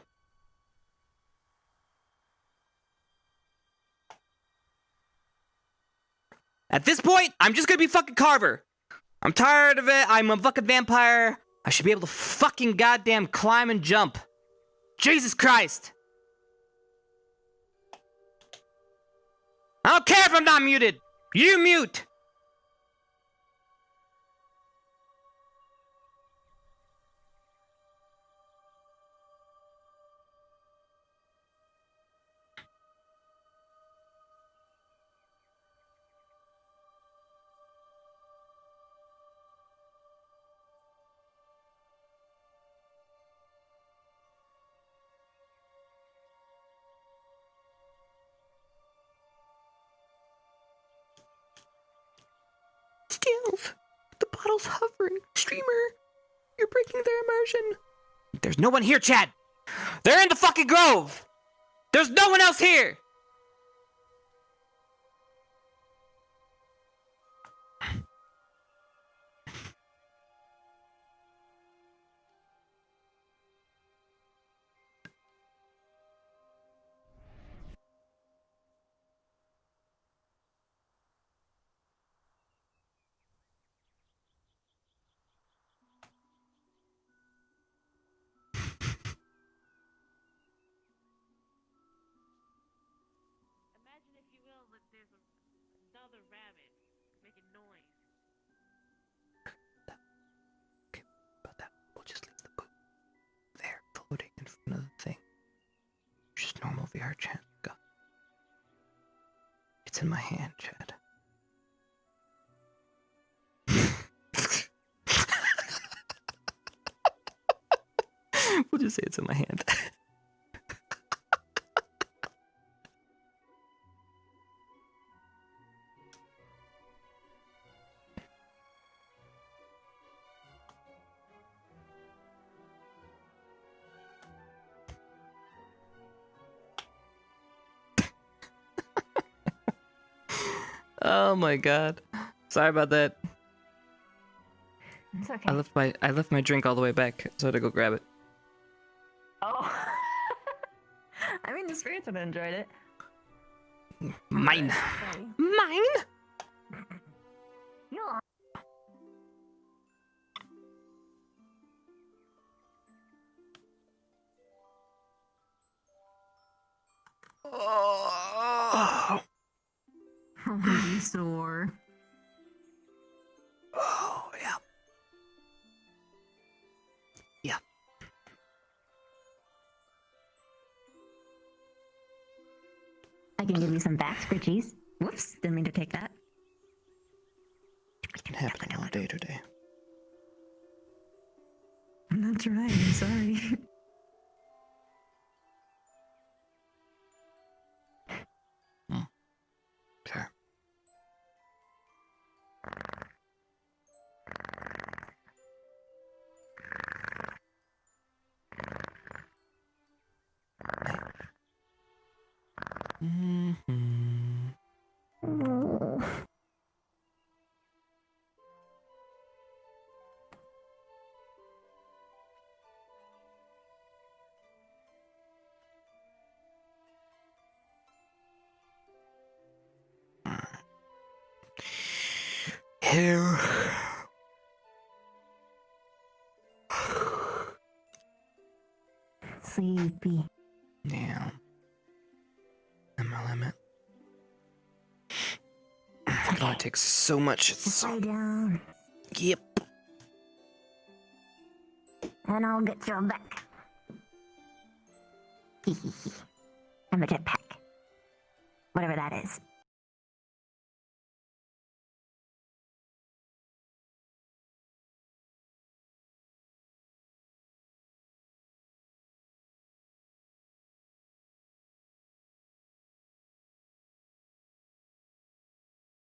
B: At this point, I'm just gonna be fucking Carver. I'm tired of it. I'm a fucking vampire. I should be able to fucking goddamn climb and jump. Jesus Christ. I don't care if I'm not muted. You mute. Stealth. The bottle's hovering. Streamer. You're breaking their immersion. There's no one here, Chad. They're in the fucking grove. There's no one else here.
G: Imagine, if you will, that there's another rabbit making noise.
B: Okay, about that, we'll just leave the book there, floating in front of the thing. Just normal VRChat. Go. It's in my hand, Chad. We'll just say it's in my hand. Oh my god. Sorry about that.
A: It's okay.
B: I left my drink all the way back, so I had to go grab it.
A: Oh. I mean, the spirits would have enjoyed it.
B: Mine. Mine?
A: Yeah.
B: Oh.
A: I'm sore.
B: Oh, yeah. Yeah.
A: I can give you some back scritchies. Whoops, didn't mean to take that.
B: It's been happening all day today.
A: That's right, I'm sorry.
B: Sure. Here.
S: Sleepy.
B: Yeah. At my limit. It only takes so much.
S: Just lay down.
B: Yep.
S: And I'll get you back. I'm a jetpack. Whatever that is.